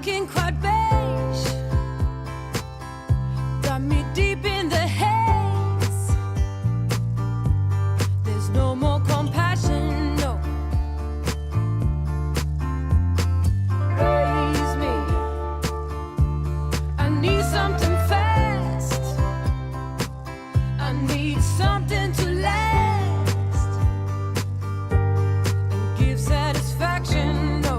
looking quite beige. Got me deep in the haze. There's no more compassion, no. Raise me. I need something fast. I need something to last and give satisfaction, no.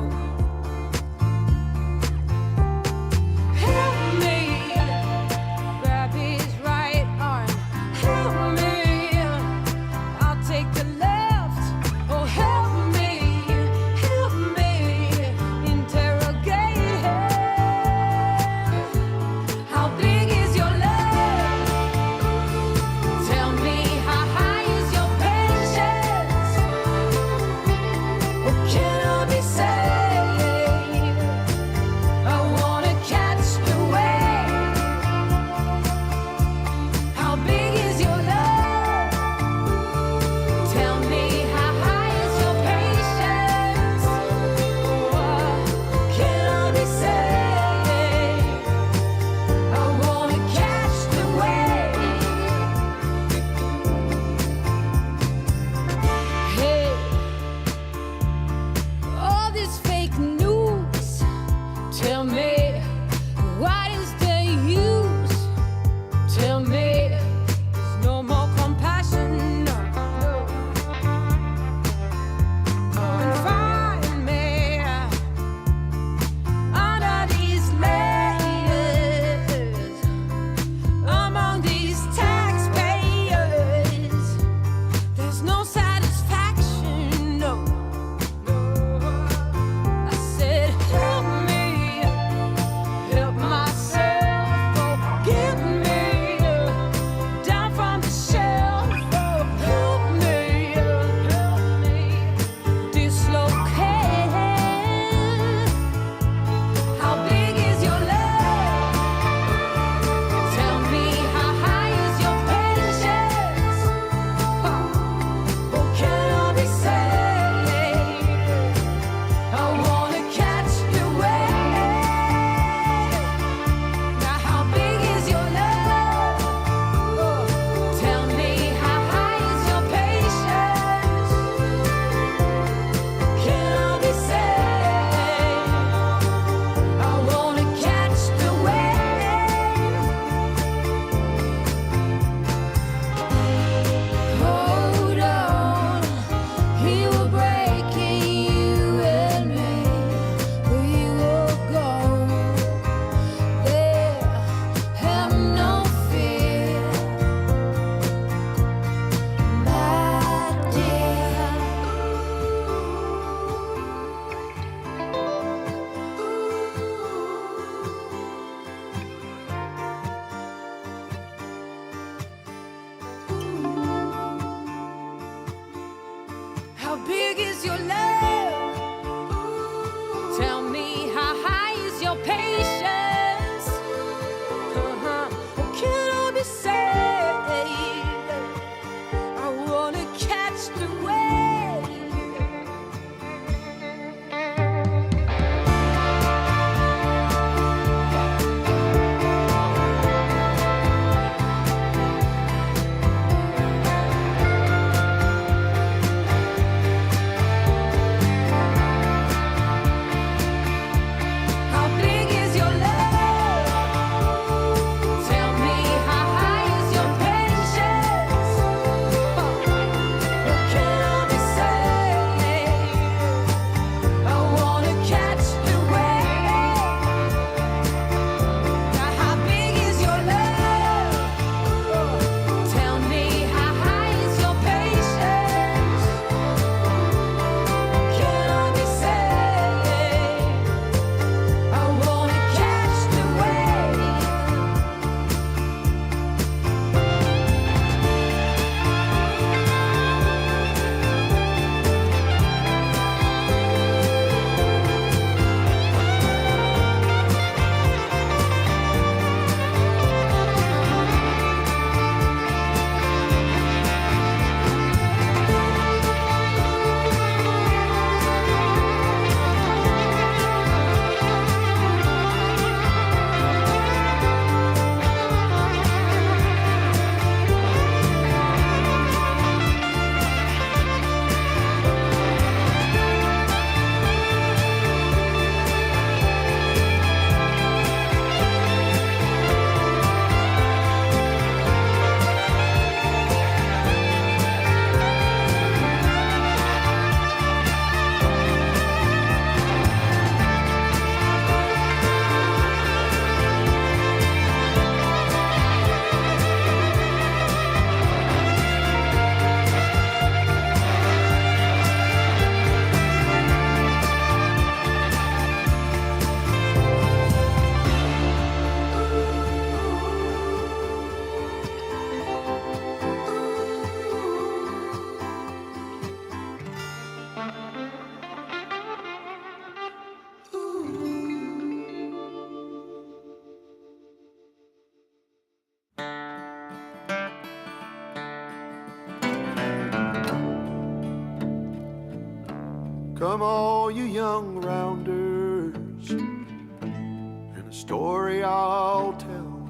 Come all you young rounders, and a story I'll tell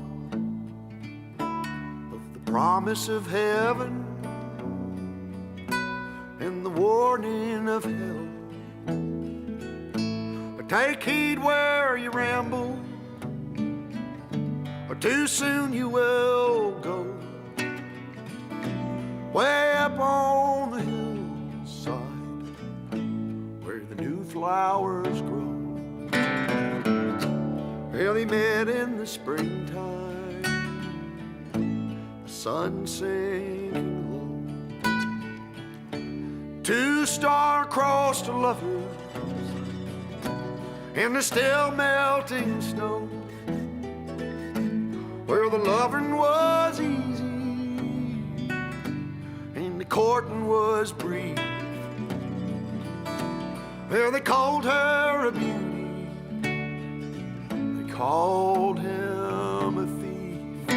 of the promise of heaven and the warning of hell. But take heed where you ramble, or too soon you will go. Way up on the hillside where the new flowers grow. Well, he met in the springtime, the sun sinking low. Two star-crossed lovers in the still melting snow, where the loving was easy and the courting was brief. Well, they called her a beauty, they called him a thief.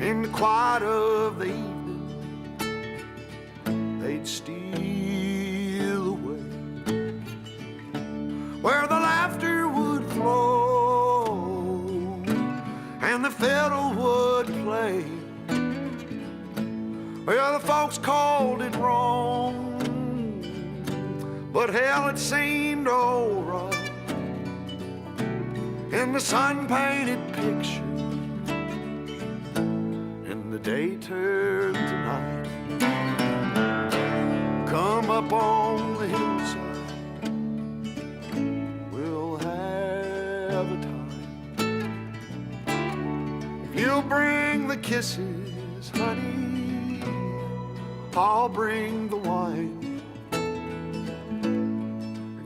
In the quiet of the evening, they'd steal away, where the laughter would flow and the fiddle would play. Well, the folks called it wrong, but hell, it seemed alright. In the sun-painted picture, and the day turned to night. Come up on the hillside, we'll have a time. If you'll bring the kisses, honey, I'll bring the wine.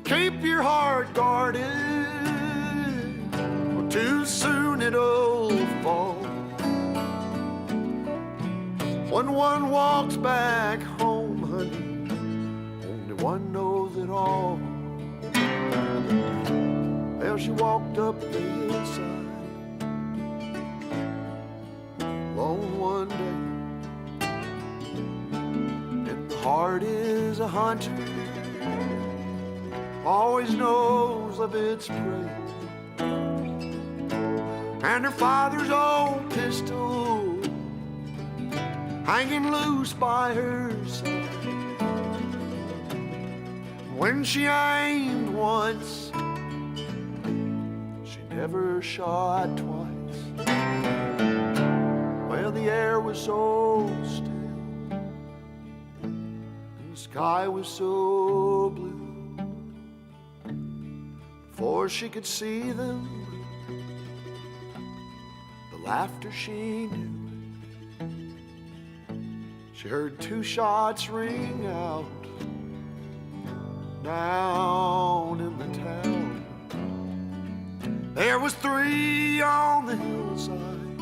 Keep your heart guarded, or too soon it'll fall. When one walks back home, honey, only one knows it all. Well, she walked up the hillside alone one day, and the heart is a hunter, always knows of its prey. And her father's old pistol hanging loose by her side. When she aimed once, she never shot twice. Well, the air was so still, and the sky was so blue. Before she could see them, the laughter she knew, she heard two shots ring out down in the town. There was three on the hillside,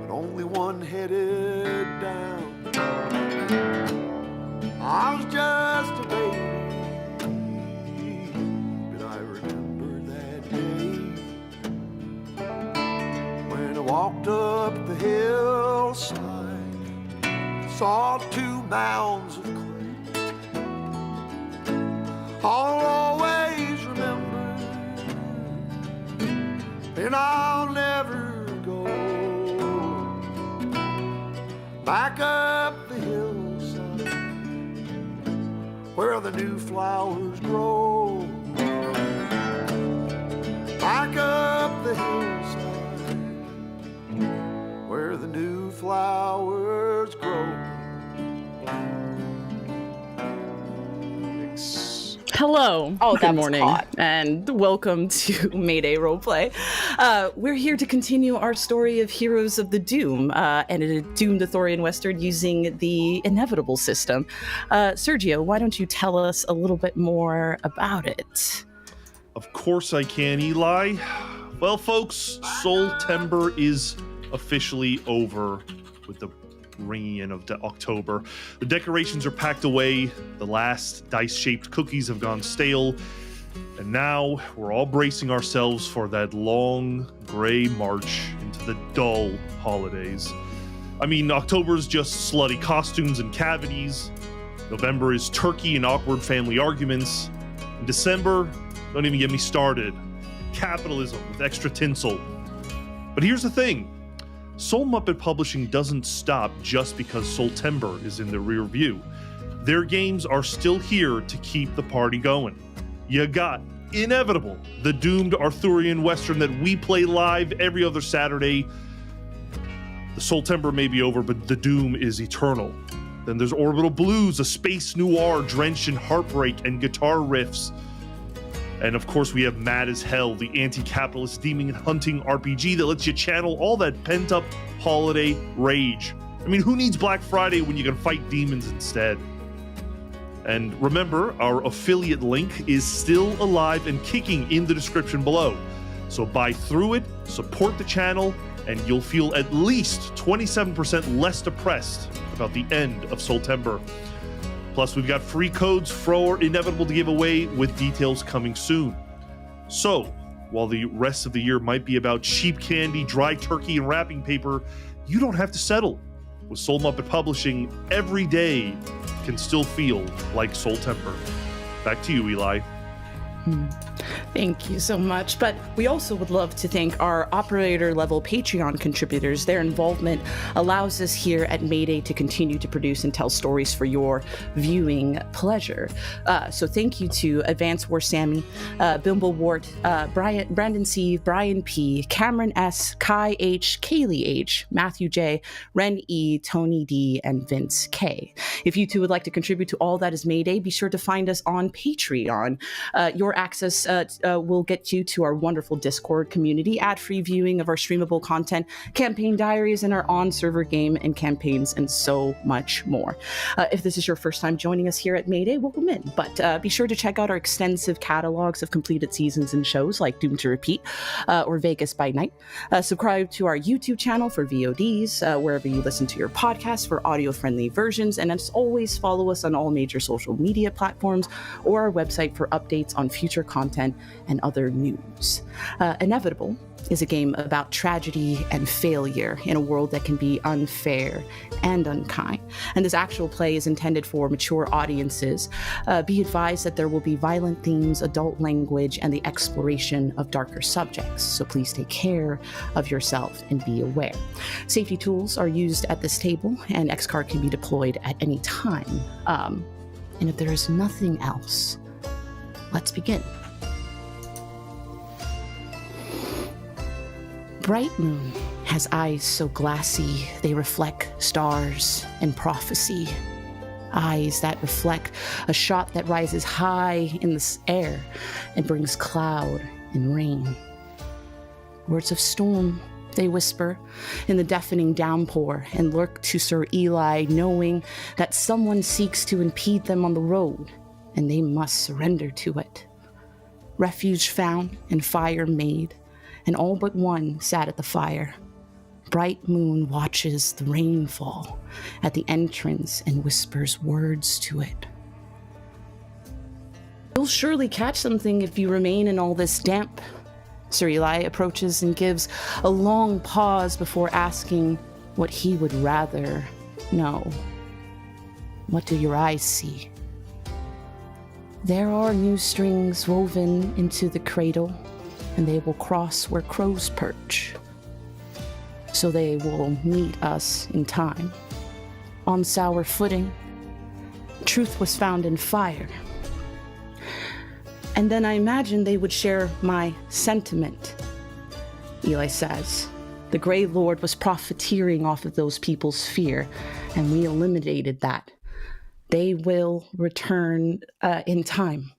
but only one headed down. I was just a baby, walked up the hillside, saw two mounds of clay. I'll always remember, and I'll never go back up the hillside where the new flowers grow. Back up the hillside where the new flowers grow. Hello. Oh, good morning, hot. And welcome to Mayday Roleplay. We're here to continue our story of Heroes of the Doom, and a doomed Athorian Western using the inevitable system. Sergio, why don't you tell us a little bit more about it? Of course I can, Eli. Well, folks, September is officially over with the ringing in of October. The decorations are packed away, the last dice-shaped cookies have gone stale, and now we're all bracing ourselves for that long, gray march into the dull holidays. I mean, October's just slutty costumes and cavities, November is turkey and awkward family arguments. In December, don't even get me started. Capitalism with extra tinsel. But here's the thing. Soul Muppet Publishing doesn't stop just because Soultember is in the rear view. Their games are still here to keep the party going. You got Inevitable, the doomed Arthurian Western that we play live every other Saturday. The Soultember may be over, but the doom is eternal. Then there's Orbital Blues, a space noir drenched in heartbreak and guitar riffs. And of course, we have Mad as Hell, the anti-capitalist demon hunting RPG that lets you channel all that pent-up holiday rage. I mean, who needs Black Friday when you can fight demons instead? And remember, our affiliate link is still alive and kicking in the description below. So buy through it, support the channel, and you'll feel at least 27% less depressed about the end of Soultember. Plus, we've got free codes for Inevitable to give away with details coming soon. So, while the rest of the year might be about cheap candy, dry turkey, and wrapping paper, you don't have to settle. With Soul Muppet Publishing, every day can still feel like Soultember. Back to you, Eli. Thank you so much. But we also would love to thank our operator level Patreon contributors. Their involvement allows us here at Mayday to continue to produce and tell stories for your viewing pleasure. So thank you to Advanced War Sammy, Bimble Wart, Brandon C, Brian P, Cameron S, Kai H, Kaylee H, Matthew J, Ren E, Tony D, and Vince K. If you too would like to contribute to all that is Mayday, be sure to find us on Patreon. Your access will get you to our wonderful Discord community, ad-free viewing of our streamable content, campaign diaries, and our on-server game and campaigns, and so much more. If this is your first time joining us here at Mayday, welcome in. But be sure to check out our extensive catalogs of completed seasons and shows like Doomed to Repeat or Vegas by Night. Subscribe to our YouTube channel for VODs, wherever you listen to your podcasts for audio-friendly versions, and as always, follow us on all major social media platforms or our website for updates on future content and other news. Inevitable is a game about tragedy and failure in a world that can be unfair and unkind. And this actual play is intended for mature audiences. Be advised that there will be violent themes, adult language, and the exploration of darker subjects. So please take care of yourself and be aware. Safety tools are used at this table, and X-Card can be deployed at any time. And if there is nothing else, let's begin. Bright moon has eyes so glassy they reflect stars and prophecy. Eyes that reflect a shot that rises high in the air and brings cloud and rain. Words of storm, they whisper in the deafening downpour and lurk to Sir Eli, knowing that someone seeks to impede them on the road, and they must surrender to it. Refuge found and fire made, and all but one sat at the fire. Bright moon watches the rainfall at the entrance and whispers words to it. You'll surely catch something if you remain in all this damp. Sir Eli approaches and gives a long pause before asking what he would rather know. What do your eyes see? There are new strings woven into the cradle, and they will cross where crows perch. So they will meet us in time. On sour footing, truth was found in fire. And then I imagined they would share my sentiment. Eli says, the Grey Lord was profiteering off of those people's fear, and we eliminated that. They will return in time.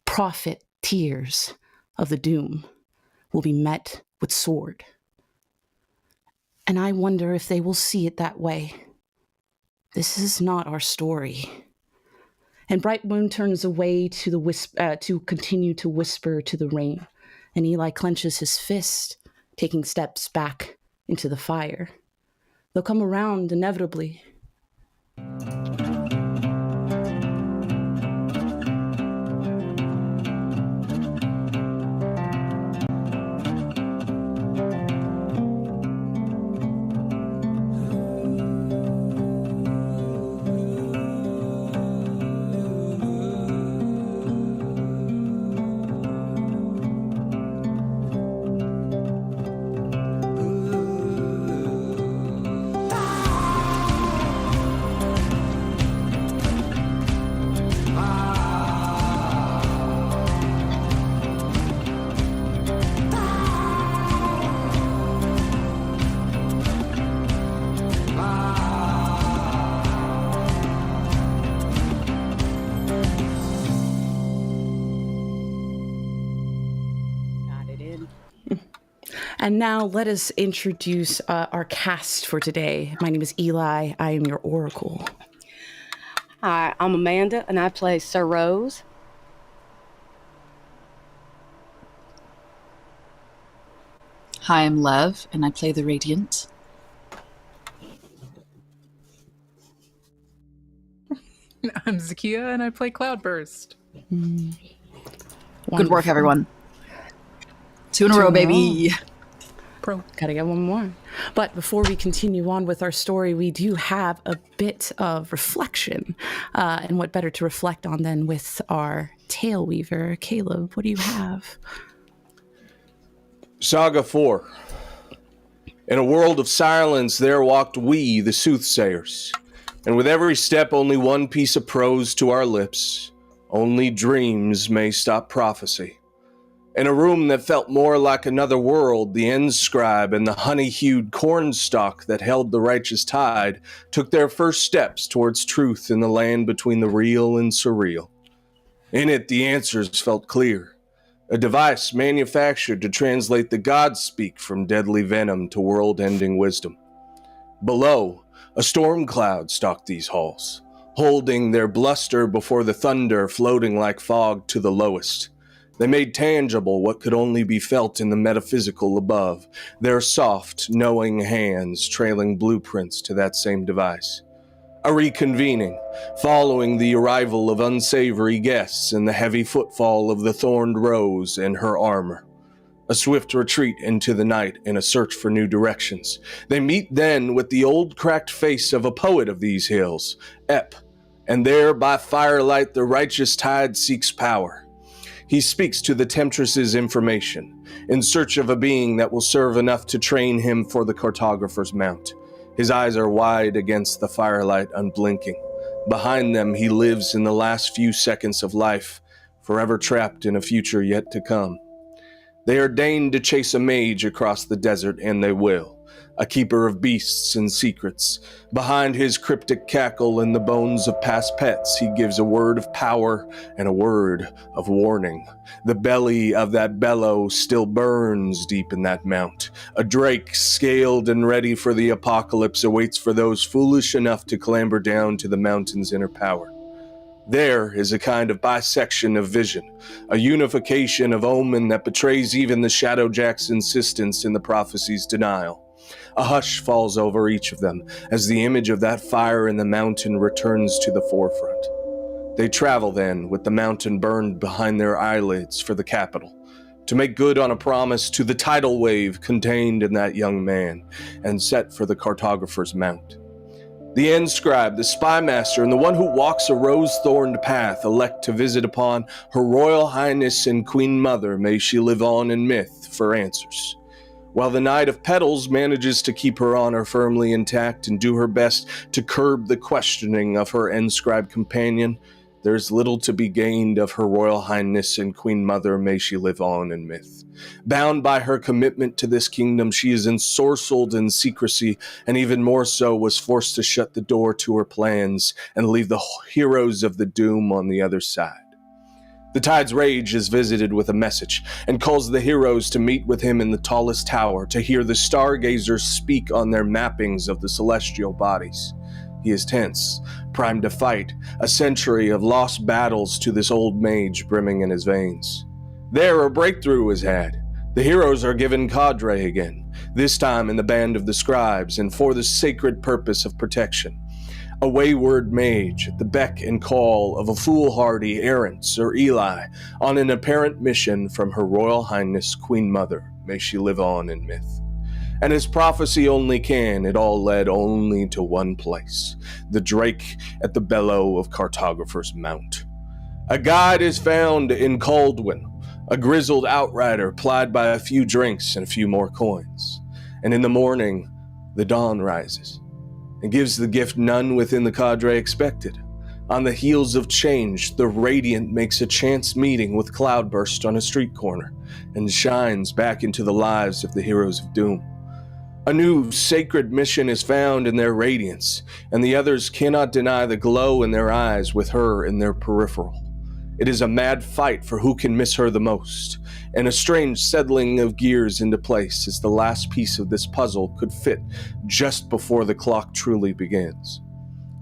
Profiteers of the doom will be met with sword. And I wonder if they will see it that way. This is not our story. And Bright Moon turns away to continue to whisper to the rain, and Eli clenches his fist, taking steps back into the fire. They'll come around inevitably. And now let us introduce our cast for today. My name is Eli. I am your Oracle. Hi, I'm Amanda, and I play Sir Rose. Hi, I'm Lev, and I play the Radiant. I'm Zakiya, and I play Cloudburst. Good work, everyone. 2 in a row, baby. Gotta get one more. But before we continue on with our story, we do have a bit of reflection. And what better to reflect on than with our Taleweaver. Caleb, what do you have? Saga 4. In a world of silence, there walked we, the soothsayers. And with every step, only one piece of prose to our lips. Only dreams may stop prophecy. In a room that felt more like another world, the Inscribe and the honey-hued cornstalk that held the righteous tide took their first steps towards truth in the land between the real and surreal. In it, the answers felt clear. A device manufactured to translate the gods speak from deadly venom to world-ending wisdom. Below, a storm cloud stalked these halls, holding their bluster before the thunder floating like fog to the lowest. They made tangible what could only be felt in the metaphysical above, their soft, knowing hands trailing blueprints to that same device. A reconvening, following the arrival of unsavory guests and the heavy footfall of the thorned rose and her armor. A swift retreat into the night in a search for new directions. They meet then with the old cracked face of a poet of these hills, Ep, and there by firelight the righteous tide seeks power. He speaks to the temptress's information, in search of a being that will serve enough to train him for the cartographer's mount. His eyes are wide against the firelight, unblinking. Behind them, he lives in the last few seconds of life, forever trapped in a future yet to come. They are deigned to chase a mage across the desert, and they will. A keeper of beasts and secrets. Behind his cryptic cackle and the bones of past pets, he gives a word of power and a word of warning. The belly of that bellow still burns deep in that mount. A drake, scaled and ready for the apocalypse, awaits for those foolish enough to clamber down to the mountain's inner power. There is a kind of bisection of vision, a unification of omen that betrays even the Shadowjack's insistence in the prophecy's denial. A hush falls over each of them as the image of that fire in the mountain returns to the forefront. They travel then with the mountain burned behind their eyelids for the capital, to make good on a promise to the tidal wave contained in that young man, and set for the cartographer's mount. The Inscribe, the Spymaster, and the one who walks a rose-thorned path elect to visit upon Her Royal Highness and Queen Mother, may she live on in myth, for answers. While the Knight of Petals manages to keep her honor firmly intact and do her best to curb the questioning of her Inscribe companion, there's little to be gained of Her Royal Highness and Queen Mother, may she live on in myth. Bound by her commitment to this kingdom, she is ensorcelled in secrecy, and even more so was forced to shut the door to her plans and leave the heroes of the doom on the other side. The Tide's Rage is visited with a message, and calls the heroes to meet with him in the tallest tower, to hear the stargazers speak on their mappings of the celestial bodies. He is tense, primed to fight, a century of lost battles to this old mage brimming in his veins. There a breakthrough is had. The heroes are given cadre again, this time in the band of the scribes, and for the sacred purpose of protection. A wayward mage at the beck and call of a foolhardy Errant or Eli, on an apparent mission from Her Royal Highness Queen Mother, may she live on in myth. And as prophecy only can, it all led only to one place, the drake at the bellow of Cartographer's Mount. A guide is found in Caldwin, a grizzled outrider plied by a few drinks and a few more coins. And in the morning, the dawn rises, and gives the gift none within the cadre expected. On the heels of change, the Radiant makes a chance meeting with Cloudburst on a street corner, and shines back into the lives of the heroes of Doom. A new sacred mission is found in their radiance, and the others cannot deny the glow in their eyes with her in their peripheral. It is a mad fight for who can miss her the most, and a strange settling of gears into place as the last piece of this puzzle could fit just before the clock truly begins.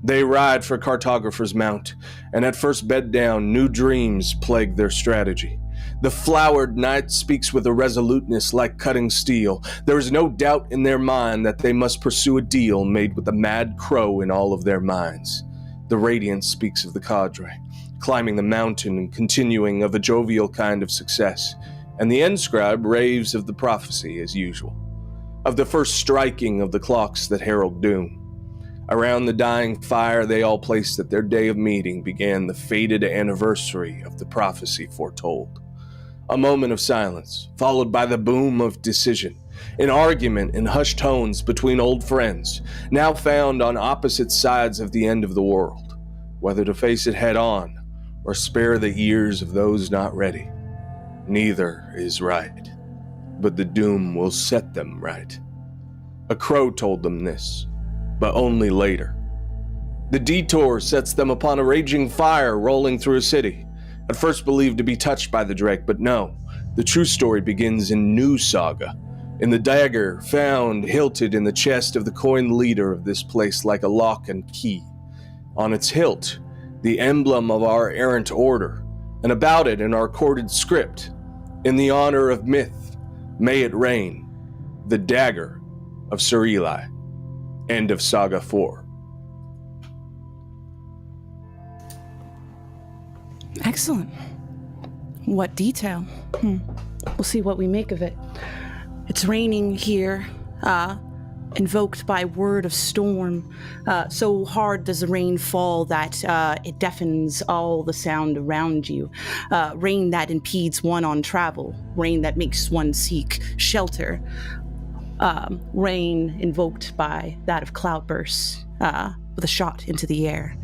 They ride for Cartographer's Mount, and at first bed down, new dreams plague their strategy. The flowered knight speaks with a resoluteness like cutting steel. There is no doubt in their mind that they must pursue a deal made with the mad crow in all of their minds. The Radiant speaks of the cadre, climbing the mountain and continuing of a jovial kind of success, and the Endscribe raves of the prophecy as usual, of the first striking of the clocks that herald doom. Around the dying fire they all place that their day of meeting began the fated anniversary of the prophecy foretold. A moment of silence, followed by the boom of decision, an argument in hushed tones between old friends, now found on opposite sides of the end of the world, whether to face it head on or spare the ears of those not ready. Neither is right, but the doom will set them right. A crow told them this, but only later. The detour sets them upon a raging fire rolling through a city, at first believed to be touched by the Drake, but no, the true story begins in New Saga, in the dagger found hilted in the chest of the coined leader of this place like a lock and key. On its hilt, the emblem of our Errant order, and about it in our corded script, in the honor of myth, may it reign, the dagger of Sir Eli. End of Saga 4. Excellent. What detail? We'll see what we make of it. It's raining here, invoked by word of storm. So hard does the rain fall that it deafens all the sound around you. Rain that impedes one on travel. Rain that makes one seek shelter. Rain invoked by that of Cloudburst, with a shot into the air.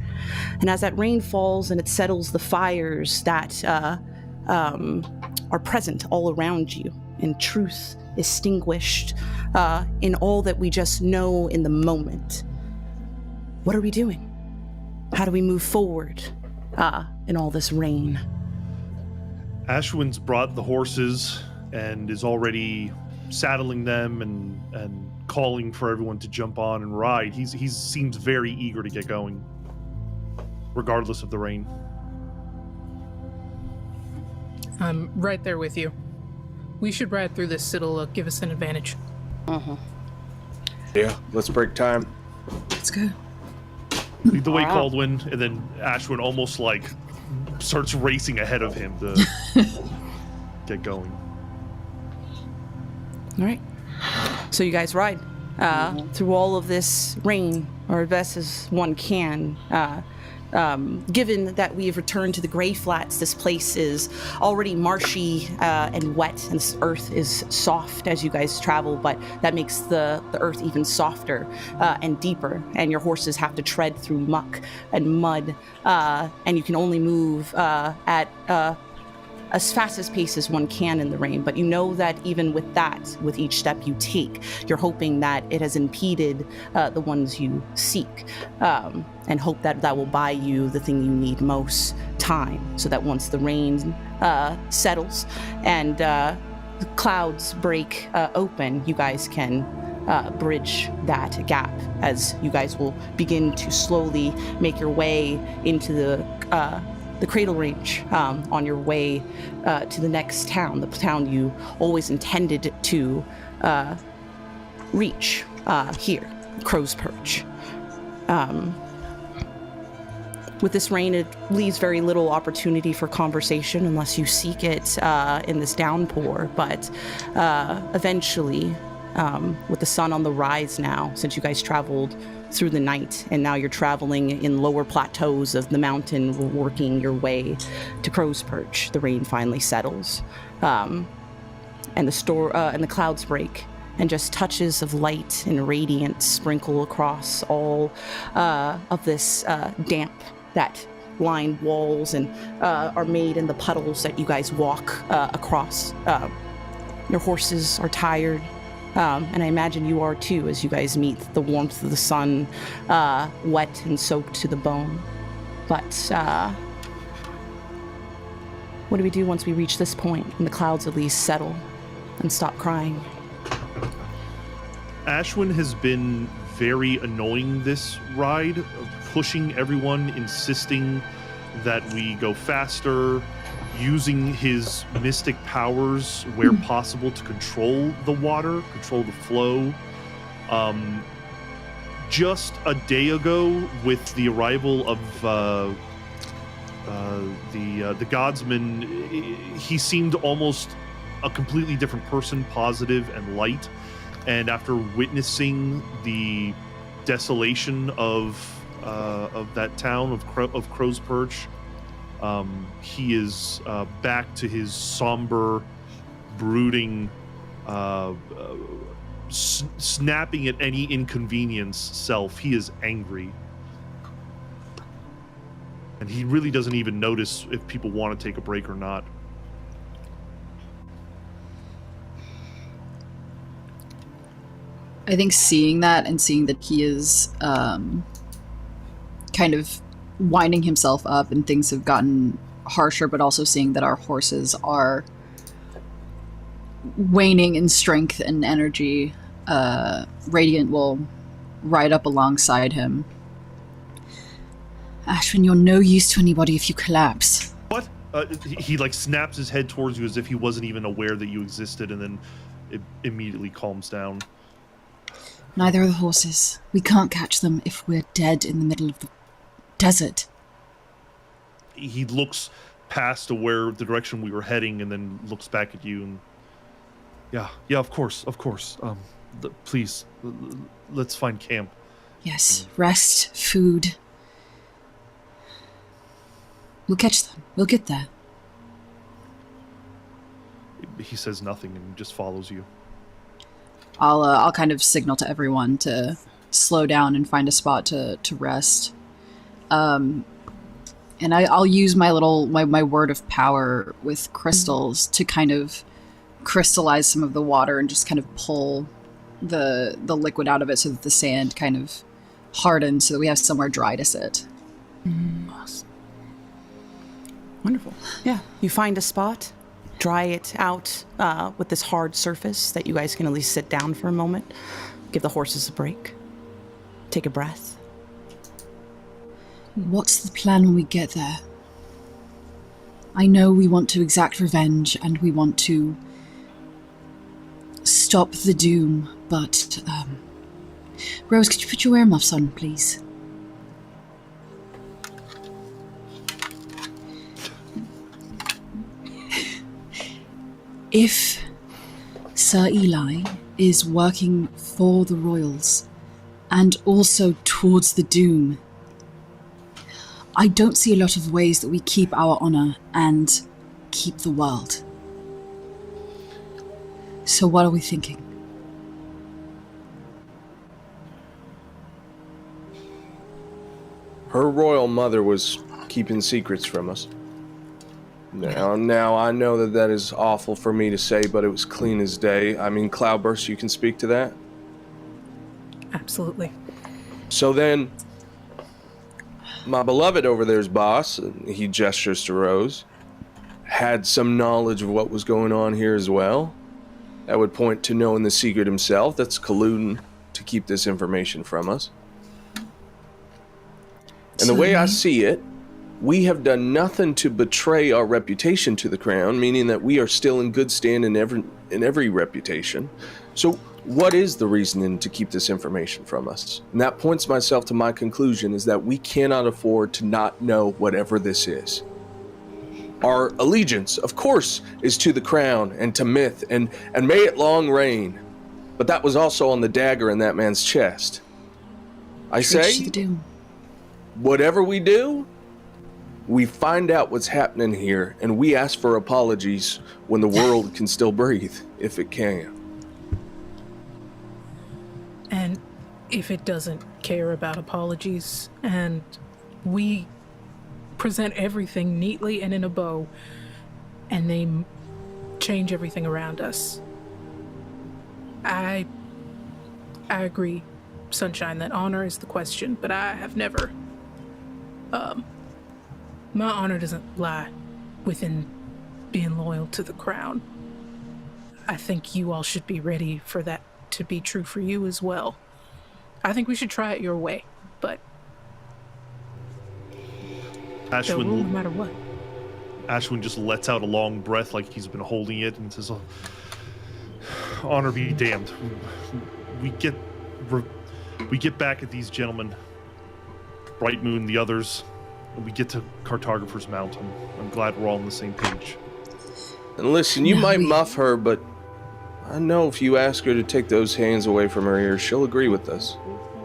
And as that rain falls and it settles the fires that are present all around you, and truth extinguished in all that we just know in the moment. What are we doing? How do we move forward in all this rain? Ashwyn's brought the horses and is already saddling them and calling for everyone to jump on and ride. He seems very eager to get going, regardless of the rain. I'm right there with you. We should ride through this. It'll give us an advantage. Yeah, let's break time. Let's go. Lead the way, Caldwin, and then Ashwyn almost like starts racing ahead of him to get going. All right. So you guys ride through all of this rain, or as best as one can. Given that we have returned to the Greyflats, this place is already marshy and wet, and this earth is soft as you guys travel, but that makes the earth even softer and deeper, and your horses have to tread through muck and mud, and you can only move at as fast as pace as one can in the rain. But you know that even with that, with each step you take, you're hoping that it has impeded the ones you seek, and hope that that will buy you the thing you need most, time, so that once the rain settles and the clouds break open, you guys can bridge that gap as you guys will begin to slowly make your way into the Cradle Range, on your way to the next town, the town you always intended to reach here, Crow's Perch. With this rain, it leaves very little opportunity for conversation unless you seek it in this downpour, but eventually, with the sun on the rise now, since you guys traveled through the night, and now you're traveling in lower plateaus of the mountain, working your way to Crow's Perch. The rain finally settles, and the clouds break, and just touches of light and radiance sprinkle across all of this damp that line walls and are made in the puddles that you guys walk across. Your horses are tired. And I imagine you are too, as you guys meet the warmth of the sun, wet and soaked to the bone. But What do we do once we reach this point and the clouds at least settle and stop crying? Ashwyn has been very annoying this ride, pushing everyone, insisting that we go faster, using his mystic powers where possible to control the water, control the flow. Just a day ago, with the arrival of the Godsmen, he seemed almost a completely different person, positive and light. And after witnessing the desolation of that town of Crow's Perch, he is back to his somber, brooding, snapping at any inconvenience self. He is angry. And he really doesn't even notice if people want to take a break or not. I think seeing that and seeing that he is kind of winding himself up and things have gotten harsher, but also seeing that our horses are waning in strength and energy, Radiant will ride up alongside him. Ashwyn, you're no use to anybody if you collapse. What? He like snaps his head towards you as if he wasn't even aware that you existed, and then it immediately calms down. Neither are the horses. We can't catch them if we're dead in the middle of the desert. He looks past to where the direction we were heading, and then looks back at you. And yeah, of course. Please, let's find camp. Yes, rest, food. We'll catch them. We'll get there. He says nothing and just follows you. I'll kind of signal to everyone to slow down and find a spot to rest. And I'll use my word of power with crystals to kind of crystallize some of the water and just kind of pull the liquid out of it so that the sand kind of hardens so that we have somewhere dry to sit. Awesome. Wonderful. Yeah, you find a spot, dry it out with this hard surface that you guys can at least sit down for a moment, give the horses a break, take a breath. What's the plan when we get there? I know we want to exact revenge and we want to stop the doom, but Rose, could you put your earmuffs on, please? If Sir Eli is working for the royals and also towards the doom, I don't see a lot of ways that we keep our honor and keep the world. So what are we thinking? Her royal mother was keeping secrets from us. Now I know that is awful for me to say, but it was clean as day. I mean, Cloudburst, you can speak to that? Absolutely. So then, my beloved over there's boss, and he gestures to Rose, had some knowledge of what was going on here as well. That would point to knowing the secret himself. That's colluding to keep this information from us. And the way I see it, we have done nothing to betray our reputation to the crown, meaning that we are still in good stand in every reputation. So what is the reasoning to keep this information from us? And that points myself to my conclusion is that we cannot afford to not know whatever this is. Our allegiance, of course, is to the crown and to myth, and may it long reign. But that was also on the dagger in that man's chest. I say, whatever we do, we find out what's happening here, and we ask for apologies when the world can still breathe, if it can. And if it doesn't care about apologies, and we present everything neatly and in a bow, and they change everything around us, I agree, Sunshine, that honor is the question, but I have never... my honor doesn't lie within being loyal to the crown. I think you all should be ready for that to be true for you as well. I think we should try it your way, but they'll rule no matter what. Ashwyn just lets out a long breath like he's been holding it and says, honor be damned. We get back at these gentlemen, Bright Moon, the others, and we get to Cartographer's Mount. I'm glad we're all on the same page. And listen, you might muff her, but I know if you ask her to take those hands away from her ears, she'll agree with us.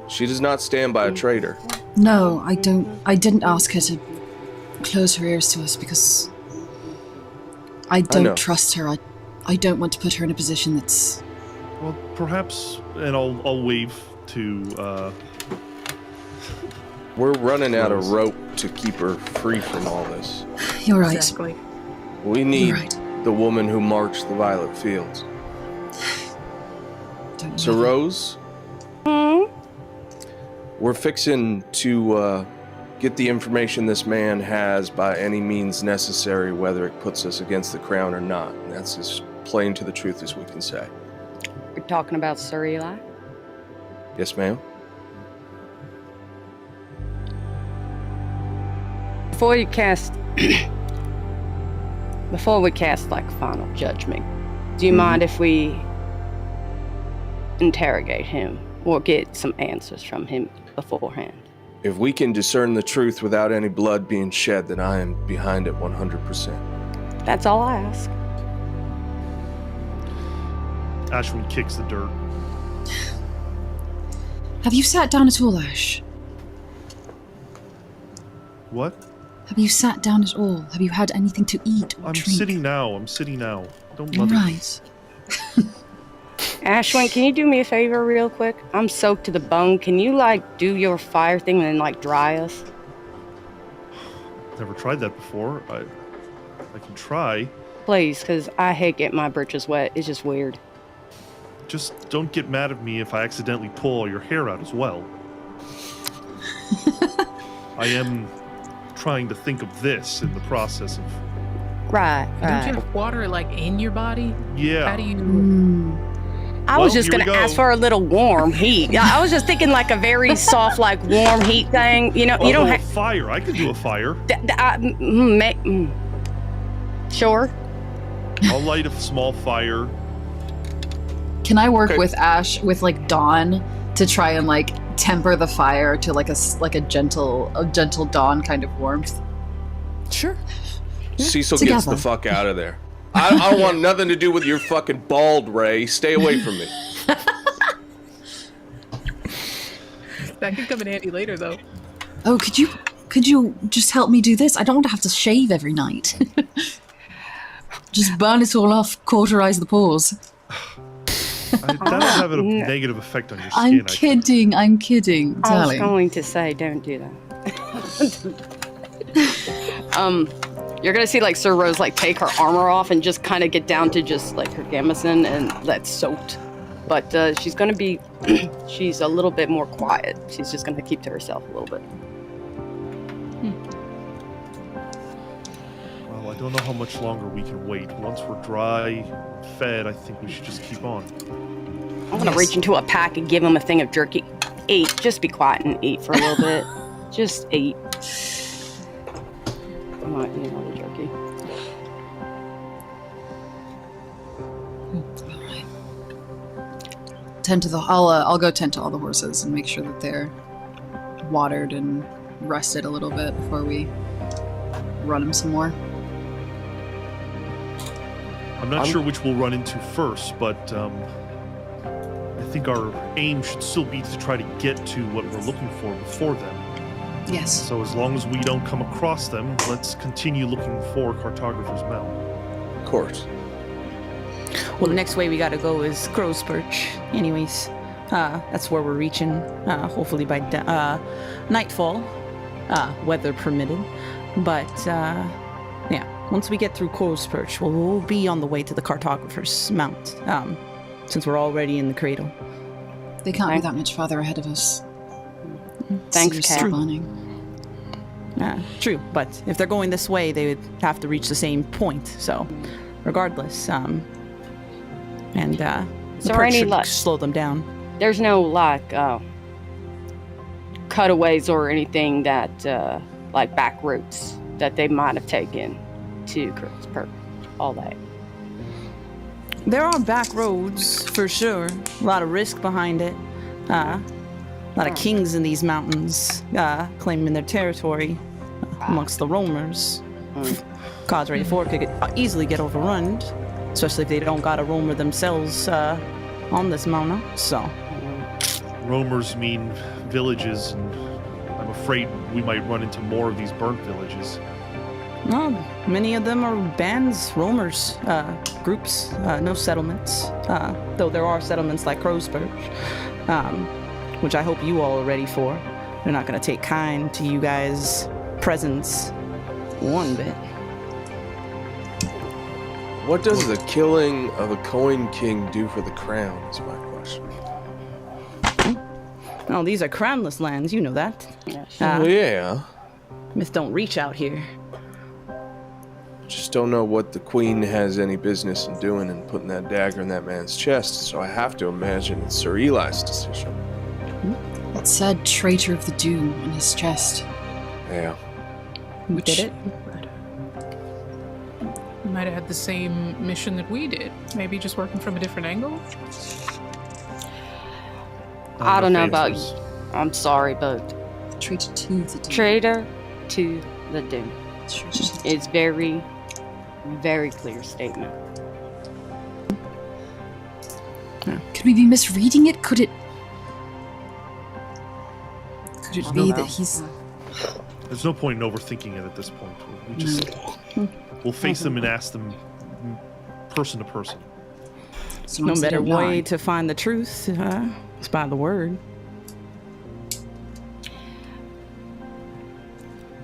She does not stand by a traitor. No, I don't. I didn't ask her to close her ears to us because I don't trust her. I don't want to put her in a position that's... Well, perhaps, and I'll wave to, We're running out of rope to keep her free from all this. You're right. Exactly. We need the woman who marched the Violet Fields. So, Rose? We're fixing to get the information this man has by any means necessary, whether it puts us against the crown or not. And that's as plain to the truth as we can say. We're talking about Sir Eli? Yes, ma'am? Before we cast like final judgment, do you mind if we interrogate him or get some answers from him beforehand? If we can discern the truth without any blood being shed, then I am behind it 100%. That's all I ask. Ashwyn kicks the dirt. Have you sat down at all, Ash? What? Have you sat down at all? Have you had anything to eat or I'm drink? sitting now. Don't All bother. right. Ashwyn, can you do me a favor real quick? I'm soaked to the bone. Can you, do your fire thing and then, dry us? Never tried that before. I can try. Please, because I hate getting my britches wet. It's just weird. Just don't get mad at me if I accidentally pull all your hair out as well. I am trying to think of this in the process of... Right. Don't you have water, in your body? Yeah. How do you... I was just going to ask for a little warm heat. I was just thinking a very soft, warm heat thing. You don't have... fire. I could do a fire. Sure. I'll light a small fire. Can I work with Ash, with Dawn, to try and temper the fire to a gentle dawn kind of warmth? Sure. Cecil gets the fuck out of there. I don't want nothing to do with your fucking bald, Ray. Stay away from me. That could come in handy later, though. Oh, could you just help me do this? I don't want to have to shave every night. Just burn it all off, cauterize the pores. That'll have a negative effect on your skin. I'm kidding, darling. I was going to say, don't do that. You're gonna see Sir Rose take her armor off and just kind of get down to just her gambeson, and that's soaked. But she's gonna be, she's a little bit more quiet. She's just gonna keep to herself a little bit. Well, I don't know how much longer we can wait. Once we're dry, fed, I think we should just keep on. I'm gonna reach into a pack and give him a thing of jerky. Eat. Just be quiet and eat for a little bit. Just eat. I might need all the jerky. All right. Tend to the. I'll go tend to all the horses and make sure that they're watered and rested a little bit before we run them some more. I'm not sure which we'll run into first, but I think our aim should still be to try to get to what we're looking for before them. Yes. So as long as we don't come across them, let's continue looking for Cartographer's Mount. Of course. Well, the next way we gotta go is Perch. Anyways, that's where we're reaching, hopefully by nightfall, weather permitted. But, once we get through Perch, we'll be on the way to the Cartographer's Mount, since we're already in the cradle. They can't be that much farther ahead of us. Thanks, Kat. True, but if they're going this way, they would have to reach the same point. So, regardless, the So perch any should luck? slow them down. There's no like cutaways or anything that like back routes that they might have taken to Perch, all that. There are back roads for sure. A lot of risk behind it. A lot of kings in these mountains claiming their territory amongst the roamers. Cadre 4 could easily get overrun, especially if they don't got a roamer themselves on this mountain. So, Roamers mean villages, and I'm afraid we might run into more of these burnt villages. well, many of them are bands, roamers, groups, no settlements. Though there are settlements like Cloudburst, which I hope you all are ready for. They're not going to take kind to you guys' presence one bit. What does the killing of a coin king do for the crown, is my question. Oh, these are crownless lands, you know that. Yeah. Myth don't reach out here. Just don't know what the queen has any business in doing and putting that dagger in that man's chest, so I have to imagine it's Sir Eli's decision. It said Traitor of the Doom on his chest. Yeah. Which did it? Might have had the same mission that we did. Maybe just working from a different angle. I don't know about Fancies. you. I'm sorry, but Traitor to the Doom. Traitor to the Doom. Traitor to the It's very, very clear statement. Could we be misreading it? Could it be that he's... There's no point in overthinking it at this point. We just we'll face them and ask them person to person. So No once they better don't know, way to find the truth is by the word.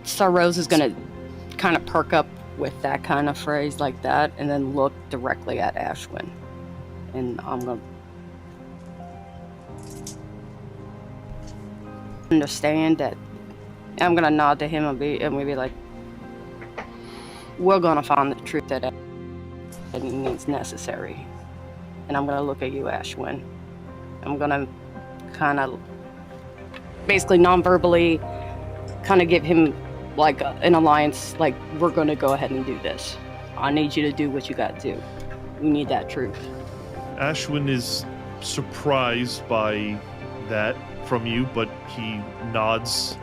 So Rose is gonna kind of perk up with that kind of phrase like that, and then look directly at Ashwyn, and I'm gonna understand that. I'm gonna nod to him and be like, "We're gonna find the truth at any means necessary." And I'm gonna look at you, Ashwyn. I'm gonna kind of, basically non-verbally, kind of give him like an alliance. Like, we're gonna go ahead and do this. I need you to do what you gotta do. We need that truth. Ashwyn is surprised by that from you, but he nods,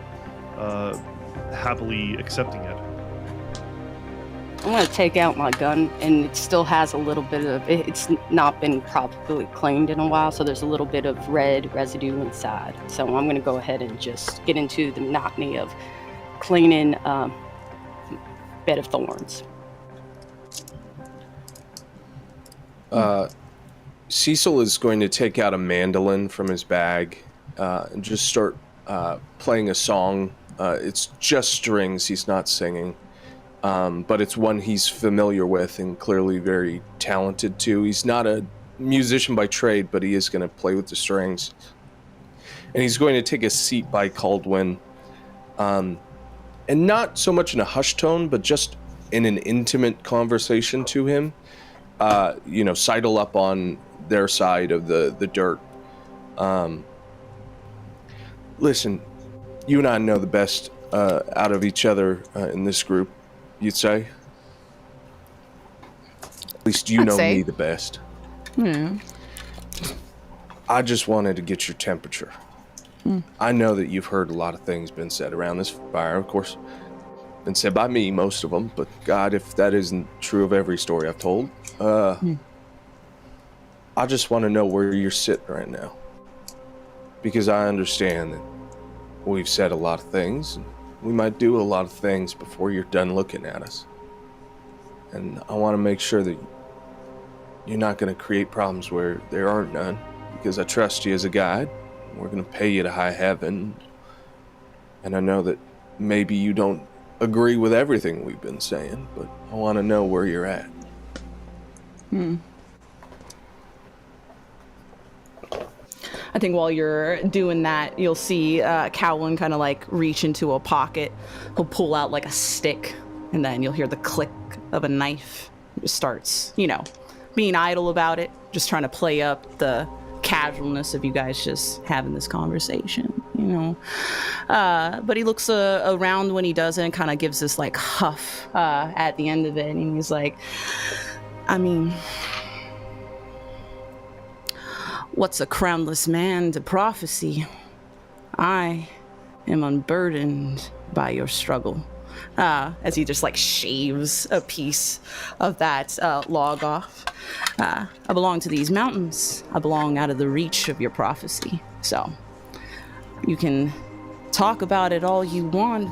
happily accepting it. I'm gonna take out my gun, and it still has a little bit of, it's not been properly cleaned in a while, so there's a little bit of red residue inside. So I'm gonna go ahead and just get into the monotony of cleaning bed of thorns. Cecil is going to take out a mandolin from his bag and just start playing a song. It's just strings, he's not singing. But it's one he's familiar with and clearly very talented to. He's not a musician by trade, but he is going to play with the strings. And he's going to take a seat by Caldwin. And not so much in a hushed tone, but just in an intimate conversation to him. Sidle up on their side of the dirt. Listen, you and I know the best out of each other in this group. You'd say? At least you I'd know say. me the best. Yeah. I just wanted to get your temperature. I know that you've heard a lot of things been said around this fire, of course. Been said by me, most of them, but God, if that isn't true of every story I've told, I just want to know where you're sitting right now. Because I understand that we've said a lot of things, and we might do a lot of things before you're done looking at us. And I want to make sure that you're not going to create problems where there aren't none, because I trust you as a guide. We're going to pay you to high heaven. And I know that maybe you don't agree with everything we've been saying, but I want to know where you're at. I think while you're doing that, you'll see Cowlin kind of like reach into a pocket. He'll pull out like a stick, and then you'll hear the click of a knife. He just starts, being idle about it, just trying to play up the casualness of you guys just having this conversation, But he looks around when he does it and kind of gives this like huff at the end of it, and he's like, I mean, what's a crownless man to prophecy? I am unburdened by your struggle. As he just like shaves a piece of that log off. I belong to these mountains. I belong out of the reach of your prophecy. So you can talk about it all you want,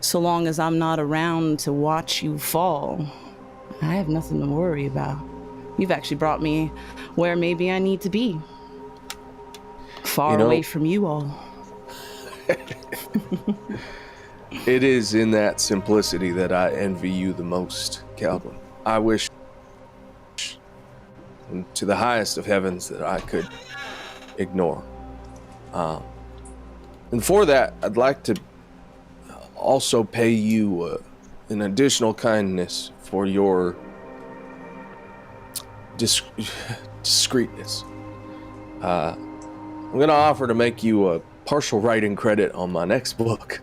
so long as I'm not around to watch you fall. I have nothing to worry about. You've actually brought me where maybe I need to be. Far away from you all. It is in that simplicity that I envy you the most, Calvin. I wish to the highest of heavens that I could ignore. And for that, I'd like to also pay you an additional kindness for your discreetness. I'm going to offer to make you a partial writing credit on my next book.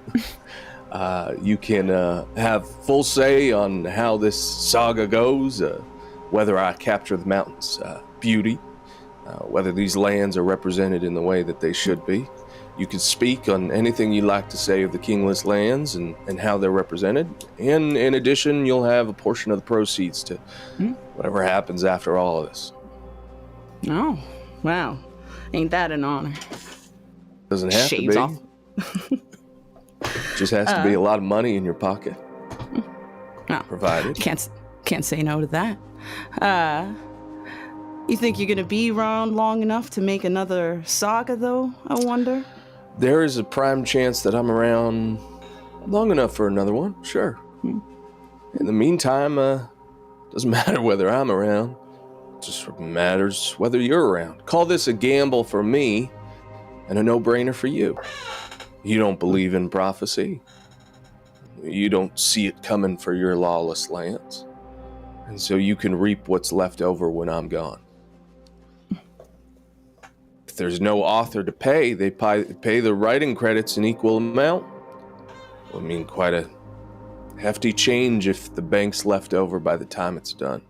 You can have full say on how this saga goes, whether I capture the mountain's beauty, whether these lands are represented in the way that they should be. You can speak on anything you'd like to say of the kingless lands and how they're represented. And in addition, you'll have a portion of the proceeds to whatever happens after all of this. Oh, wow. Ain't that an honor? Doesn't have Shaves to be. Off. Just has to be a lot of money in your pocket. No, provided. Can't say no to that. You think you're gonna be around long enough to make another saga, though? I wonder. There is a prime chance that I'm around long enough for another one. Sure. In the meantime, doesn't matter whether I'm around. It just matters whether you're around. Call this a gamble for me and a no-brainer for you. You don't believe in prophecy. You don't see it coming for your lawless lands. And so you can reap what's left over when I'm gone. If there's no author to pay, they pay the writing credits an equal amount. I mean, quite a hefty change if the bank's left over by the time it's done.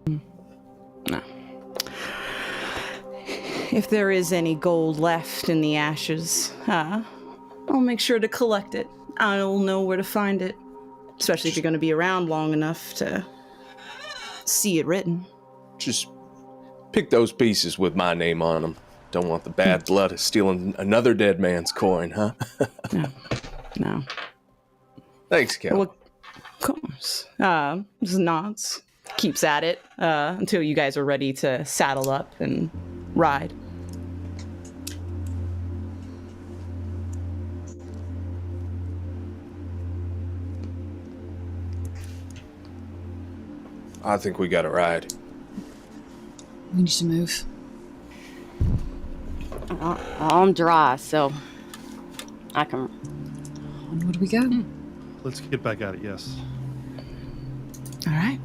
No. If there is any gold left in the ashes, I'll make sure to collect it. I'll know where to find it. Especially if you're going to be around long enough to see it written. Just pick those pieces with my name on them. Don't want the bad blood of stealing another dead man's coin, huh? No. Thanks, Kel. Well, of course. Just nods. Keeps at it until you guys are ready to saddle up and ride. I think we got to ride. We need to move. I'm dry, so I can. Where do we go? Let's get back at it, yes. All right.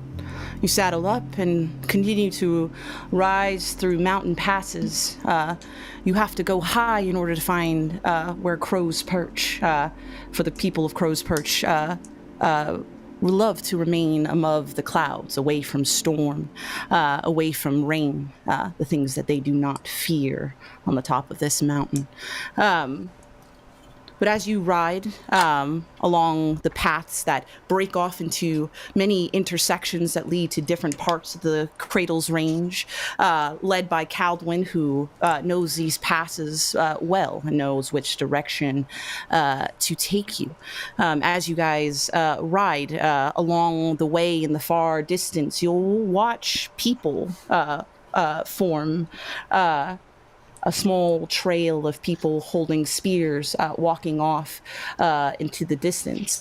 You saddle up and continue to rise through mountain passes. You have to go high in order to find where crows perch. For the people of Crow's Perch, we love to remain above the clouds, away from storm, away from rain, the things that they do not fear on the top of this mountain. But as you ride along the paths that break off into many intersections that lead to different parts of the Cradle's range, led by Caldwin, who knows these passes well and knows which direction to take you. As you guys ride along the way in the far distance, you'll watch people form a small trail of people holding spears, walking off into the distance.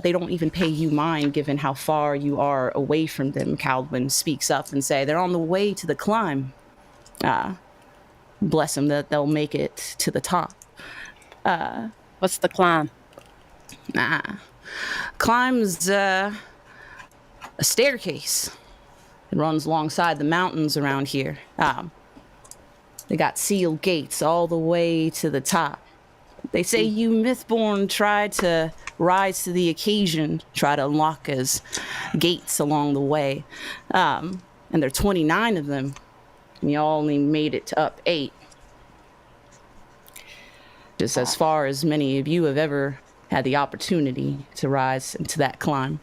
They don't even pay you mind, given how far you are away from them. Caldwin speaks up and say, they're on the way to the climb. bless them that they'll make it to the top. What's the climb? Climbs a staircase. It runs alongside the mountains around here. They got sealed gates all the way to the top. They say you Mythborn tried to rise to the occasion, try to unlock his gates along the way. And there are 29 of them. And you only made it up 8. Just as far as many of you have ever had the opportunity to rise into that climb.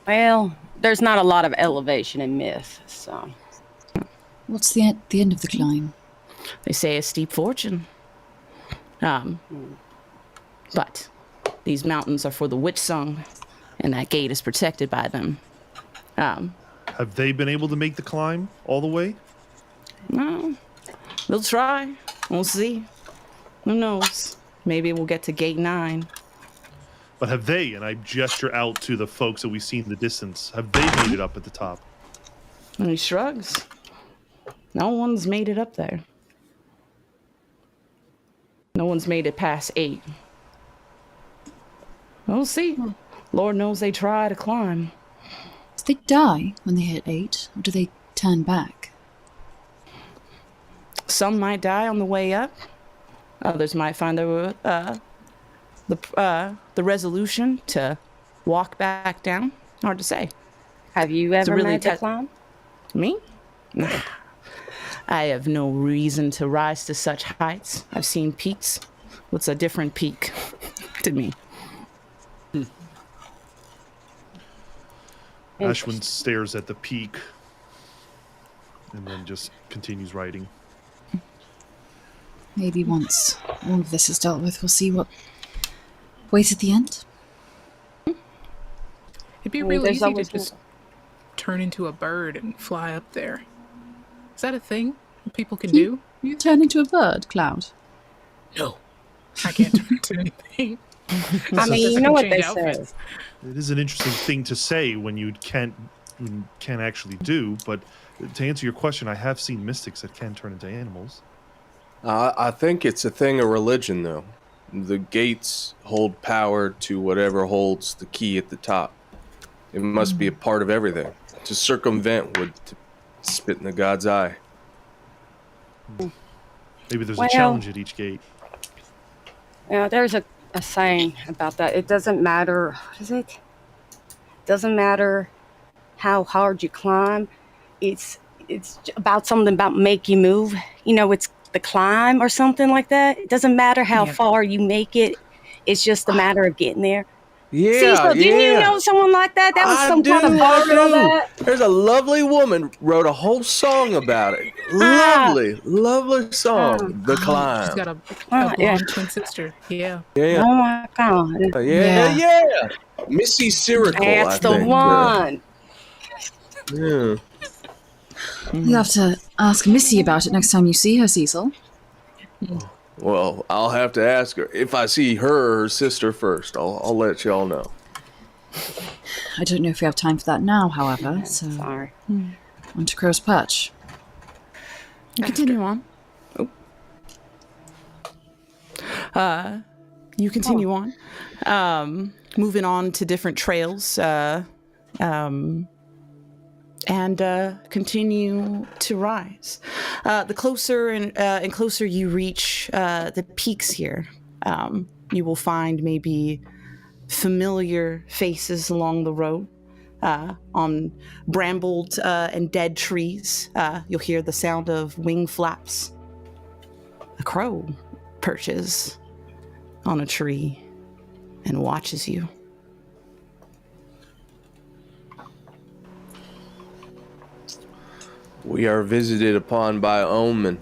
Well, there's not a lot of elevation in myth, so. What's the end of the climb? They say a steep fortune. But these mountains are for the witch song, and that gate is protected by them. Have they been able to make the climb all the way? No, they'll try. We'll see. Who knows? Maybe we'll get to gate 9. But have they, and I gesture out to the folks that we see in the distance, have they made it up at the top? And he shrugs. No one's made it up there. No one's made it past 8. We'll see. Lord knows they try to climb. Do they die when they hit 8, or do they turn back? Some might die on the way up. Others might find the resolution to walk back down. Hard to say. Have you ever really made the climb? Me? Nah. I have no reason to rise to such heights. I've seen peaks. What's a different peak to me? Ashwyn stares at the peak and then just continues writing. Maybe once all of this is dealt with, we'll see what waits at the end. It'd be real easy to just turn into a bird and fly up there. Is that a thing people can do? You turn into a bird, Cloud. No. I can't turn into anything. I mean, you know what they say. It is an interesting thing to say when you can't actually do, but to answer your question, I have seen mystics that can turn into animals. I think it's a thing of religion, though. The gates hold power to whatever holds the key at the top. It must be a part of everything. To circumvent would spit in the god's eye. Maybe there's a challenge at each gate. Yeah, there's a saying about that. It doesn't matter, what is it? Doesn't matter how hard you climb. It's about something about make you move. You know, it's the climb or something like that. It doesn't matter how far you make it. It's just a matter of getting there. Yeah, Cecil, didn't you know someone like that? That was some kind of bar of that. There's a lovely woman wrote a whole song about it. Lovely song. The Climb. She's got a blonde twin sister. Yeah. Yeah. Oh my god. Yeah. Missy Siracle, That's the think. one. Yeah. You'll have to ask Missy about it next time you see her, Cecil. Well, I'll have to ask her. If I see her or her sister first, I'll let y'all know. I don't know if we have time for that now, however, so... Sorry. On to Crow's Perch. Continue on. You continue on. Moving on to different trails. And continue to rise. The closer and closer you reach the peaks here, you will find maybe familiar faces along the road. On brambled and dead trees, you'll hear the sound of wing flaps. A crow perches on a tree and watches you. We are visited upon by omen.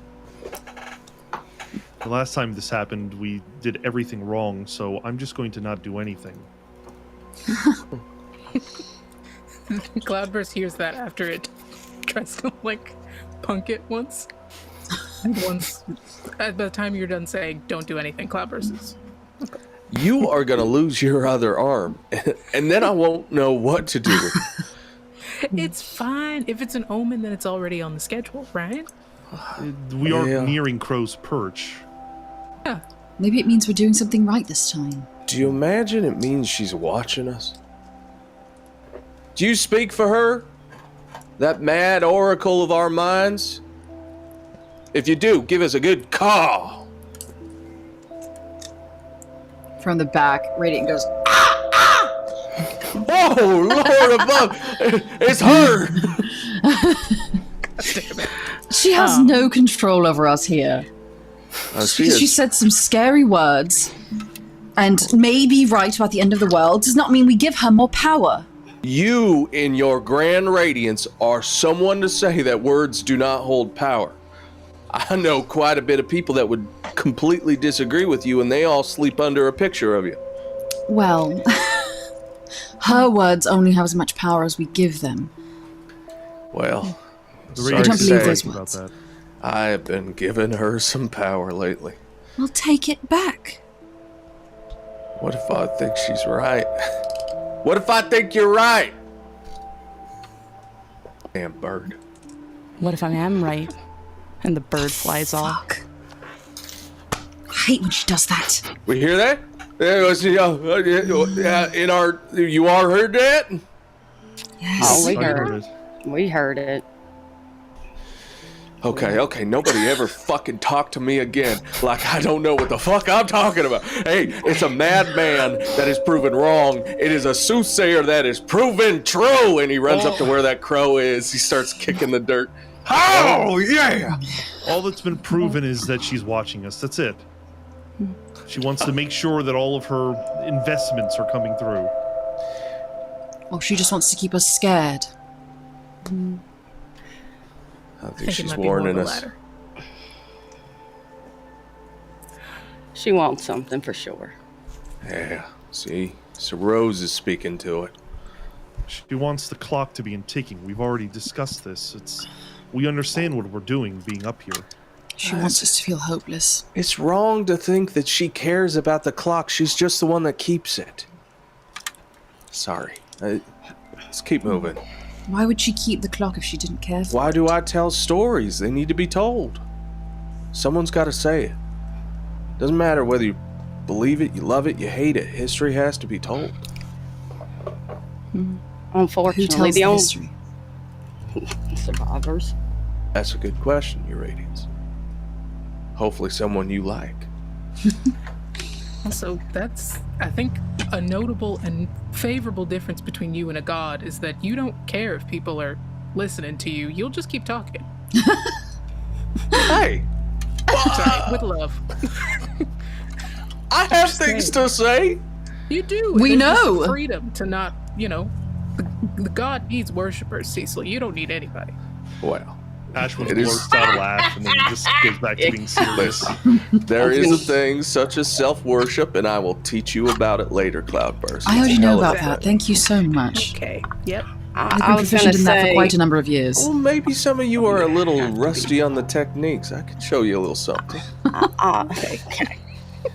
The last time this happened, we did everything wrong, so I'm just going to not do anything. Cloudburst hears that after it tries to, punk it once. By the time you're done saying, don't do anything, Cloudburst is... Okay. You are going to lose your other arm, and then I won't know what to do with it. It's fine. If it's an omen, then it's already on the schedule, right? We are Yeah. nearing Crow's Perch. Maybe it means we're doing something right this time. Do you imagine it means she's watching us? Do you speak for her? That mad oracle of our minds? If you do, give us a good call. From the back, Radiant goes, Oh, Lord above! It's her! she has no control over us here. She said some scary words and may be right about the end of the world does not mean we give her more power. You, in your grand radiance, are someone to say that words do not hold power. I know quite a bit of people that would completely disagree with you, and they all sleep under a picture of you. Well, her words only have as much power as we give them. Well, The sorry I don't to believe say, those about words. that. I have been giving her some power lately. We'll take it back. What if I think she's right? What if I think you're right? Damn bird. What if I am right? And the bird flies off. Fuck. I hate when she does that. We hear that? In our, you all heard that? Yes. Oh, we I heard. heard it. We heard it. Okay, nobody ever fucking talk to me again like I don't know what the fuck I'm talking about. Hey, it's a madman that is proven wrong. It is a soothsayer that is proven true. And he runs up to where that crow is. He starts kicking the dirt. Oh, yeah! All that's been proven is that she's watching us. That's it. She wants to make sure that all of her investments are coming through. Or she just wants to keep us scared. I think think it she's might be more of warning the us. latter. She wants something for sure. Yeah, see? So Rose is speaking to it. She wants the clock to be in ticking. We've already discussed this. We understand what we're doing being up here. She wants us to feel hopeless. It's wrong to think that she cares about the clock. She's just the one that keeps it. Sorry. Let's keep moving. Why would she keep the clock if she didn't care for Why it? do I tell stories? They need to be told. Someone's got to say it. Doesn't matter whether you believe it, you love it, you hate it. History has to be told. Who Unfortunately, tells the the only history? survivors. That's a good question, Your Radiance. Hopefully someone you like. Also, that's, I think, a notable and favorable difference between you and a god is that you don't care if people are listening to you. You'll just keep talking. Hey! Sorry, with love. I have things to say! You do. We There's just know. freedom to not, the god needs worshippers, Cecil. You don't need anybody. Well, Ashwyn It is- blurts out a laugh and then just goes back to being serious. there is a thing such as self-worship, and I will teach you about it later, Cloudburst. I already know about Exactly. that. Thank you so much. Okay. Yep. I've I been was gonna proficient in that for say, quite a number of years. Well, maybe some of you are a little rusty on the techniques. I could show you a little something. okay.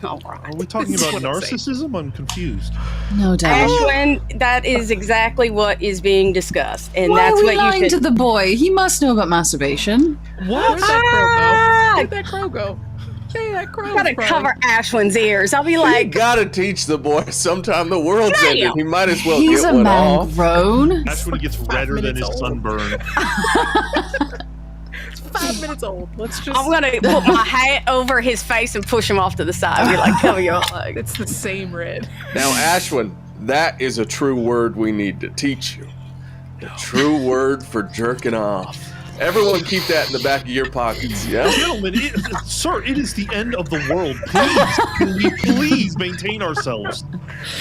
All Are right. we talking This is about what I'm saying. narcissism? I'm confused. No doubt. Ashwyn, that is exactly what is being discussed, and Why that's are we what you lying should. to the boy? He must know about masturbation. Where'd that crow go? Hey, that crow. Gotta cover Ashwyn's ears. I'll be You like, gotta teach the boy sometime the world's Damn. ended. He might as well He's get a one man off. grown. That's when he gets redder than minutes his old. sunburn. It's 5 minutes old. Let's just. I'm gonna put my hat over his face and push him off to the side. Be like, cover your legs. It's the same red. Now, Ashwyn, that is a true word we need to teach you. The true word for jerking off. Everyone keep that in the back of your pockets, yeah? Gentlemen, sir, it is the end of the world. Please, can we please maintain ourselves?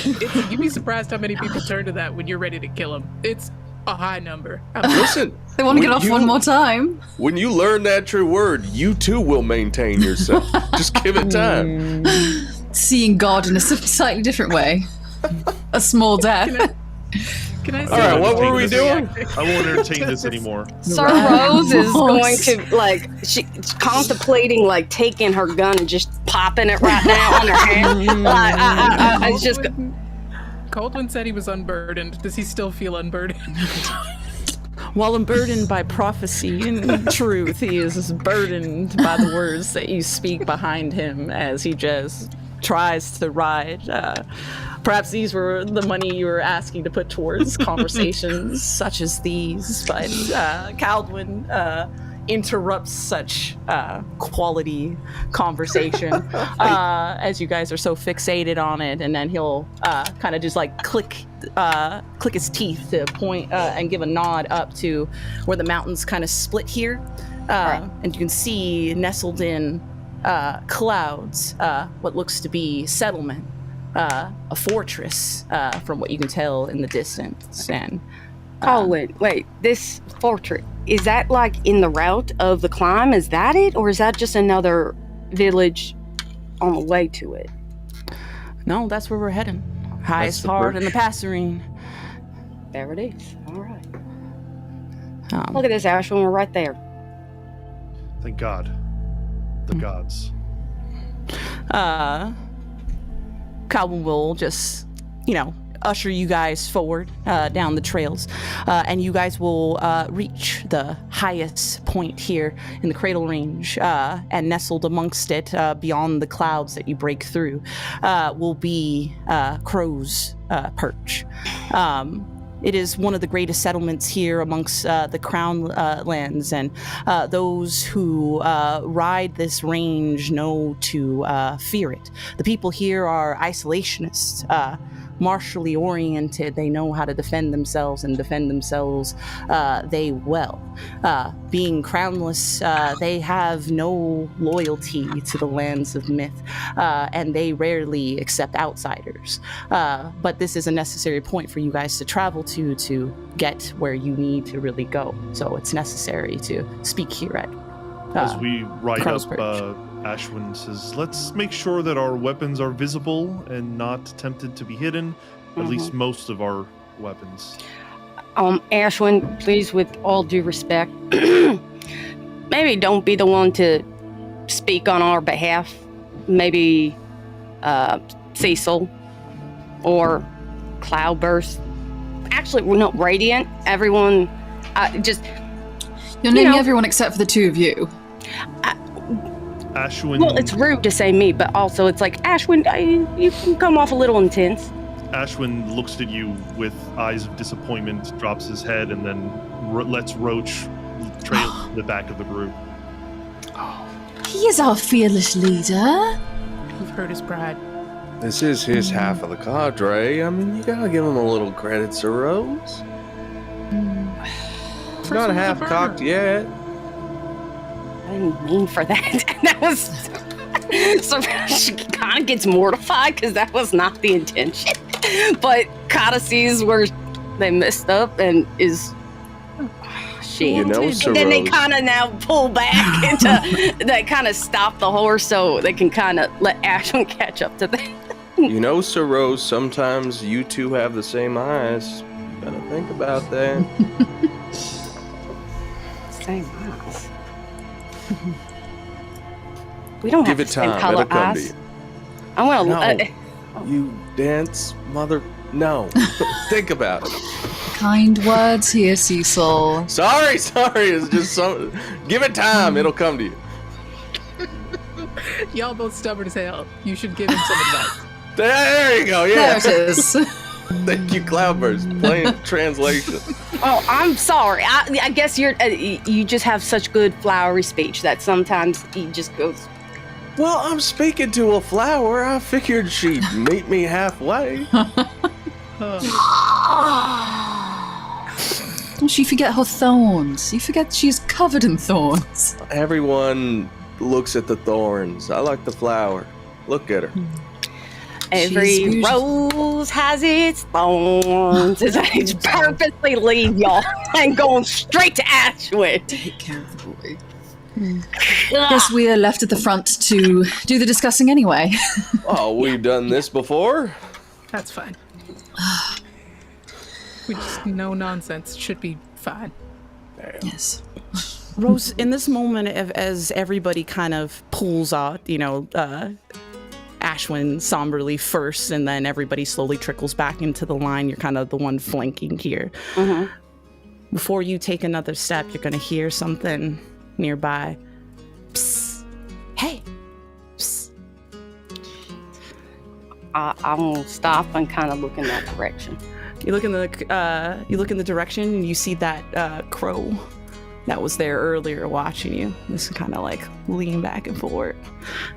You'd be surprised how many people turn to that when you're ready to kill him. It's a high number. Listen, They want to get when off you- one more time. when you learn that true word, you too will maintain yourself. Just give it time. Seeing God in a slightly different way. A small death. Can I say All right, what were we doing? I won't entertain this anymore. Sir Rose is going to she's contemplating taking her gun and just popping it right now on her hand. It's just Coldwin said he was unburdened. Does he still feel unburdened? While unburdened by prophecy and truth, he is burdened by the words that you speak behind him as he just tries to ride. Perhaps these were the money you were asking to put towards conversations such as these, but Caldwin interrupts such quality conversation as you guys are so fixated on it, and then he'll kind of just like click his teeth to point and give a nod up to where the mountains kind of split here, and you can see nestled in clouds what looks to be settlement, a fortress from what you can tell in the distance. And Wait, this fortress, is that like in the route of the climb? Is that it? Or is that just another village on the way to it? no, that's where we're heading. Highest the part Perch. in the passerine. There it is. All right. Look at this, Ashwyn. We're right there. Thank God. The gods. Calvin will just, usher you guys forward down the trails, and you guys will reach the highest point here in the Cradle Range, and nestled amongst it, beyond the clouds that you break through, will be Crow's Perch. It is one of the greatest settlements here amongst the Crown lands, and those who ride this range know to fear it. The people here are isolationists, martially oriented. They know how to defend themselves and defend themselves they well. Being crownless, they have no loyalty to the lands of myth, and they rarely accept outsiders. But this is a necessary point for you guys to travel to get where you need to really go. So it's necessary to speak here at As we ride Crow's up, Perch. Ashwyn says, let's make sure that our weapons are visible and not tempted to be hidden. At least most of our weapons. Ashwyn, please, with all due respect, maybe don't be the one to speak on our behalf. Maybe Cecil or Cloudburst. Actually, we're not Radiant. Everyone, You're naming everyone except for the two of you. Ashwyn. Well, it's rude to say me, but also it's like, Ashwyn, you can come off a little intense. Ashwyn looks at you with eyes of disappointment, drops his head, and then lets Roach trail to the back of the group. He is our fearless leader. You've heard his pride. This is his half of the cadre. I mean, you gotta give him a little credit, Sir Rose. He's not half cocked yet. I didn't mean for that. That was... So she kind of gets mortified because that was not the intention. But Kata sees where they messed up and is... Shit. You know, Sir And then they Rose. kind of now pull back into... They kind of stop the horse so they can kind of let Ashwyn catch up to them. You know, Sir Rose, sometimes you two have the same eyes. You gotta think about that. Same eyes. We don't Give have it the same time. color It'll come to eyes. you. I want to... No. You dance, mother... No. Think about it. Kind words here, Cecil. Sorry. It's just some... Give it time. It'll come to you. Y'all both stubborn as hell. You should give him some advice. There you go. Yeah. There it is. Thank you, Cloudburst. Plain translation. Oh, I'm sorry. I guess you just have such good flowery speech that sometimes he just goes... Well, I'm speaking to a flower. I figured she'd meet me halfway. Don't you forget her thorns. You forget she's covered in thorns. Everyone looks at the thorns. I like the flower. Look at her. Every She's beautiful. rose has its thorns. It's purposely leave y'all and going straight to Ashwyn. Take care of the boy. Guess we are left at the front to do the discussing anyway. Oh, we've done this before. That's fine. We just no nonsense. Should be fine. Yes. Rose, in this moment, as everybody kind of pulls out, Ashwyn somberly first, and then everybody slowly trickles back into the line. You're kind of the one flanking here. Before you take another step, you're going to hear something nearby. Psst. Hey. Psst. I'm gonna stop and kind of look in that direction. You look in the direction and you see that crow that was there earlier watching you. This kind of like lean back and forward,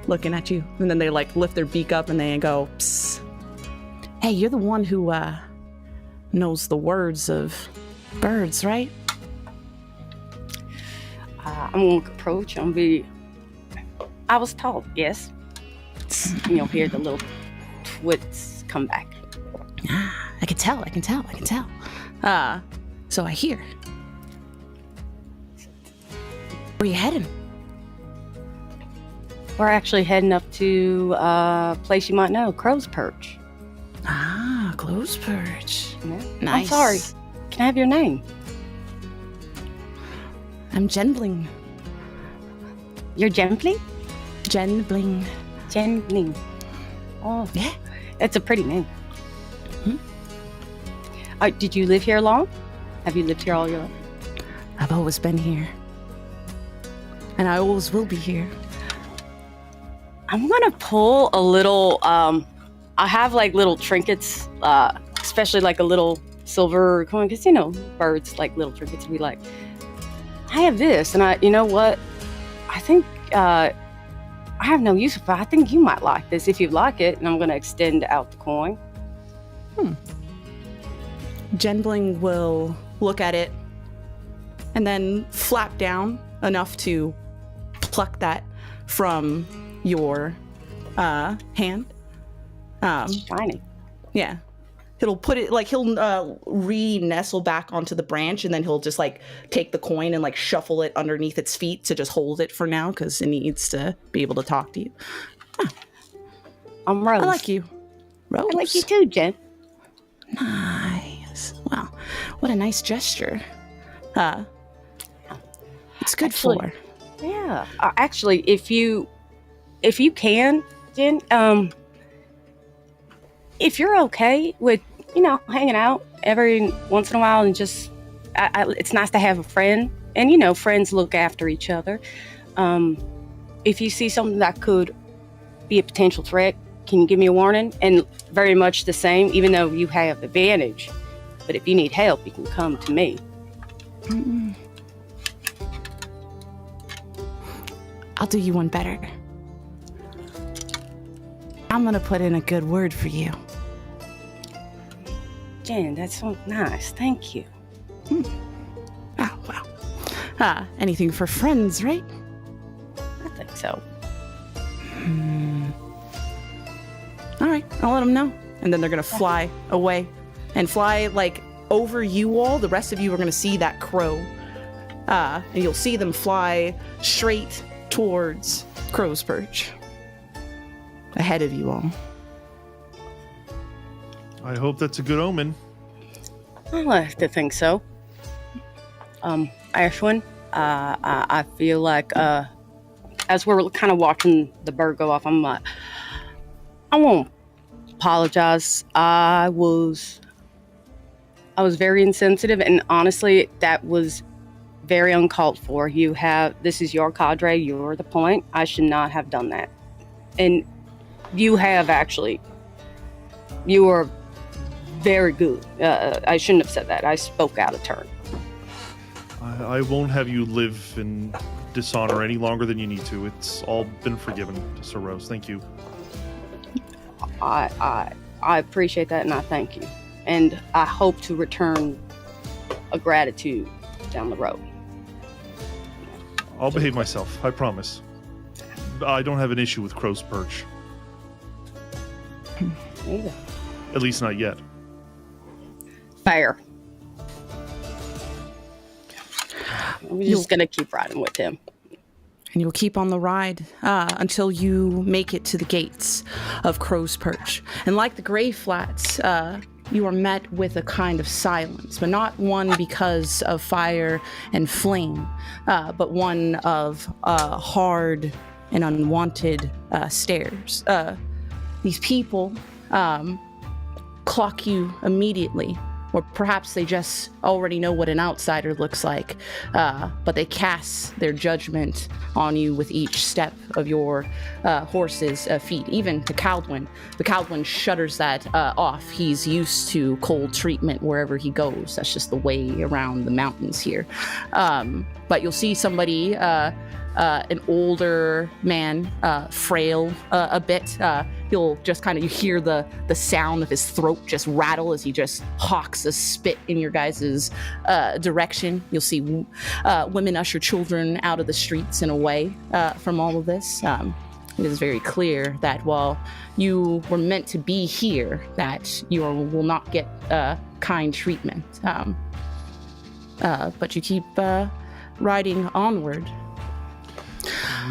looking at you. And then they like lift their beak up and they go, psst. Hey, you're the one who knows the words of birds, right? I'm gonna approach. I was told, yes. Hear the little twits come back. I can tell. So I hear. Where you heading? We're actually heading up to a place you might know, Crow's Perch. Ah, Cloudburst. Yeah. Nice. I'm sorry. Can I have your name? I'm Genbling. You're Gently? Genbling. Gently. Oh, Yeah. it's a pretty name. Did you live here long? Have you lived here all your life? I've always been here. And I always will be here. I'm gonna pull a little, I have like little trinkets, especially like a little silver coin, because birds like little trinkets. We like, I have this, and you know what? I think, I have no use for it. I think you might like this if you like it, and I'm gonna extend out the coin. Genbling will look at it and then flap down enough to pluck that from your hand. Shiny. Yeah. He'll put it, like, he'll re-nestle back onto the branch, and then he'll just, like, take the coin and, like, shuffle it underneath its feet to just hold it for now, because it needs to be able to talk to you. I'm Rose. I like you. Rose. I like you too, Jen. Nice. Wow. What a nice gesture. It's good Actually, for. Yeah. Actually, if you can, Jen, if you're okay with, hanging out every once in a while and just, it's nice to have a friend. And, friends look after each other. If you see something that could be a potential threat, can you give me a warning? And very much the same, even though you have advantage. But if you need help, you can come to me. Mm-mm. I'll do you one better. I'm gonna put in a good word for you. Jen, that's so nice. Thank you. Oh, wow. Anything for friends, right? I think so. All right, I'll let them know. And then they're gonna fly away and fly like over you all. The rest of you are gonna see that crow. And you'll see them fly straight towards Crow's Perch. Ahead of you all. I hope that's a good omen. I like to think so. Ashwyn, I feel like as we're kind of watching the bird go off, I'm like, I won't apologize. I was very insensitive, and honestly, that was very uncalled for. This is your cadre. You're the point. I should not have done that, and you have actually. You are very good. I shouldn't have said that. I spoke out of turn. I won't have you live in dishonor any longer than you need to. It's all been forgiven, Sir Rose. Thank you. I appreciate that, and I thank you. And I hope to return a gratitude down the road. I'll behave myself. I promise. I don't have an issue with Crow's Perch. There you go. At least not yet. Fair. I'm just gonna keep riding with him. And you'll keep on the ride until you make it to the gates of Crow's Perch. And like the Greyflats, you are met with a kind of silence, but not one because of fire and flame, but one of hard and unwanted stares. These people clock you immediately or perhaps they just already know what an outsider looks like, but they cast their judgment on you with each step of your horse's feet. Even the Cloudwin shutters that off. He's used to cold treatment wherever he goes. That's just the way around the mountains here. But you'll see somebody, an older man, frail a bit. You'll just you hear the sound of his throat just rattle as he just hawks a spit in your guys' direction. You'll see women usher children out of the streets and away from all of this. It is very clear that while you were meant to be here, that you will not get kind treatment. But you keep riding onward.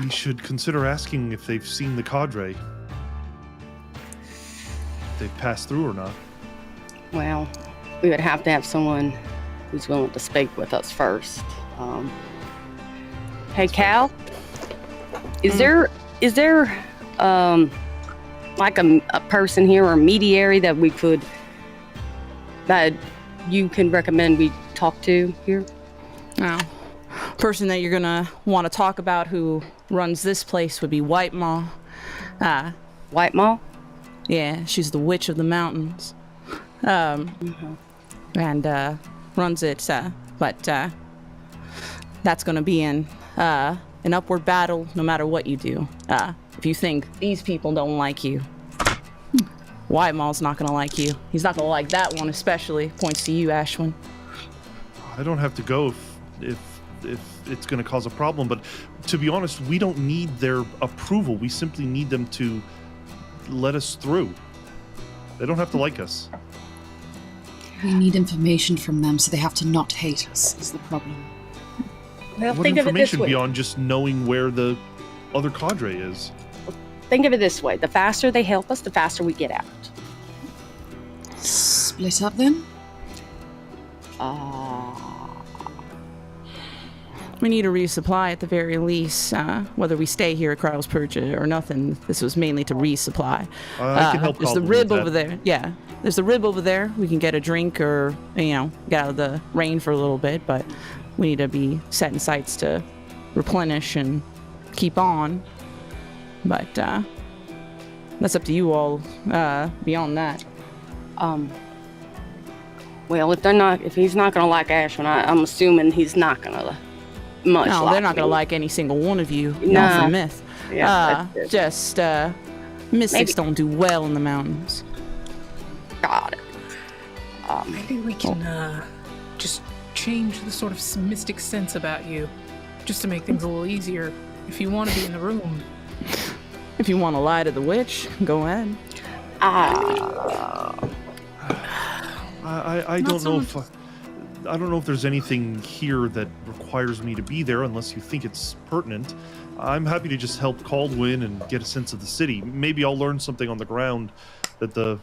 We should consider asking if they've seen the cadre. If they've passed through or not. Well, we would have to have someone who's willing to speak with us first. Hey, Cal, is there like a person here or a mediary that you can recommend we talk to here? No. Person that you're gonna want to talk about who runs this place would be White Maw. White Maw? Yeah, she's the witch of the mountains. And runs it, but that's gonna be an upward battle no matter what you do. If you think these people don't like you, White Maw's not gonna like you. He's not gonna like that one especially. Points to you, Ashwyn. I don't have to go if it's going to cause a problem, but to be honest, we don't need their approval. We simply need them to let us through. They don't have to like us. We need information from them, so they have to not hate us, is the problem. Well, What think of it this information way. beyond just knowing where the other cadre is? Think of it this way. The faster they help us, the faster we get out. Split up then? We need a resupply at the very least. Whether we stay here at Perch or nothing, this was mainly to resupply. I can help There's the Cloudburst rib with over that. there. Yeah, there's the rib over there. We can get a drink or, get out of the rain for a little bit, but we need to be setting sights to replenish and keep on. But that's up to you all beyond that. Well, if he's not gonna like Ashwyn, I'm assuming he's not gonna much. No, like they're not going to me. like any single one of you. No. Not for Myth. Yeah, that's it. Just mystics don't do well in the mountains. Got it. Maybe we can just change the sort of mystic sense about you, just to make things a little easier. If you want to be in the room. If you want to lie to the witch, go ahead. I don't know if I don't know if there's anything here that requires me to be there unless you think it's pertinent. I'm happy to just help Caldwin and get a sense of the city. Maybe I'll learn something on the ground that the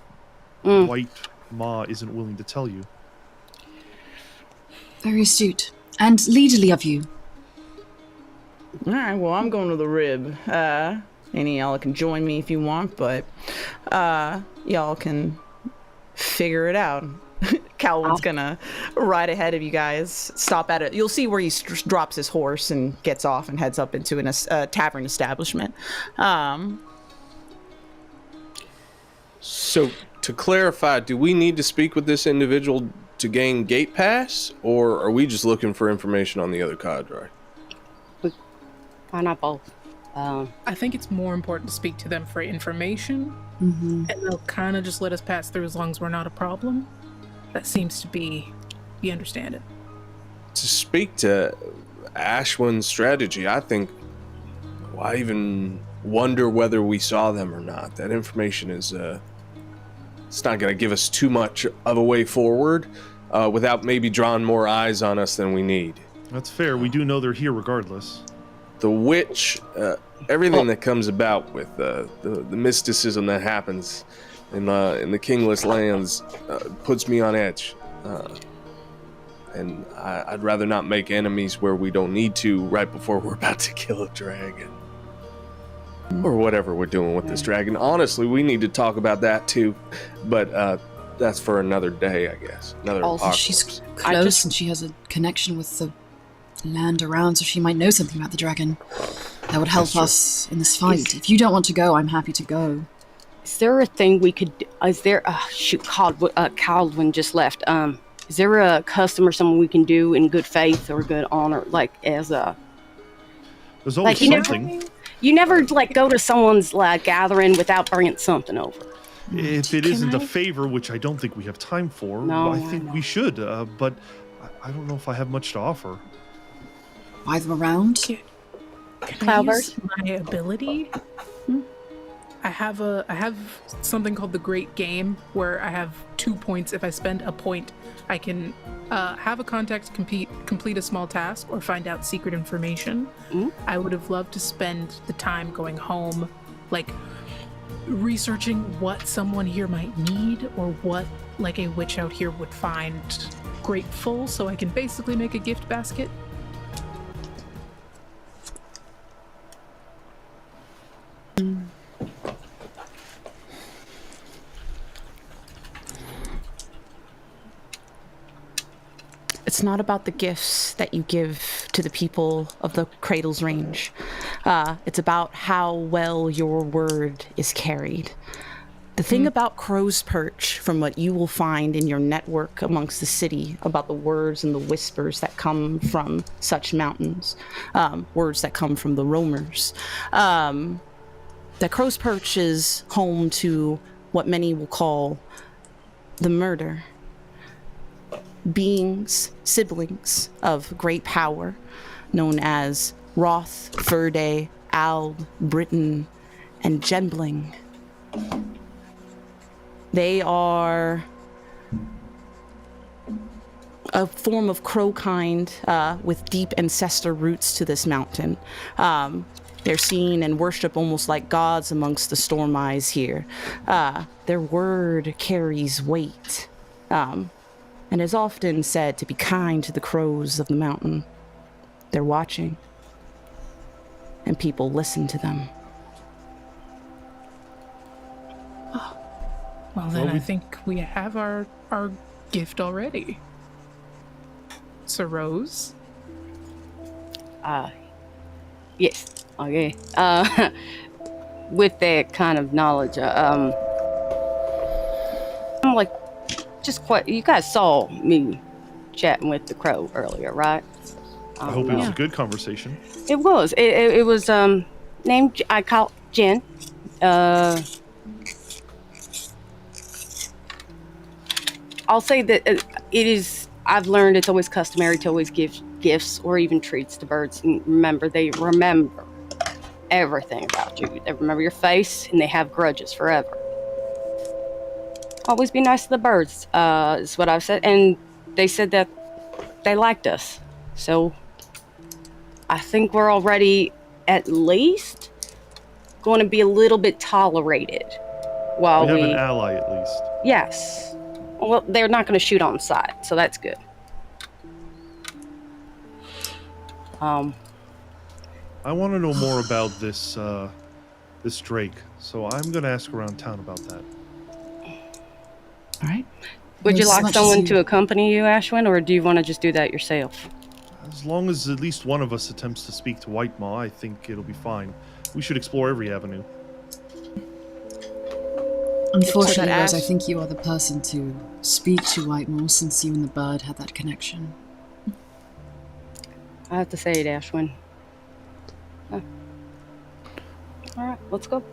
White Maw isn't willing to tell you. Very astute. And leaderly of you. All right, well, I'm going to the rib. Any of y'all can join me if you want, but y'all can figure it out. Calvin's gonna ride ahead of you guys, stop at it. You'll see where he drops his horse and gets off and heads up into a tavern establishment. So, to clarify, do we need to speak with this individual to gain gate pass, or are we just looking for information on the other cadre? Why not both? I think it's more important to speak to them for information, and they'll kind of just let us pass through as long as we're not a problem. That seems to be, you understand it. To speak to Ashwyn's strategy, I think, I even wonder whether we saw them or not. That information is, it's not going to give us too much of a way forward without maybe drawing more eyes on us than we need. That's fair. We do know they're here regardless. The witch, everything that comes about with the mysticism that happens in the kingless lands puts me on edge. And I'd rather not make enemies where we don't need to right before we're about to kill a dragon. Or whatever we're doing with this dragon. Honestly, we need to talk about that too. But that's for another day, I guess. Another Also, apocalypse. She's I close just- and she has a connection with the land around, so she might know something about the dragon. That would help That's true. us in this fight. If you don't want to go, I'm happy to go. Is there a thing we could? Is there? Shoot, Caldwin just left. Is there a custom or something we can do in good faith or good honor, like as a? There's always Like, you know- something. You never like go to someone's gathering without bringing something over. If it isn't a favor, which I don't think we have time for, No, I I think know. we should. But I don't know if I have much to offer. Buy them around? Can I Cloudburst? use my ability? I have something called the Great Game, where I have 2 points. If I spend a point, I can have a contact complete a small task or find out secret information. I would have loved to spend the time going home, like researching what someone here might need or what like a witch out here would find grateful, so I can basically make a gift basket. It's not about the gifts that you give to the people of the Cradle's range. It's about how well your word is carried. The thing about Crow's Perch, from what you will find in your network amongst the city about the words and the whispers that come from such mountains, words that come from the roamers, that Crow's Perch is home to what many will call the murder. Beings, siblings of great power, known as Roth, Verde, Ald, Britain, and Gembling. They are a form of crow-kind with deep ancestor roots to this mountain. They're seen and worshipped almost like gods amongst the Storm Eyes here. Their word carries weight. And is often said to be kind to the crows of the mountain. They're watching, and people listen to them. Well, then Well, we- I think we have our gift already. Sir Rose? Yes. Okay. With that kind of knowledge, I'm like, just quite. You guys saw me chatting with the crow earlier, right? I hope it was Yeah. a good conversation. It was. It was named. I call Jen. I'll say that it is. I've learned it's always customary to always give gifts or even treats to birds. And remember, they remember everything about you. They remember your face, and they have grudges forever. Always be nice to the birds. Is what I've said, and they said that they liked us. So I think we're already at least going to be a little bit tolerated while We have an ally at least. Yes. Well, they're not going to shoot on sight, so that's good. I want to know more about this this Drake, so I'm going to ask around town about that. All right. Would you As like much as someone you- to accompany you, Ashwyn, or do you want to just do that yourself? As long as at least one of us attempts to speak to White Maw, I think it'll be fine. We should explore every avenue. Unfortunately, Ash- Rose, I think you are the person to speak to Whitemore since you and the bird had that connection. I have to say it, Ashwyn. All right, let's go.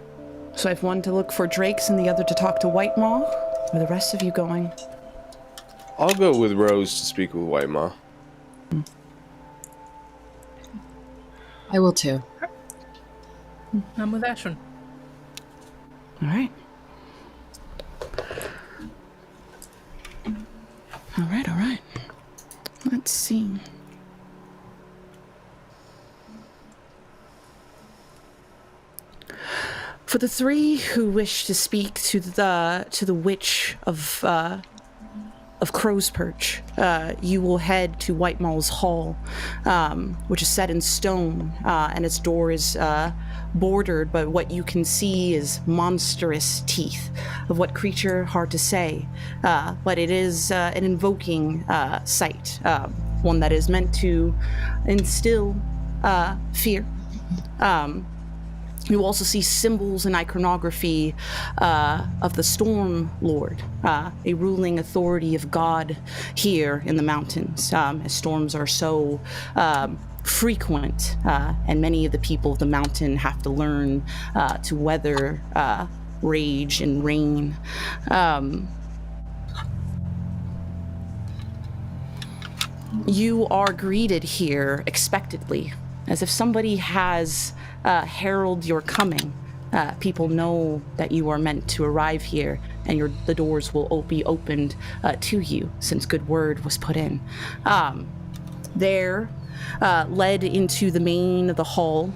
So I have one to look for Drakes and the other to talk to White Maw. Are the rest of you going? I'll go with Rose to speak with White Ma. I will too. I'm with Ashwyn. All right. All right, all right. Let's see. For the three who wish to speak to the witch of of Crow's Perch, you will head to White Mall's Hall, which is set in stone, and its door is bordered, but what you can see is monstrous teeth. Of what creature, hard to say, but it is an invoking sight, one that is meant to instill fear. You also see symbols and iconography of the Storm Lord, a ruling authority of God here in the mountains, as storms are so frequent, and many of the people of the mountain have to learn to weather rage and rain. You are greeted here expectedly, as if somebody has heralded your coming. People know that you are meant to arrive here, and the doors will be opened to you, since good word was put in. There, led into the main of the hall,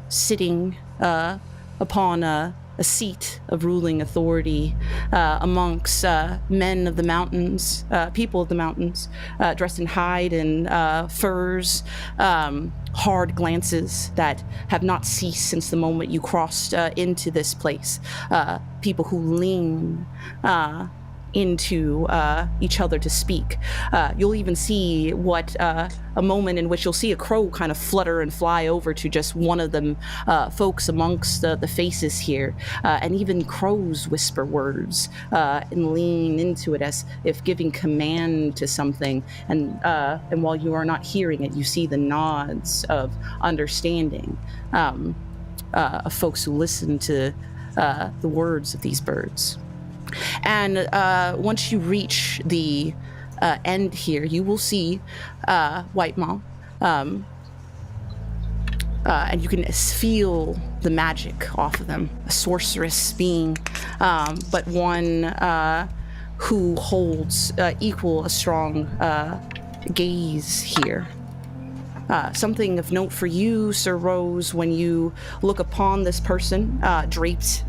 sitting upon a seat of ruling authority amongst men of the mountains, people of the mountains, dressed in hide and furs, hard glances that have not ceased since the moment you crossed into this place. People who lean into each other to speak. You'll even see a moment in which you'll see a crow kind of flutter and fly over to just one of them folks amongst the faces here, and even crows whisper words and lean into it as if giving command to something, and while you are not hearing it, you see the nods of understanding of folks who listen to the words of these birds. And once you reach the end here, you will see White Mall, and you can feel the magic off of them. A sorceress being, but one who holds a strong gaze here. Something of note for you, Sir Rose, when you look upon this person draped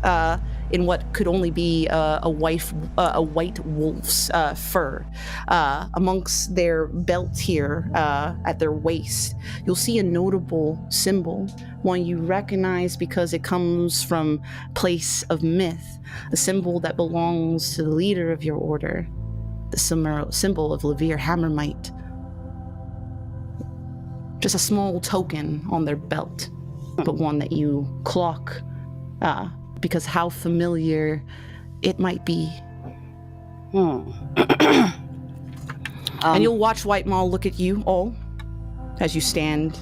in what could only be a white wolf's fur. Amongst their belt here at their waist, you'll see a notable symbol, one you recognize because it comes from place of myth, a symbol that belongs to the leader of your order, the symbol of Levere Hammermite. Just a small token on their belt, but one that you clock because how familiar it might be. And you'll watch White Mall look at you all as you stand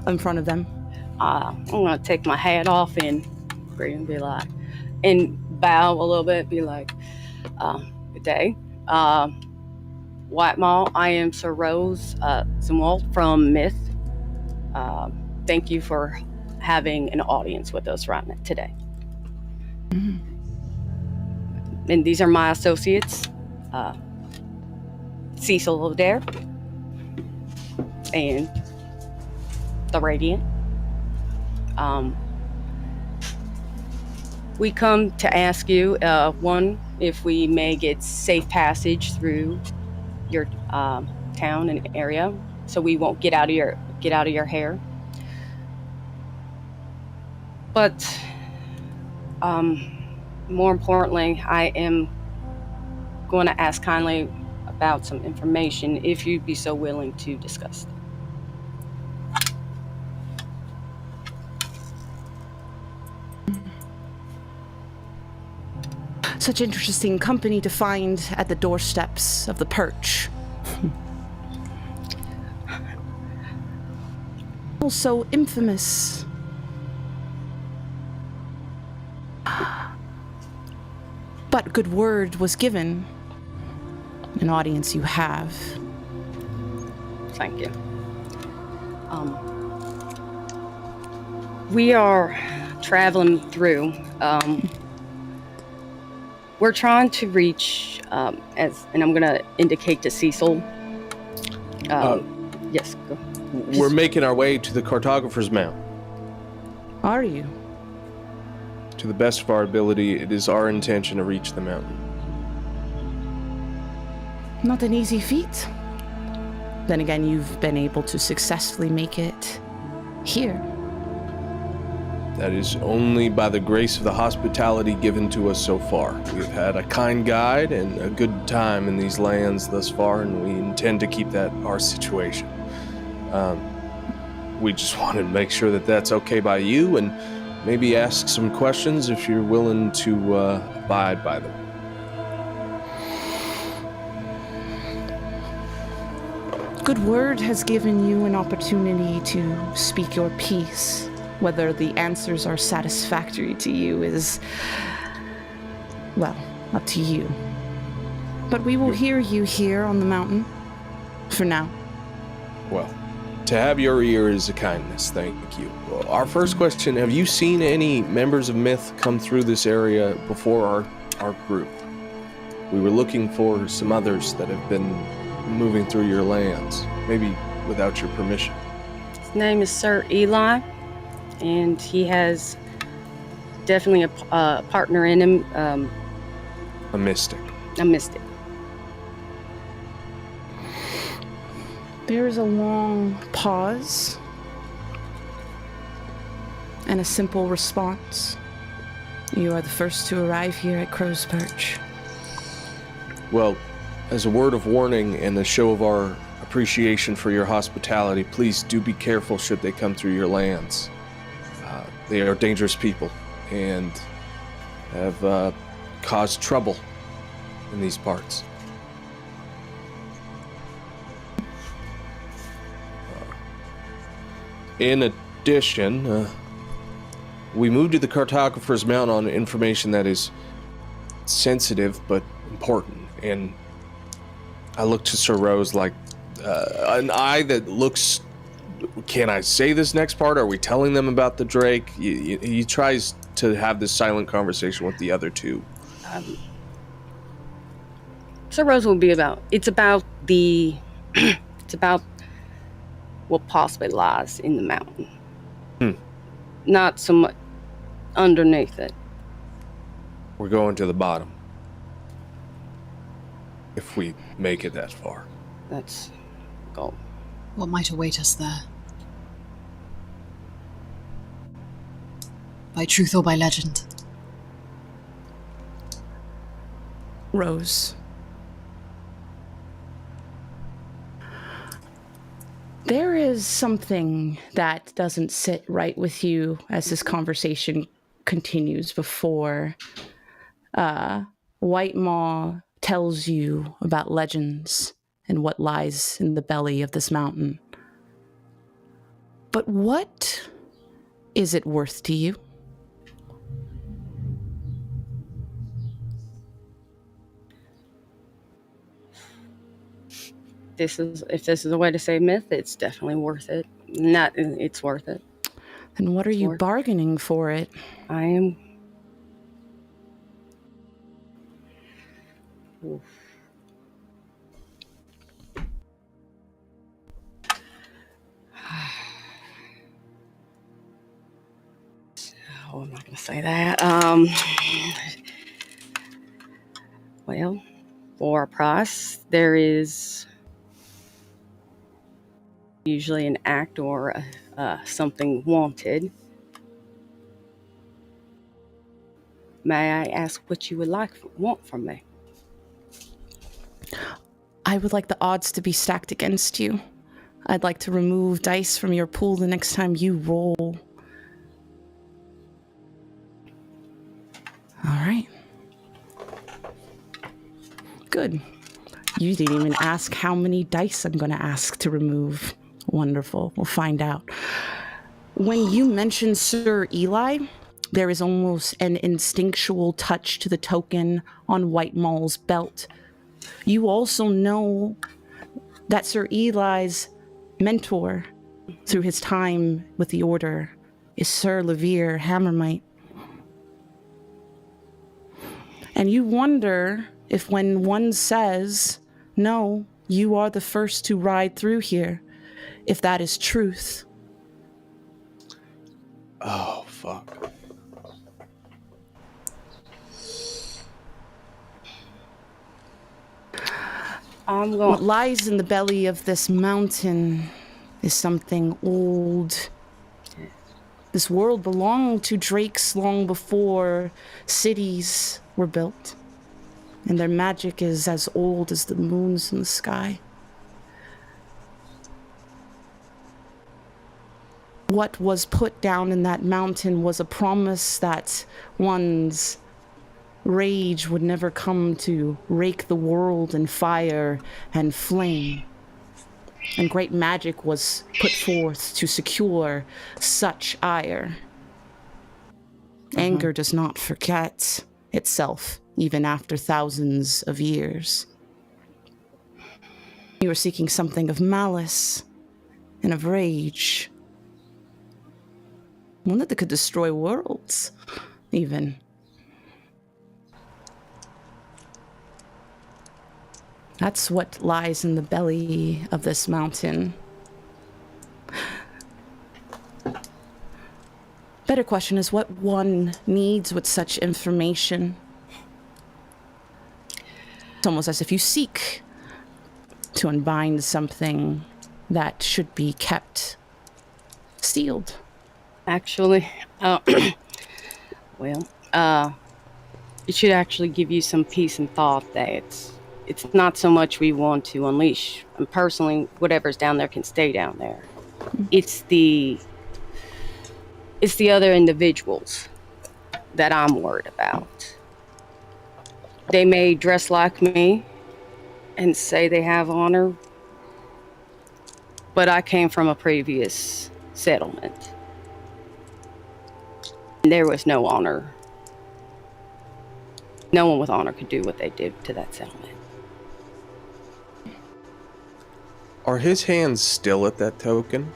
in front of them. I'm gonna take my hat off and be like, and bow a little bit, be like, good day. White Mall, I am Sir Rose Zimwalt from Myth. Thank you for having an audience with us right now today. Mm-hmm. And these are my associates, Cecil Odera and the Radiant. We come to ask you, one, if we may get safe passage through your town and area, so we won't get out of your hair. But more importantly, I am going to ask kindly about some information, if you'd be so willing to discuss. Such interesting company to find at the doorsteps of the Perch. Also infamous. But good word was given. An audience you have. Thank you. We are traveling through. We're trying to reach, and I'm going to indicate to Cecil. Yes, go. We're making our way to the Cartographer's Mount. Are you? To the best of our ability, it is our intention to reach the mountain. not an easy feat. Then again, you've been able to successfully make it here. That is only by the grace of the hospitality given to us so far. We've had a kind guide and a good time in these lands thus far, and we intend to keep that our situation. We just wanted to make sure that that's okay by you, and maybe ask some questions if you're willing to abide by them. Good Word has given you an opportunity to speak your piece. Whether the answers are satisfactory to you is, well, up to you. But we will hear you here on the mountain, for now. Well, to have your ear is a kindness, thank you. Well, our first question, have you seen any members of Myth come through this area before our group? We were looking for some others that have been moving through your lands, maybe without your permission. His name is Sir Eli, and he has definitely a partner in him, A mystic. a mystic. There is a long pause and a simple response. You are the first to arrive here at Crow's Perch. Well, as a word of warning and a show of our appreciation for your hospitality, please do be careful should they come through your lands. They are dangerous people and have caused trouble in these parts. In addition, we moved to the Cartographer's Mount on information that is sensitive but important, and I look to Sir Rose like an eye that looks... Can I say this next part? Are we telling them about the Drake? He tries to have this silent conversation with the other two. Sir Rose will be about... It's about the... it's about what possibly lies in the mountain. Not so much underneath it. We're going to the bottom. If we make it that far. That's the goal. What might await us there? By truth or by legend? Rose. There is something that doesn't sit right with you as this conversation continues before White Maw tells you about legends and what lies in the belly of this mountain. But what is it worth to you? If this is a way to say myth, it's definitely worth it. It's worth it. And what are you bargaining for it? I am... Oof. Oh, I'm not going to say that. Well, for a price, there is usually an act or something wanted. May I ask what you would want from me? I would like the odds to be stacked against you. I'd like to remove dice from your pool the next time you roll. All right. Good. You didn't even ask how many dice I'm going to ask to remove. Wonderful. We'll find out. When you mention Sir Eli, there is almost an instinctual touch to the token on White Maw's belt. You also know that Sir Eli's mentor through his time with the Order is Sir Levere Hammermite. And you wonder if when one says, no, you are the first to ride through here, if that is truth. Oh, fuck. I'm What going. lies in the belly of this mountain is something old. This world belonged to drakes long before cities were built, and their magic is as old as the moons in the sky. What was put down in that mountain was a promise that one's rage would never come to rake the world in fire and flame. And great magic was put forth to secure such ire. Anger does not forget itself, even after thousands of years. You are seeking something of malice and of rage. One that could destroy worlds, even. That's what lies in the belly of this mountain. Better question is what one needs with such information. It's almost as if you seek to unbind something that should be kept sealed. Actually, well, it should actually give you some peace and thought that it's not so much we want to unleash. And personally, whatever's down there can stay down there. It's the other individuals that I'm worried about. They may dress like me and say they have honor, but I came from a previous settlement. And there was no honor. No one with honor could do what they did to that settlement. Are his hands still at that token?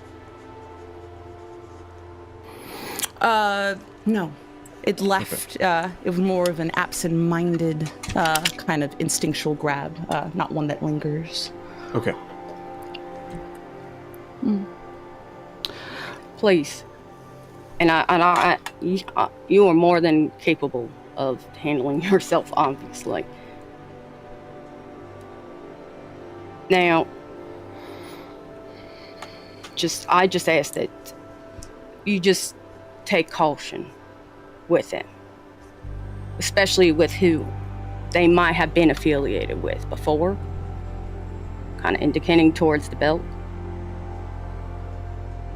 No. It left, it was more of an absent-minded, kind of instinctual grab, not one that lingers. Okay. Please. And you are more than capable of handling yourself, obviously. Now, I just ask that you just take caution with it, especially with who they might have been affiliated with before, kind of indicating towards the belt.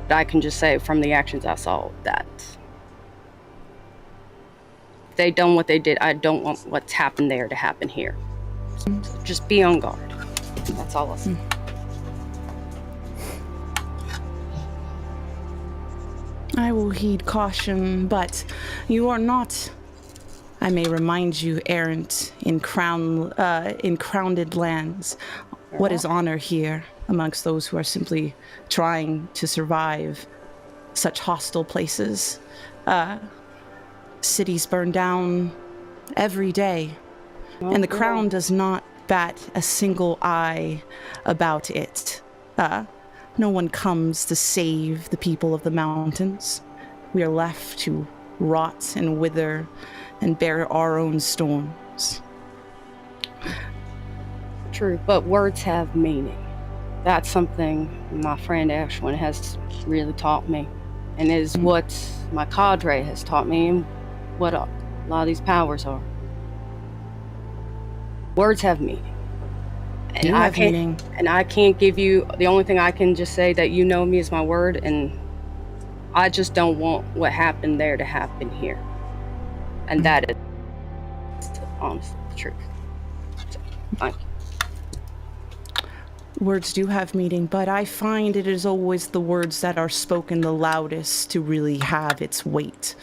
But I can just say from the actions I saw that if they done what they did, I don't want what's happened there to happen here. So just be on guard. That's all I'll say. I will heed caution, but you are not, I may remind you, errant in crowned lands. What is honor here amongst those who are simply trying to survive such hostile places? Cities burn down every day, and the crown does not bat a single eye about it. No one comes to save the people of the mountains. We are left to rot and wither and bear our own storms. True, but words have meaning. That's something my friend Ashwyn has really taught me, and is what my cadre has taught me, and what a lot of these powers are. Words have meaning. And I can't give you, the only thing I can just say that you know me is my word, and I just don't want what happened there to happen here. And that is honestly the truth. So, thank you. Words do have meaning, but I find it is always the words that are spoken the loudest to really have its weight.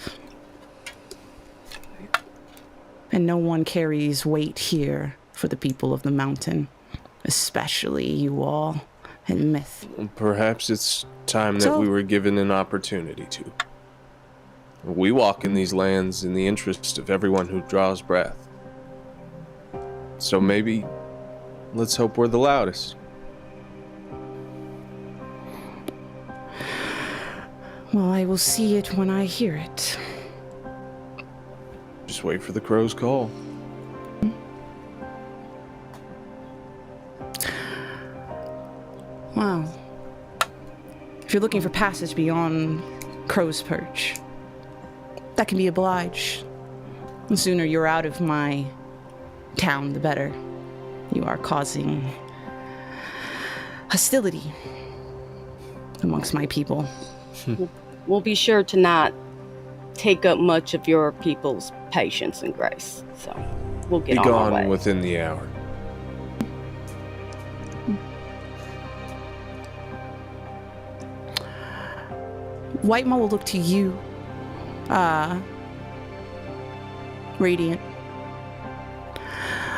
And no one carries weight here for the people of the mountain. Especially you all in myth. Perhaps it's time that we were given an opportunity to. We walk in these lands in the interest of everyone who draws breath. So maybe let's hope we're the loudest. Well, I will see it when I hear it. Just wait for the crow's call. if you're looking for passage beyond Crow's Perch, that can be obliged. The sooner you're out of my town, the better. You are causing hostility amongst my people. We'll be sure to not take up much of your people's patience and grace. So we'll get Be on our way. gone within the hour. Whitemaw will look to you, Radiant.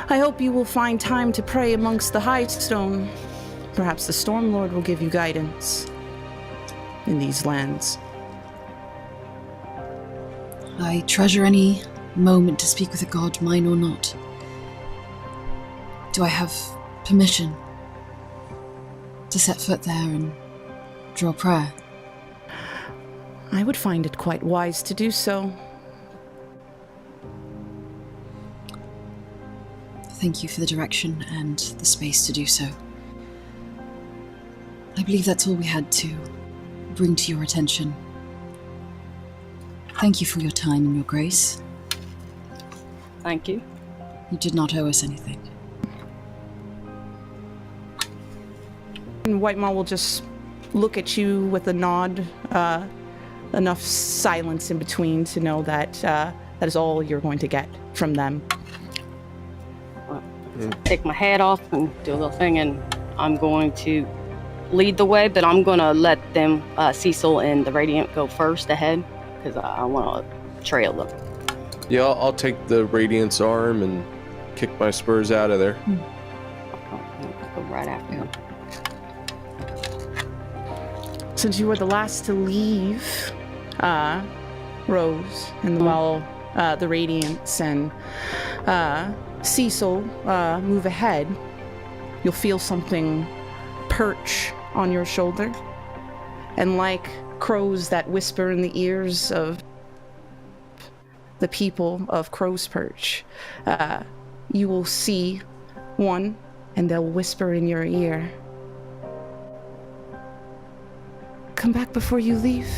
I hope you will find time to pray amongst the High Stone. Perhaps the Stormlord will give you guidance in these lands. I treasure any moment to speak with a god, mine or not. Do I have permission to set foot there and draw prayer? I would find it quite wise to do so. Thank you for the direction and the space to do so. I believe that's all we had to bring to your attention. Thank you for your time and your grace. Thank you. You did not owe us anything. And Whitemaw will just look at you with a nod, enough silence in between to know that that is all you're going to get from them. Take my hat off and do a little thing, and I'm going to lead the way, but I'm going to let them, Cecil and the Radiant, go first ahead, because I want to trail them. Yeah, I'll take the Radiant's arm and kick my spurs out of there. Go right after them. Since you were the last to leave, Rose, and while the Radiants and Cecil move ahead, you'll feel something perch on your shoulder. And like crows that whisper in the ears of the people of Crow's Perch, you will see one, and they'll whisper in your ear, "Come back before you leave.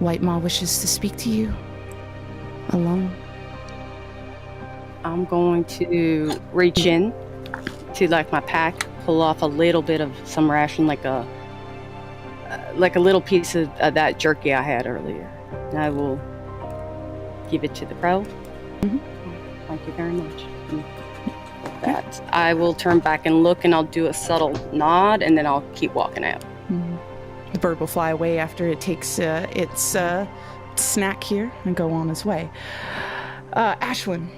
Whitemaw wishes to speak to you alone." I'm going to reach in to like my pack, pull off a little bit of some ration, like a little piece of that jerky I had earlier. And I will give it to the crow. Mm-hmm. Thank you very much. And with that, I will turn back and look, and I'll do a subtle nod, and then I'll keep walking out. Mm-hmm. The bird will fly away after it takes its snack here and go on its way. Ashwyn,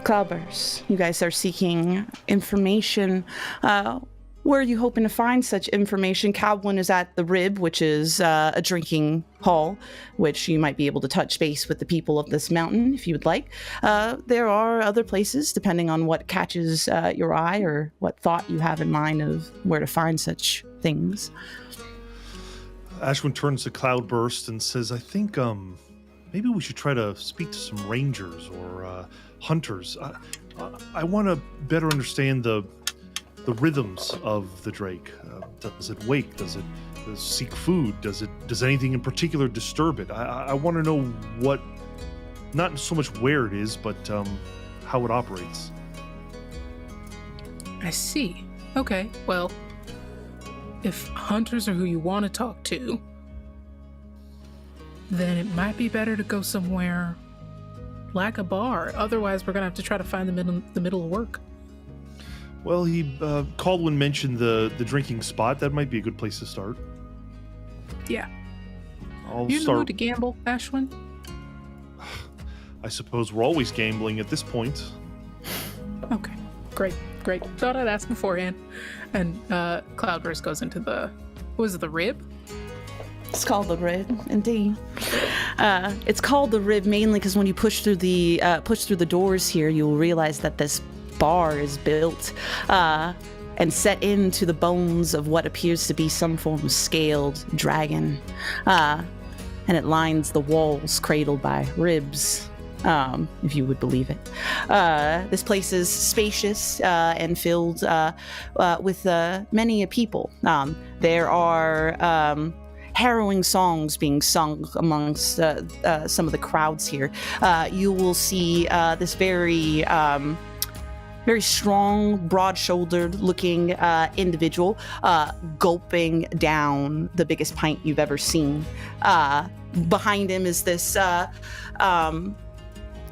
Cloudburst, you guys are seeking information. Where are you hoping to find such information? Cowbin is at the Rib, which is a drinking hall, which you might be able to touch base with the people of this mountain if you would like. There are other places, depending on what catches your eye or what thought you have in mind of where to find such things. Ashwyn turns to Cloudburst and says, I think maybe we should try to speak to some rangers or hunters. I want to better understand the rhythms of the drake. Does it wake? Does it seek food? Does anything in particular disturb it? I want to know what, not so much where it is, but how it operates. I see. Okay, well, if hunters are who you want to talk to, then it might be better to go somewhere like a bar. Otherwise, we're going to have to try to find the middle of work. Well, Caldwin mentioned the drinking spot. That might be a good place to start. Yeah. I'll You in the start. mood to gamble, Ashwyn? I suppose we're always gambling at this point. Okay, great. Thought I'd ask beforehand. And Cloudburst goes into the Rib? It's called the Rib, indeed. It's called the Rib mainly because when you push through the doors here, you'll realize that this bar is built and set into the bones of what appears to be some form of scaled dragon, and it lines the walls cradled by ribs if you would believe it. This place is spacious and filled with many a people. There are harrowing songs being sung amongst some of the crowds here. You will see this very strong, broad-shouldered looking individual gulping down the biggest pint you've ever seen. Behind him is this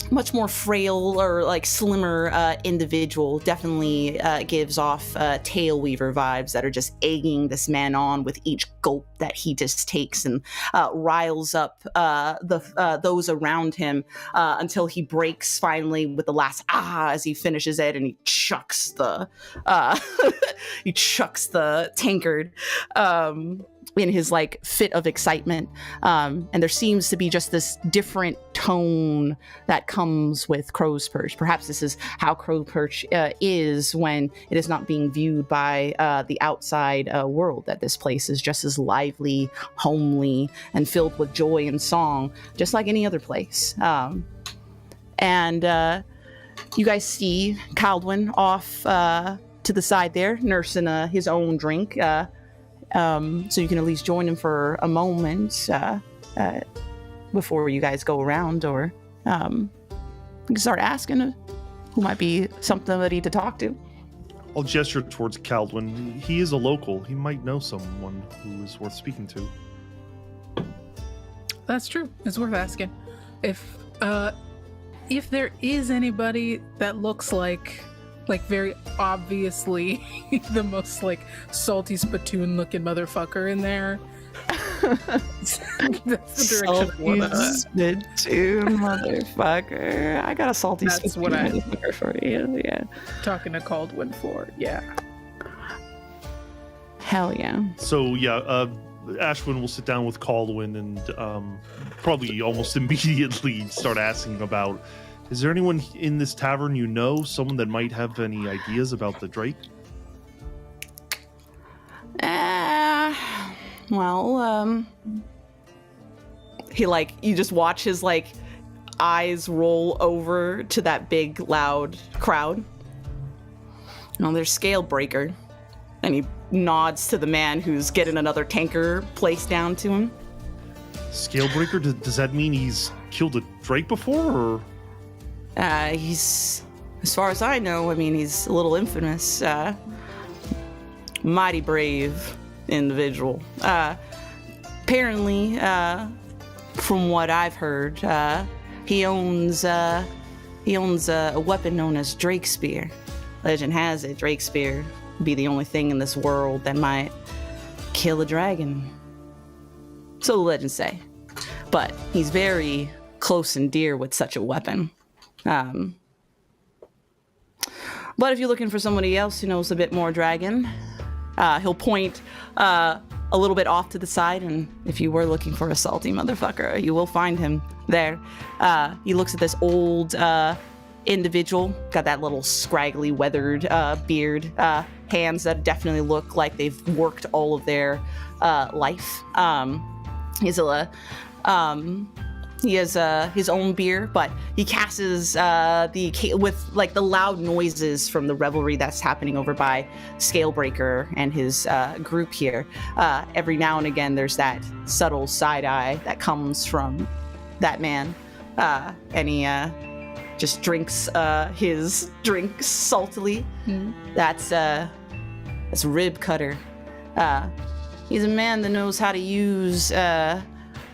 much more frail or like slimmer individual. Definitely gives off Taleweaver vibes that are just egging this man on with each gulp that he just takes, and riles up those around him until he breaks finally with the last as he finishes it, and he chucks the tankard in his like fit of excitement, and there seems to be just this different tone that comes with Crow's Perch. Perhaps this is how Crow's Perch is when it is not being viewed by the outside world, that this place is just as lively, homely, and filled with joy and song, just like any other place. And you guys see Caldwin off to the side there, nursing his own drink. So you can at least join him for a moment before you guys go around, or you can start asking who might be somebody to talk to. I'll gesture towards Caldwin. He is a local. He might know someone who is worth speaking to. That's true. It's worth asking. If there is anybody that looks like very obviously the most like salty spittoon looking motherfucker in there. That's the direction I wanna. Spittoon motherfucker. I got a salty That's spittoon what I- motherfucker for you. Yeah. Talking to Caldwin for, yeah. Hell yeah. So Ashwyn will sit down with Caldwin and probably almost immediately start asking about, is there anyone in this tavern you know, someone that might have any ideas about the Drake? You just watch his eyes roll over to that big loud crowd. There's Scalebreaker, and he nods to the man who's getting another tanker placed down to him. Scalebreaker, does that mean he's killed a Drake before, or? He's, as far as I know, he's a little infamous. Mighty brave individual. Apparently, from what I've heard, he owns a weapon known as Drake Spear. Legend has it, Drake Spear would be the only thing in this world that might kill a dragon. So the legends say. But he's very close and dear with such a weapon. But if you're looking for somebody else who knows a bit more dragon, he'll point a little bit off to the side, and if you were looking for a salty motherfucker, you will find him there. He looks at this old individual, got that little scraggly, weathered beard, hands that definitely look like they've worked all of their life. He has his own beer, but he casts with the loud noises from the revelry that's happening over by Scalebreaker and his group here. Every now and again, there's that subtle side eye that comes from that man, and he just drinks his drink saltily. That's Rib Cutter. He's a man that knows how to use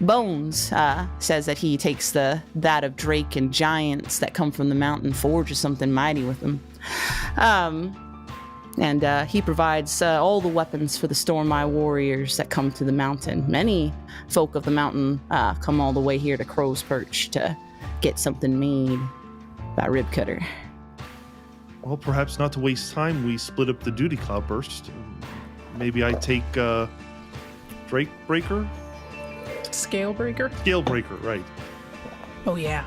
bones. Says that he takes that of Drake and giants that come from the mountain, forges something mighty with them. And he provides all the weapons for the Storm Eye warriors that come to the mountain. Many folk of the mountain come all the way here to Crow's Perch to get something made by Rib Cutter. Well, perhaps not to waste time, we split up the duty, Cloudburst. Maybe I take Drake Breaker? Scalebreaker? Scalebreaker, right. Oh yeah.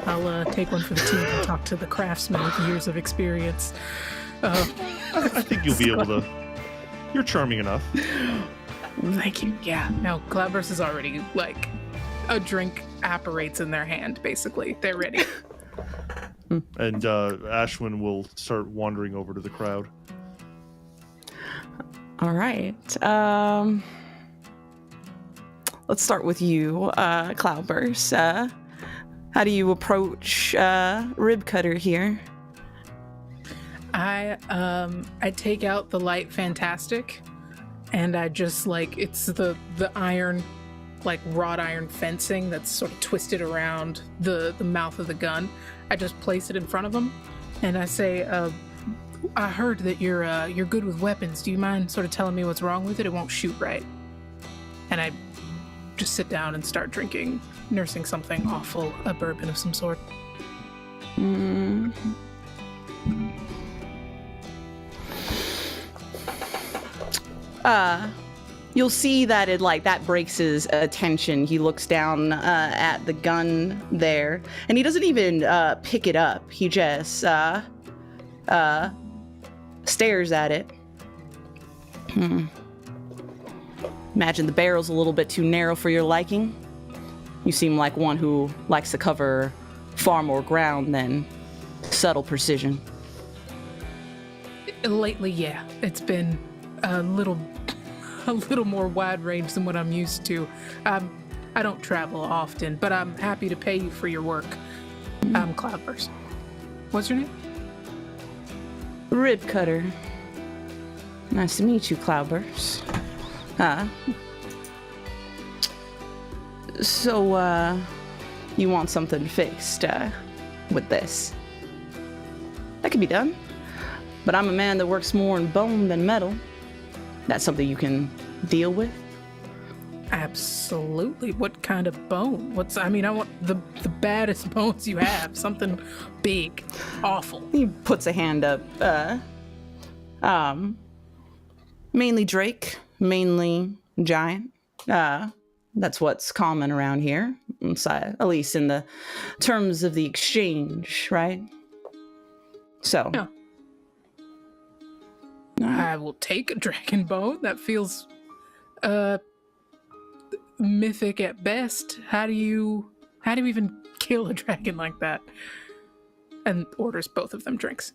I'll take one for the team and talk to the craftsman with years of experience. I think you'll be able to. You're charming enough. Thank you. Yeah. No, Cloudburst is already a drink apparates in their hand, basically. They're ready. And Ashwyn will start wandering over to the crowd. All right. Let's start with you, Cloudburst. How do you approach Rib Cutter here? I take out the light fantastic, and I just it's the iron, wrought iron fencing that's sort of twisted around the mouth of the gun. I just place it in front of him, and I say, I heard that you're good with weapons. Do you mind sort of telling me what's wrong with it? It won't shoot right. And I just sit down and start nursing something awful, a bourbon of some sort. You'll see that that breaks his attention. He looks down at the gun there, and he doesn't even pick it up. He just stares at it. Imagine the barrel's a little bit too narrow for your liking. You seem like one who likes to cover far more ground than subtle precision. Lately, yeah, it's been a little more wide range than what I'm used to. I don't travel often, but I'm happy to pay you for your work. I'm Cloudburst. What's your name? Rib Cutter. Nice to meet you, Cloudburst. So, you want something fixed with this? That could be done. But I'm a man that works more in bone than metal. That's something you can deal with? Absolutely. What kind of bone? I want the baddest bones you have. Something big, awful. He puts a hand up. Mainly Drake, mainly giant. That's what's common around here, at least in the terms of the exchange, right? So. Yeah. I will take a dragon bone. That feels mythic at best. How do you even kill a dragon like that? And orders both of them drinks.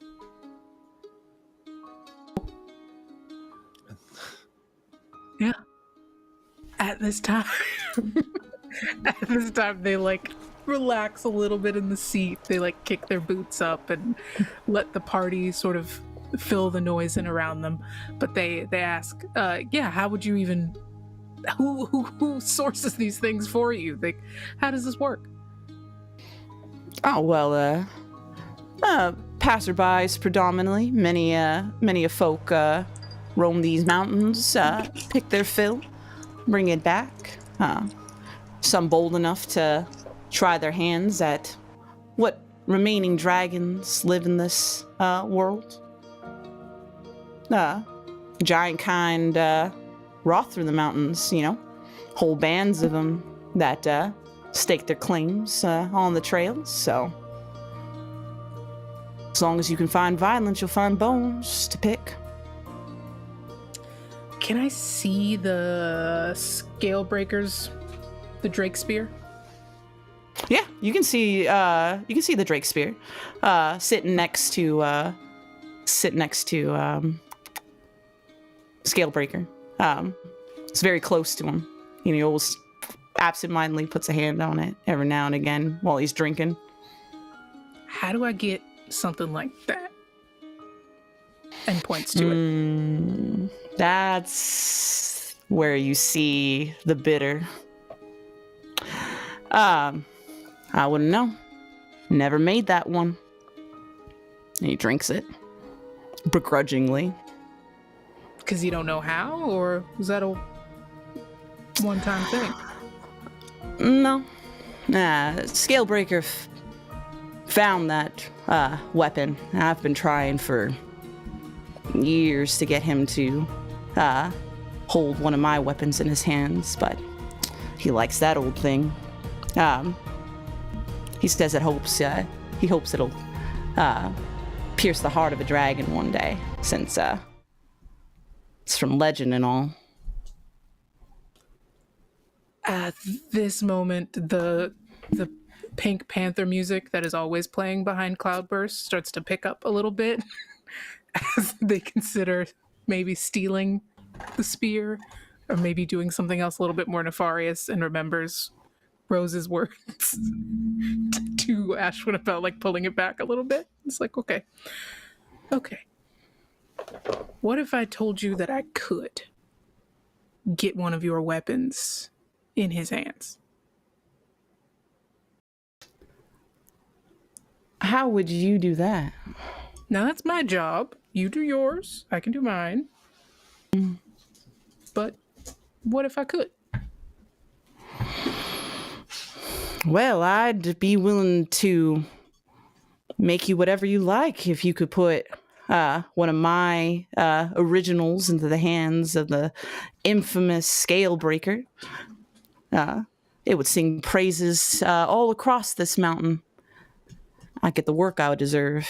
Yeah. At this time they relax a little bit in the seat. They kick their boots up and let the party sort of fill the noise in around them. But they ask, how would you even, who sources these things for you? How does this work? Oh, well, passerbys predominantly. Many a folk roam these mountains, pick their fill, bring it back. Some bold enough to try their hands at what remaining dragons live in this world. Giant kind wrought through the mountains, whole bands of them that stake their claims on the trails. So as long as you can find violence, you'll find bones to pick. Can I see the scale breakers, the Drake spear? Yeah, you can see the Drake spear sitting next to Scalebreaker. It's very close to him. He always absentmindedly puts a hand on it every now and again while he's drinking. How do I get something like that? And points to it. That's where you see the bitter. I wouldn't know. Never made that one. And he drinks it. Begrudgingly. Because you don't know how? Or was that a one-time thing? No. Scalebreaker found that weapon. I've been trying for years to get him to hold one of my weapons in his hands, but he likes that old thing. He says he hopes it'll pierce the heart of a dragon one day, since it's from legend and all. At this moment, the the Pink Panther music that is always playing behind Cloudburst starts to pick up a little bit as they consider maybe stealing the spear or maybe doing something else a little bit more nefarious, and remembers Rose's words to Ashwyn about like pulling it back a little bit. It's like, okay. What if I told you that I could get one of your weapons in his hands? How would you do that? Now that's my job. You do yours, I can do mine. But what if I could? Well, I'd be willing to make you whatever you like if you could put one of my originals into the hands of the infamous Scalebreaker. It would sing praises all across this mountain. I get the work I would deserve.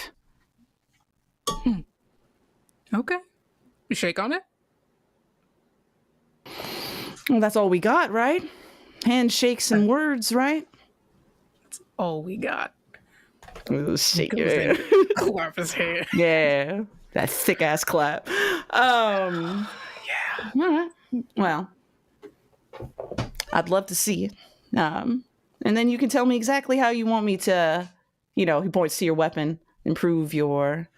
Okay. You shake on it? Well, that's all we got, right? Handshakes and words, right? That's all we got. Ooh, shake Goes it. in, clap his hand. Yeah, that thick ass clap. Yeah. All right. Well, I'd love to see it. And then you can tell me exactly how you want me to, he points to your weapon, improve your,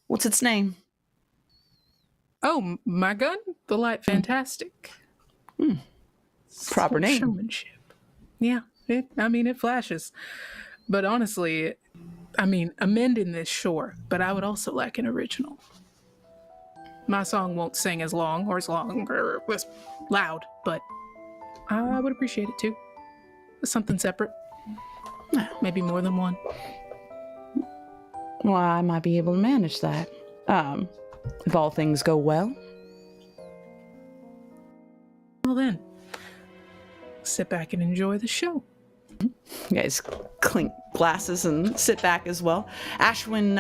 what's its name? Oh, my gun? The Light Fantastic. Proper name. Showmanship. Yeah, it flashes. But honestly, amending this, sure, but I would also like an original. My song won't sing as long or as loud, but I would appreciate it too. Something separate. Maybe more than one. Well, I might be able to manage that. If all things go well. Well then, sit back and enjoy the show. You guys clink glasses and sit back as well. Ashwyn,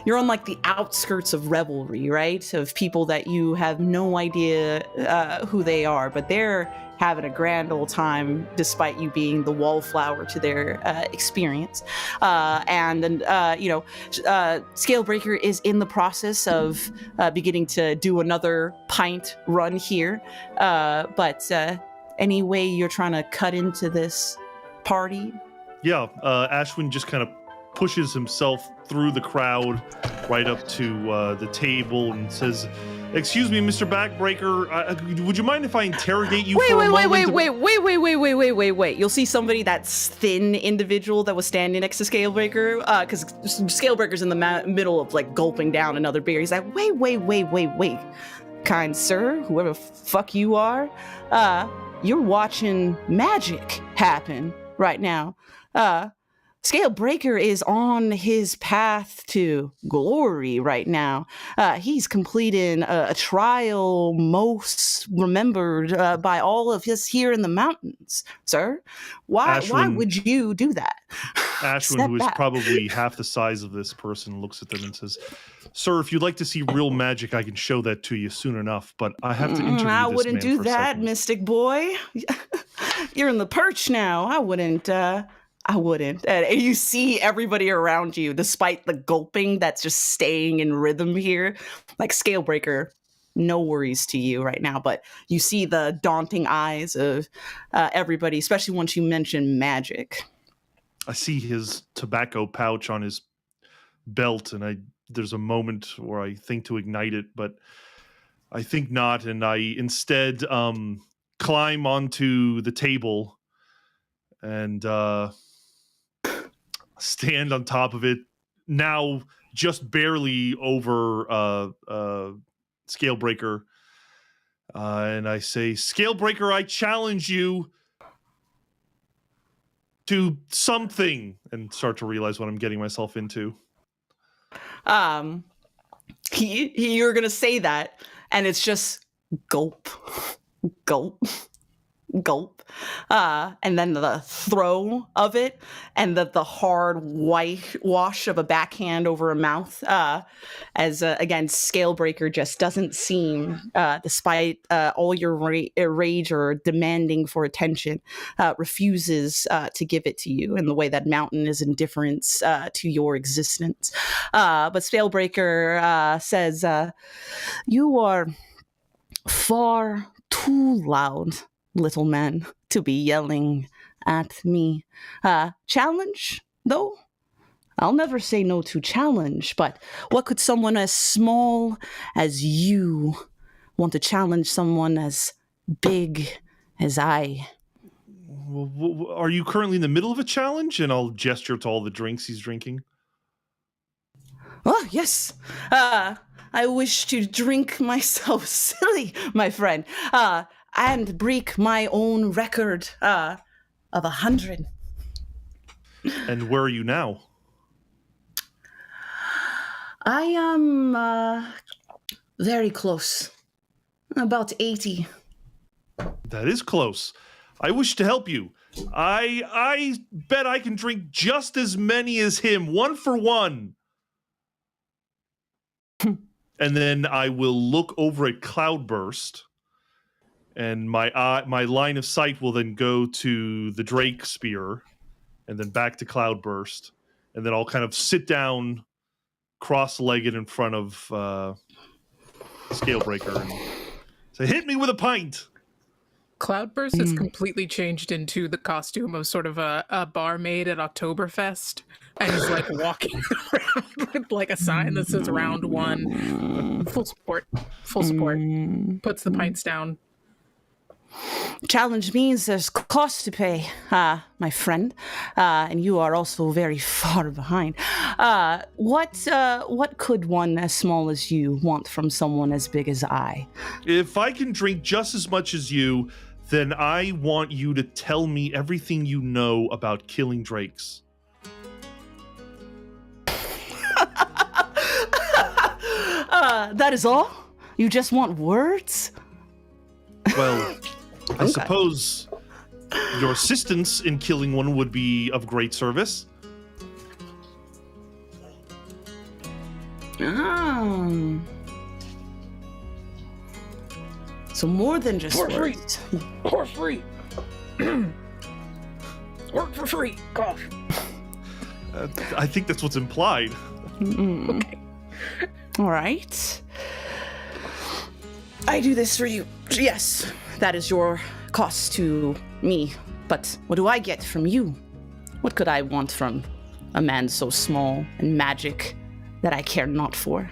you're on like the outskirts of revelry, right? Of people that you have no idea who they are, but they're having a grand old time despite you being the wallflower to their experience. Scalebreaker is in the process of beginning to do another pint run here. But any way you're trying to cut into this party? Yeah, Ashwyn just kind of pushes himself through the crowd right up to the table and says, "Excuse me, Mr. Backbreaker, would you mind if I interrogate you for a moment?" Wait. You'll see somebody that's thin individual that was standing next to Scalebreaker, because Scalebreaker's in the middle of like gulping down another beer. He's like, wait. Kind sir, whoever fuck you are, you're watching magic happen right now. Scalebreaker is on his path to glory right now. He's completing a trial most remembered by all of us here in the mountains, sir. Why would you do that? Ashwyn, who is probably half the size of this person, looks at them and says, "Sir, if you'd like to see real magic, I can show that to you soon enough, but I have to interview I this wouldn't man do for a that, second." Mystic Boy. You're in the Perch now. I wouldn't. And you see everybody around you, despite the gulping that's just staying in rhythm here. Like Scalebreaker, no worries to you right now, but you see the daunting eyes of everybody, especially once you mention magic. I see his tobacco pouch on his belt, and there's a moment where I think to ignite it, but I think not, and I instead climb onto the table and stand on top of it, now just barely over Scalebreaker, and I say, "Scalebreaker, I challenge you to something," and start to realize what I'm getting myself into. You're gonna say that, and it's just gulp, gulp, gulp, and then the throw of it, and the hard white wash of a backhand over a mouth, as again Scalebreaker just doesn't seem, despite all your rage or demanding for attention, refuses to give it to you in the way that Mountain is indifference to your existence. But Scalebreaker says, "You are far too loud, little man, to be yelling at me. Challenge, though? I'll never say no to challenge, but what could someone as small as you want to challenge someone as big as I?" Are you currently in the middle of a challenge? And I'll gesture to all the drinks he's drinking. Oh, yes. I wish to drink myself silly, my friend, and break my own record of 100. And where are you now? I am very close. About 80. That is close. I wish to help you. I bet I can drink just as many as him, 1 for 1. And then I will look over at Cloudburst, and my line of sight will then go to the Drake Spear, and then back to Cloudburst, and then I'll kind of sit down, cross-legged in front of Scalebreaker, and say, "Hit me with a pint." Cloudburst has completely changed into the costume of sort of a barmaid at Oktoberfest, and he's like walking around with like a sign that says round 1. Full support. Puts the pints down. Challenge means there's cost to pay, my friend, and you are also very far behind. What could one as small as you want from someone as big as I? If I can drink just as much as you, then I want you to tell me everything you know about killing drakes. That is all? You just want words? Well, I suppose your assistance in killing one would be of great service. So more than just For words. free. Work for free. Gosh. I think that's what's implied. Okay. All right. I do this for you. Yes, that is your cost to me. But what do I get from you? What could I want from a man so small and magic that I care not for?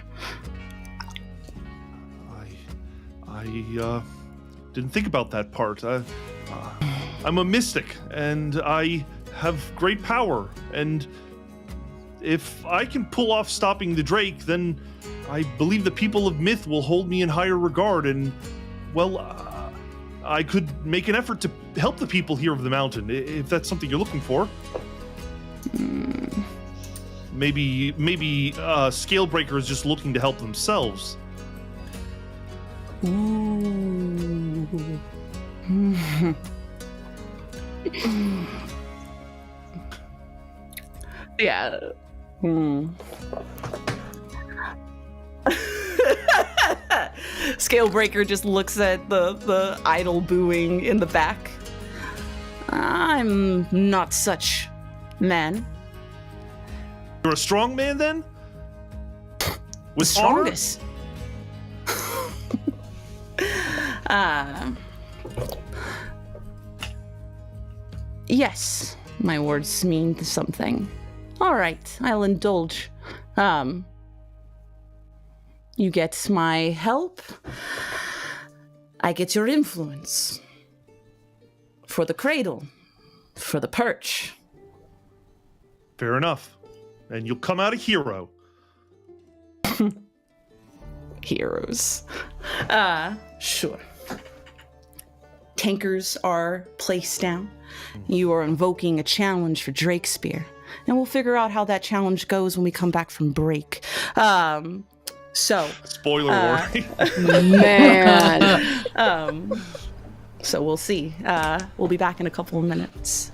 I didn't think about that part. I'm a mystic, and I have great power. And if I can pull off stopping the Drake, then I believe the people of Myth will hold me in higher regard. And, well, I could make an effort to help the people here of the mountain, if that's something you're looking for. Maybe Scalebreaker is just looking to help themselves. Ooh. Yeah. Scalebreaker just looks at the idle booing in the back. I'm not such man. You're a strong man, then? With The honor? strongest. Yes, my words mean something. All right, I'll indulge. You get my help. I get your influence. For the cradle. For the perch. Fair enough. And you'll come out a hero. Heroes. Sure. Tankers are placed down. You are invoking a challenge for Drakespear. And we'll figure out how that challenge goes when we come back from break. Spoiler warning. Man. So we'll see. We'll be back in a couple of minutes.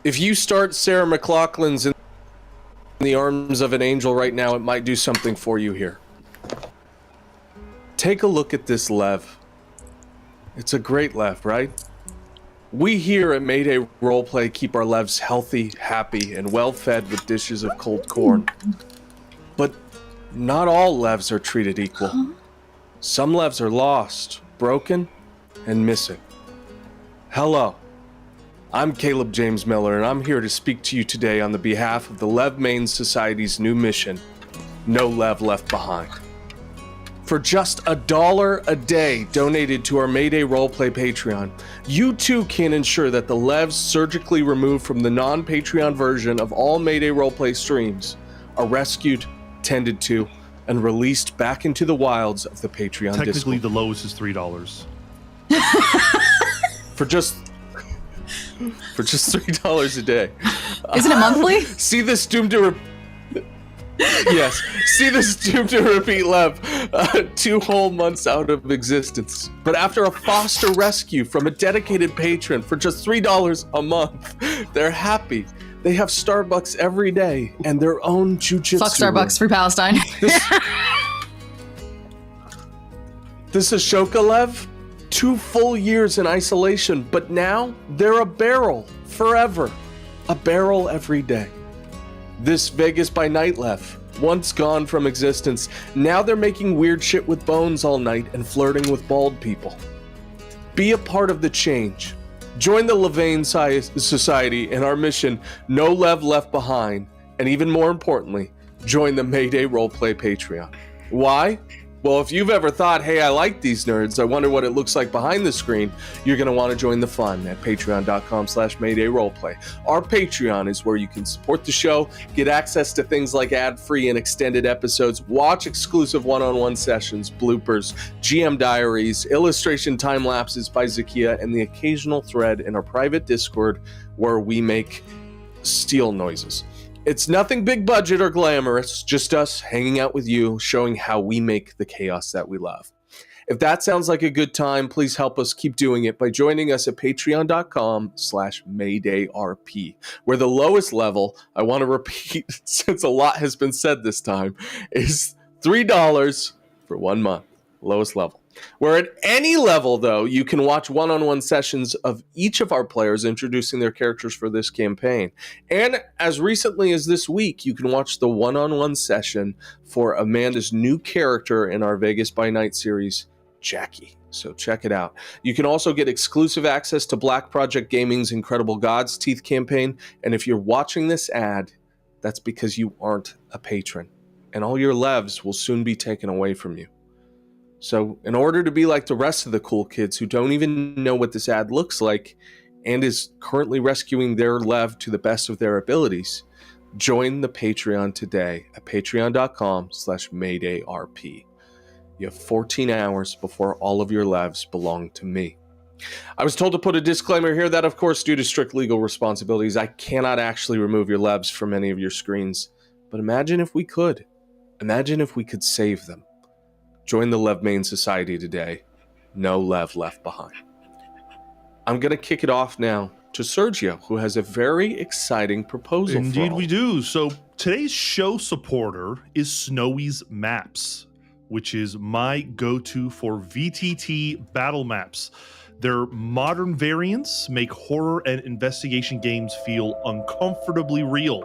If you start Sarah McLaughlin's in the arms of an angel right now, it might do something for you here. Take a look at this lev. It's a great lev, right? We here at Mayday Roleplay keep our levs healthy, happy, and well-fed with dishes of cold corn. But not all levs are treated equal. Some levs are lost, broken, and missing. Hello. I'm Caleb James Miller, and I'm here to speak to you today on the behalf of the Lev Main Society's new mission, No Lev Left Behind. For just $1 a day donated to our Mayday Roleplay Patreon, you too can ensure that the Levs surgically removed from the non-Patreon version of all Mayday Roleplay streams are rescued, tended to, and released back into the wilds of the Patreon Technically, Discord. the lowest is $3. For just $3 a day. Isn't it monthly? See this doomed to Yes, see this doomed to repeat Lev 2 whole months out of existence. But after a foster rescue from a dedicated patron for just $3 a month, they're happy. They have Starbucks every day and their own jujitsu Fuck Starbucks, free Palestine. This Ashoka Lev, 2 full years in isolation, but now they're a barrel forever. A barrel every day. This Vegas by Night Lev, once gone from existence, now they're making weird shit with bones all night and flirting with bald people. Be a part of the change. Join the Levain Society in our mission, No Lev Left Behind, and even more importantly, join the Mayday Roleplay Patreon. Why? Well, if you've ever thought, hey, I like these nerds, I wonder what it looks like behind the screen, you're going to want to join the fun at patreon.com/MaydayRoleplay. Our Patreon is where you can support the show, get access to things like ad-free and extended episodes, watch exclusive one-on-one sessions, bloopers, GM diaries, illustration time-lapses by Zakiya, and the occasional thread in our private Discord where we make steel noises. It's nothing big budget or glamorous, just us hanging out with you, showing how we make the chaos that we love. If that sounds like a good time, please help us keep doing it by joining us at patreon.com/MaydayRP, where the lowest level, I want to repeat since a lot has been said this time, is $3 for 1 month, lowest level. Where at any level, though, you can watch one-on-one sessions of each of our players introducing their characters for this campaign. And as recently as this week, you can watch the one-on-one session for Amanda's new character in our Vegas by Night series, Jackie. So check it out. You can also get exclusive access to Black Project Gaming's Incredible Gods Teeth campaign. And if you're watching this ad, that's because you aren't a patron. And all your levs will soon be taken away from you. So in order to be like the rest of the cool kids who don't even know what this ad looks like and is currently rescuing their Lev to the best of their abilities, join the Patreon today at patreon.com/MaydayRP. You have 14 hours before all of your Levs belong to me. I was told to put a disclaimer here that, of course, due to strict legal responsibilities, I cannot actually remove your Levs from any of your screens. But imagine if we could. Imagine if we could save them. Join the Lev Main Society today. No Lev left behind. I'm going to kick it off now to Sergio, who has a very exciting proposal for Indeed all. we do. So today's show supporter is Snowy's Maps, which is my go-to for VTT battle maps. Their modern variants make horror and investigation games feel uncomfortably real.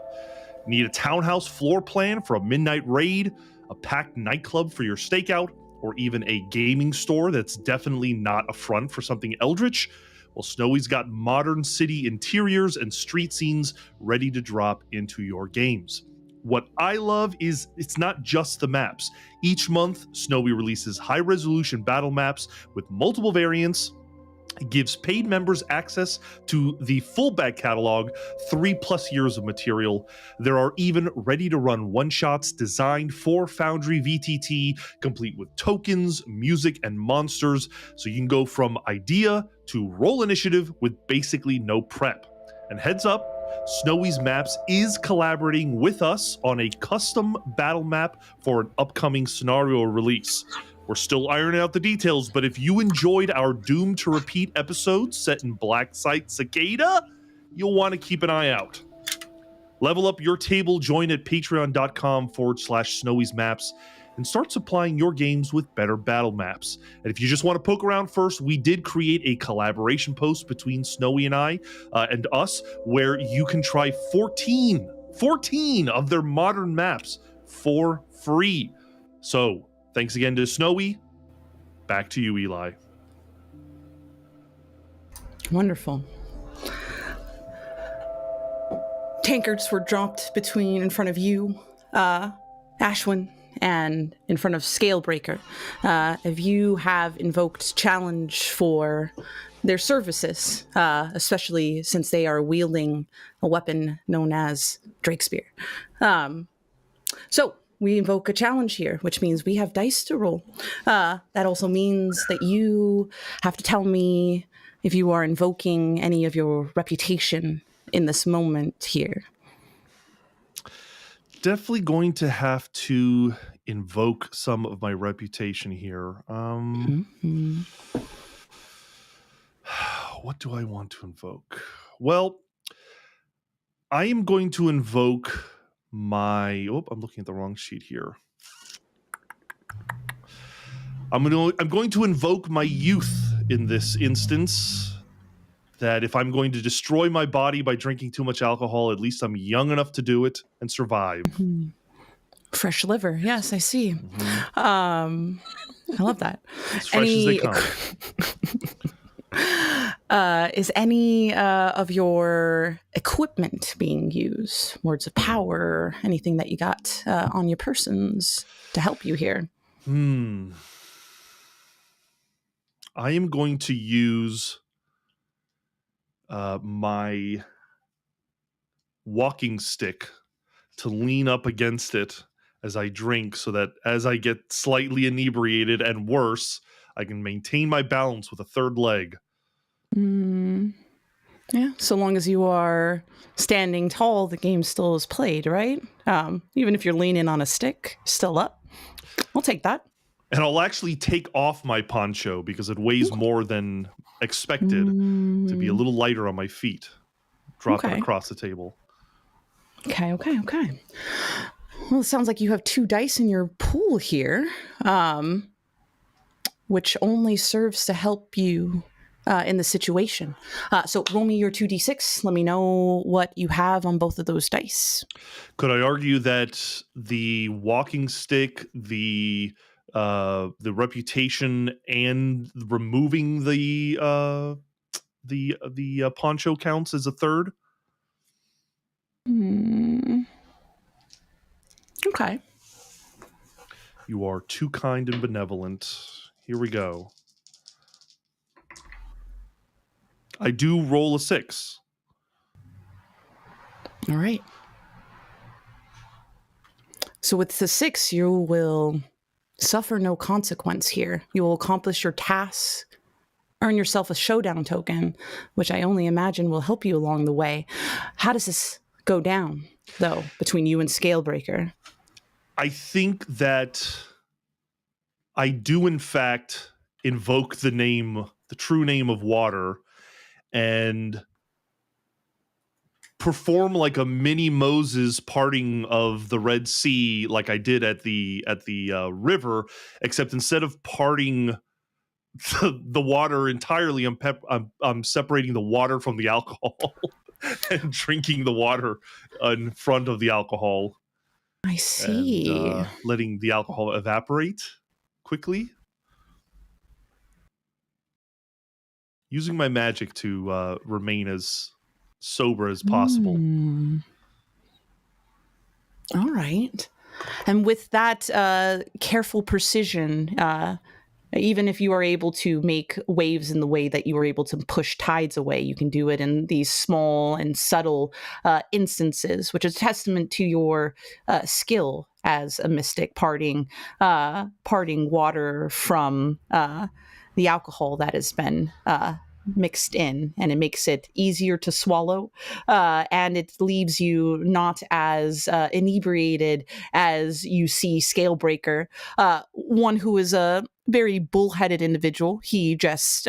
Need a townhouse floor plan for a midnight raid, a packed nightclub for your stakeout, or even a gaming store that's definitely not a front for something eldritch? Well, Snowy's got modern city interiors and street scenes ready to drop into your games. What I love is it's not just the maps. Each month, Snowy releases high-resolution battle maps with multiple variants. It gives paid members access to the full back catalog, 3+ years of material. There are even ready-to-run one-shots designed for Foundry VTT, complete with tokens, music, and monsters, so you can go from idea to roll initiative with basically no prep. And heads up, Snowy's Maps is collaborating with us on a custom battle map for an upcoming scenario release. We're still ironing out the details, but if you enjoyed our Doomed to Repeat episodes set in Black Site Cicada, you'll want to keep an eye out. Level up your table, join at patreon.com/Snowy's Maps, and start supplying your games with better battle maps. And if you just want to poke around first, we did create a collaboration post between Snowy and I and us, where you can try 14 of their modern maps for free. So, thanks again to Snowy. Back to you, Eli. Wonderful. tankards were dropped in front of you, Ashwyn, and in front of Scalebreaker. If you have invoked challenge for their services, especially since they are wielding a weapon known as Drakespear. So we invoke a challenge here, which means we have dice to roll. That also means that you have to tell me if you are invoking any of your reputation in this moment here. Definitely going to have to invoke some of my reputation here. What do I want to invoke? Well, I am going to invoke my... Oh, I'm looking at the wrong sheet here. I'm going to invoke my youth in this instance. That if I'm going to destroy my body by drinking too much alcohol, at least I'm young enough to do it and survive. Fresh liver. Yes, I see. I love that. As fresh as they come. Is any of your equipment being used? Words of power, anything that you got on your persons to help you here? I am going to use my walking stick to lean up against it as I drink so that as I get slightly inebriated and worse, I can maintain my balance with a third leg. Yeah, so long as you are standing tall, the game still is played, right? Even if you're leaning on a stick, still up. I'll take that. And I'll actually take off my poncho because it weighs more than expected to be a little lighter on my feet. Drop it across the table. Okay. Well, it sounds like you have 2 dice in your pool here, which only serves to help you in the situation. So roll me your 2d6. Let me know what you have on both of those dice. Could I argue that the walking stick, the reputation, and removing the poncho counts as a third? Okay. You are too kind and benevolent. Here we go. I do roll a 6. All right. So with the 6, you will suffer no consequence here. You will accomplish your tasks, earn yourself a showdown token, which I only imagine will help you along the way. How does this go down, though, between you and Scalebreaker? I think that I do, in fact, invoke the true name of water, and perform like a mini Moses parting of the Red Sea, like I did at the river, except instead of parting the water entirely, I'm separating the water from the alcohol and drinking the water in front of the alcohol. I see. And, letting the alcohol evaporate quickly. Using my magic to remain as sober as possible. All right. And with that careful precision, even if you are able to make waves in the way that you are able to push tides away, you can do it in these small and subtle instances, which is a testament to your skill as a mystic, parting water from the alcohol that has been mixed in, and it makes it easier to swallow, and it leaves you not as inebriated as you see Scalebreaker, one who is a very bullheaded individual. He just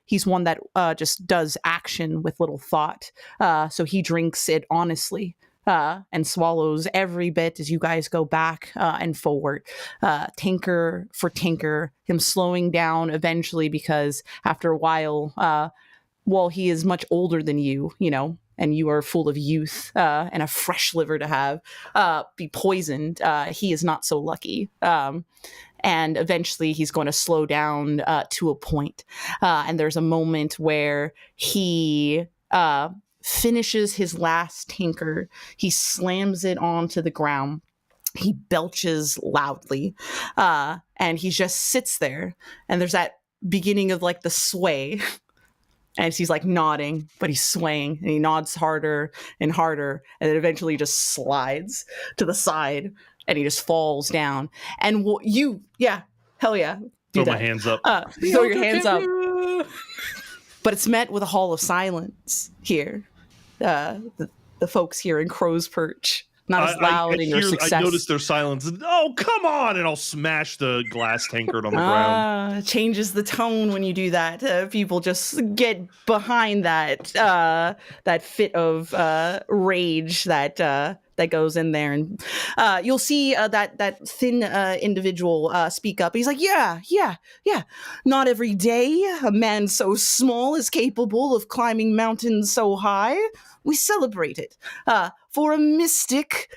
he's one that just does action with little thought, so he drinks it honestly. And swallows every bit as you guys go back and forward, tinker for tinker, him slowing down eventually because after a while, while he is much older than you, and you are full of youth and a fresh liver to have, be poisoned, he is not so lucky. And eventually he's going to slow down to a point. And there's a moment where he finishes his last tinker. He slams it onto the ground. He belches loudly, and he just sits there. And there's that beginning of like the sway, and he's like nodding, but he's swaying, and he nods harder and harder, and then eventually just slides to the side, and he just falls down. And hell yeah, do Throw that. my hands up. Throw your hands up. But it's met with a hall of silence here. The folks here in Crow's Perch. Not as loud in your success. I noticed their silence. Oh, come on! And I'll smash the glass tankard on the ground. It changes the tone when you do that. People just get behind that fit of rage that goes in there, and you'll see that thin individual speak up. He's like, yeah. Not every day a man so small is capable of climbing mountains so high. We celebrate it. For a mystic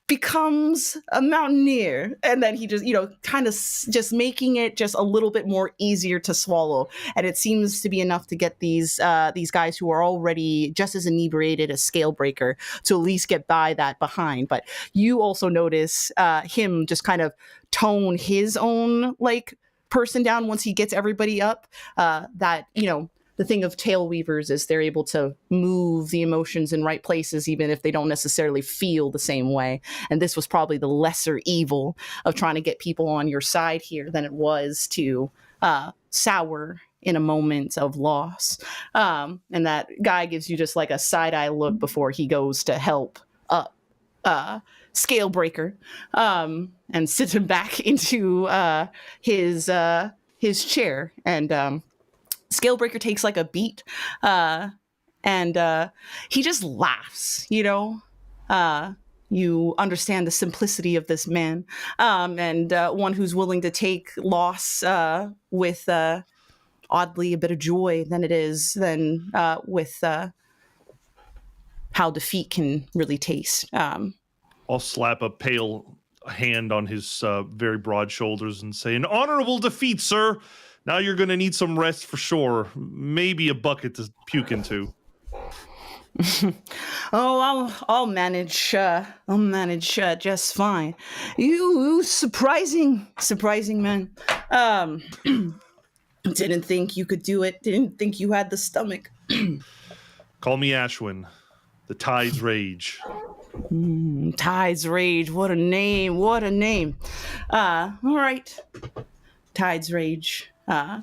becomes a mountaineer. And then he just, kind of just making it just a little bit more easier to swallow. And it seems to be enough to get these guys who are already just as inebriated as Scalebreaker to at least get by that behind. But you also notice him just kind of tone his own like person down once he gets everybody up. The thing of Taleweavers is they're able to move the emotions in right places, even if they don't necessarily feel the same way. And this was probably the lesser evil of trying to get people on your side here than it was to sour in a moment of loss. And that guy gives you just like a side-eye look before he goes to help up Scalebreaker and sit him back into his chair. And Scalebreaker takes like a beat, and he just laughs, You understand the simplicity of this man, and one who's willing to take loss with oddly a bit of joy than with how defeat can really taste. I'll slap a pale hand on his very broad shoulders and say, "An honorable defeat, sir. Now you're going to need some rest for sure. Maybe a bucket to puke into." I'll manage. I'll manage just fine. You surprising man. Didn't think you could do it. Didn't think you had the stomach. Call me Ashwyn. The Tides Rage. Tides Rage. What a name. What a name. All right. Tides Rage. I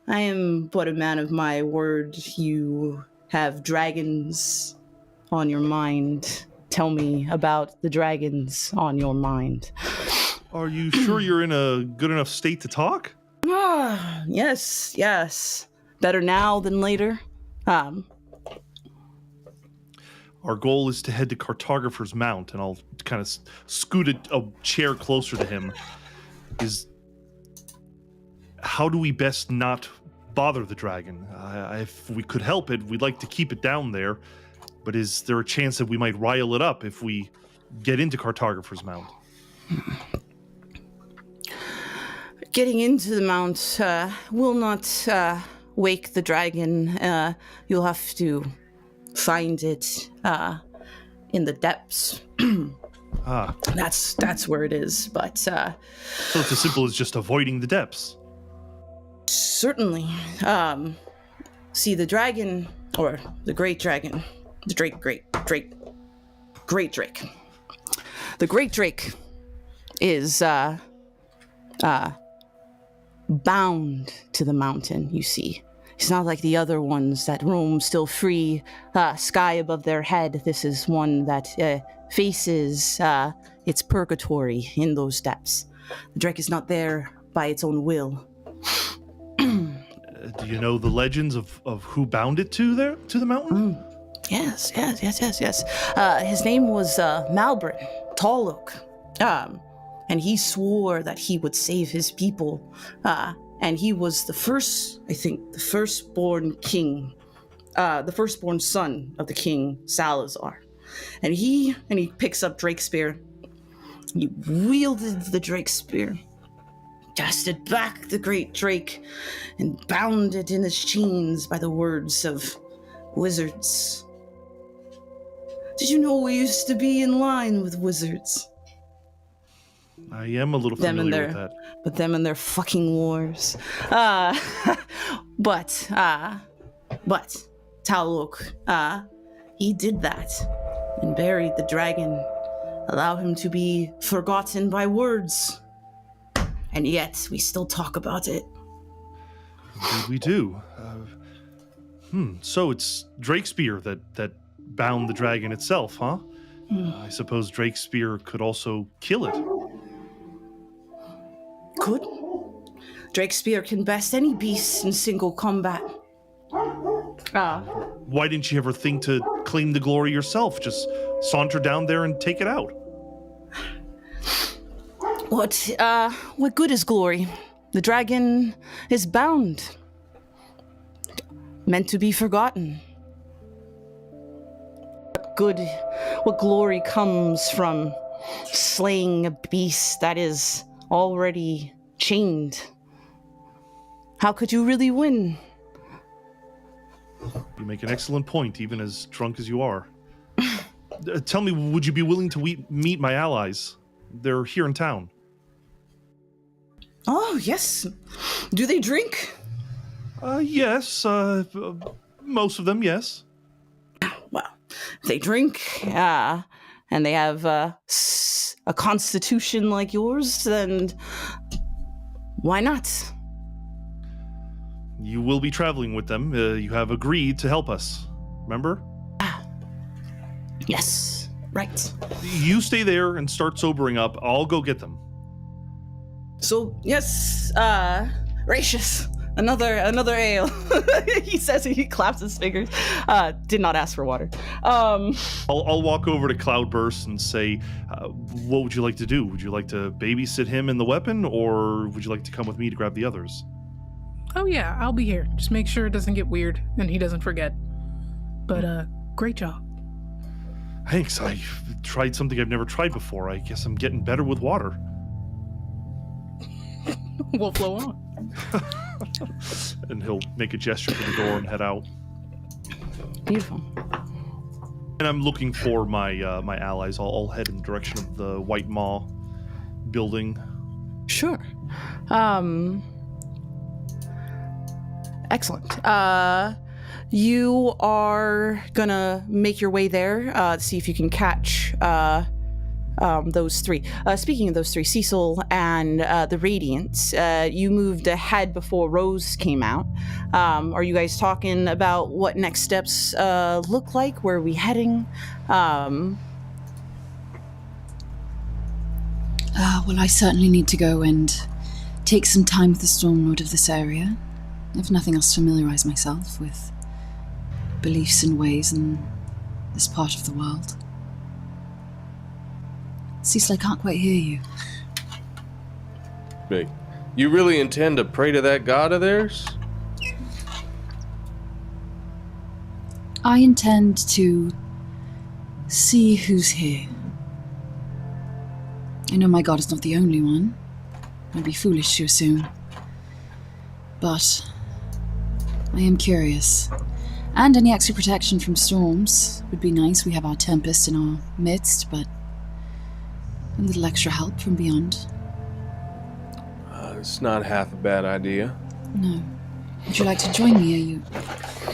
am but a man of my word. You have dragons on your mind. Tell me about the dragons on your mind. Are you sure you're in a good enough state to talk? Yes. Better now than later. Our goal is to head to Cartographer's Mount, and I'll kind of scoot a chair closer to him. How do we best not bother the dragon? If we could help it, we'd like to keep it down there. But is there a chance that we might rile it up if we get into Cartographer's Mount? Getting into the mount will not wake the dragon. You'll have to find it in the depths. That's where it is. But so it's as simple as just avoiding the depths. Certainly. See, the dragon, or the great dragon, the great drake. The great drake is bound to the mountain, you see. It's not like the other ones that roam still free, sky above their head. This is one that faces its purgatory in those depths. The drake is not there by its own will. Do you know the legends of who bound it to the mountain? Yes. His name was Malbrin, Tall Oak. And he swore that he would save his people. And he was the firstborn king, the firstborn son of the king Salazar. And he picks up Drake's spear. He wielded the Drake's spear, casted back the great Drake, and bound it in his chains by the words of wizards. Did you know we used to be in line with wizards? I am a little Them and familiar with their, that. but them and their fucking wars. But Taluk, he did that and buried the dragon. Allow him to be forgotten by words. And yet, we still talk about it. Indeed we do. So it's Drakespear that bound the dragon itself, huh? I suppose Drakespear could also kill it. Could. Drakespear can best any beast in single combat. Why didn't you ever think to claim the glory yourself? Just saunter down there and take it out. What good is glory? The dragon is bound. Meant to be forgotten. What glory comes from slaying a beast that is already chained? How could you really win? You make an excellent point, even as drunk as you are. Tell me, would you be willing to meet my allies? They're here in town. Oh, yes. Do they drink? Yes. Most of them, yes. Well, they drink, and they have a constitution like yours, then why not? You will be traveling with them. You have agreed to help us. Remember? Yes, right. You stay there and start sobering up. I'll go get them. So, yes, Gracious. Another ale. He says he claps his fingers. Did not ask for water. I'll walk over to Cloudburst and say, what would you like to do? Would you like to babysit him and the weapon, or would you like to come with me to grab the others? Oh yeah, I'll be here. Just make sure it doesn't get weird and he doesn't forget. But great job. Thanks. I tried something I've never tried before. I guess I'm getting better with water. We'll flow on. And he'll make a gesture to the door and head out. Beautiful. And I'm looking for my my allies. I'll head in the direction of the White Maw building. Sure. Excellent. You are gonna make your way there, see if you can catch those three. Speaking of those three, Cecil and the Radiants, you moved ahead before Rose came out. Are you guys talking about what next steps look like? Where are we heading? Well, I certainly need to go and take some time with the Stormlord of this area. If nothing else, familiarize myself with beliefs and ways in this part of the world. Cecil, I can't quite hear you. Hey, you really intend to pray to that god of theirs? I intend to see who's here. I know my god is not the only one. I'd be foolish to assume. But I am curious. And any extra protection from storms would be nice. We have our Tempest in our midst, but a little extra help from beyond. It's not half a bad idea. No. Would you like to join me,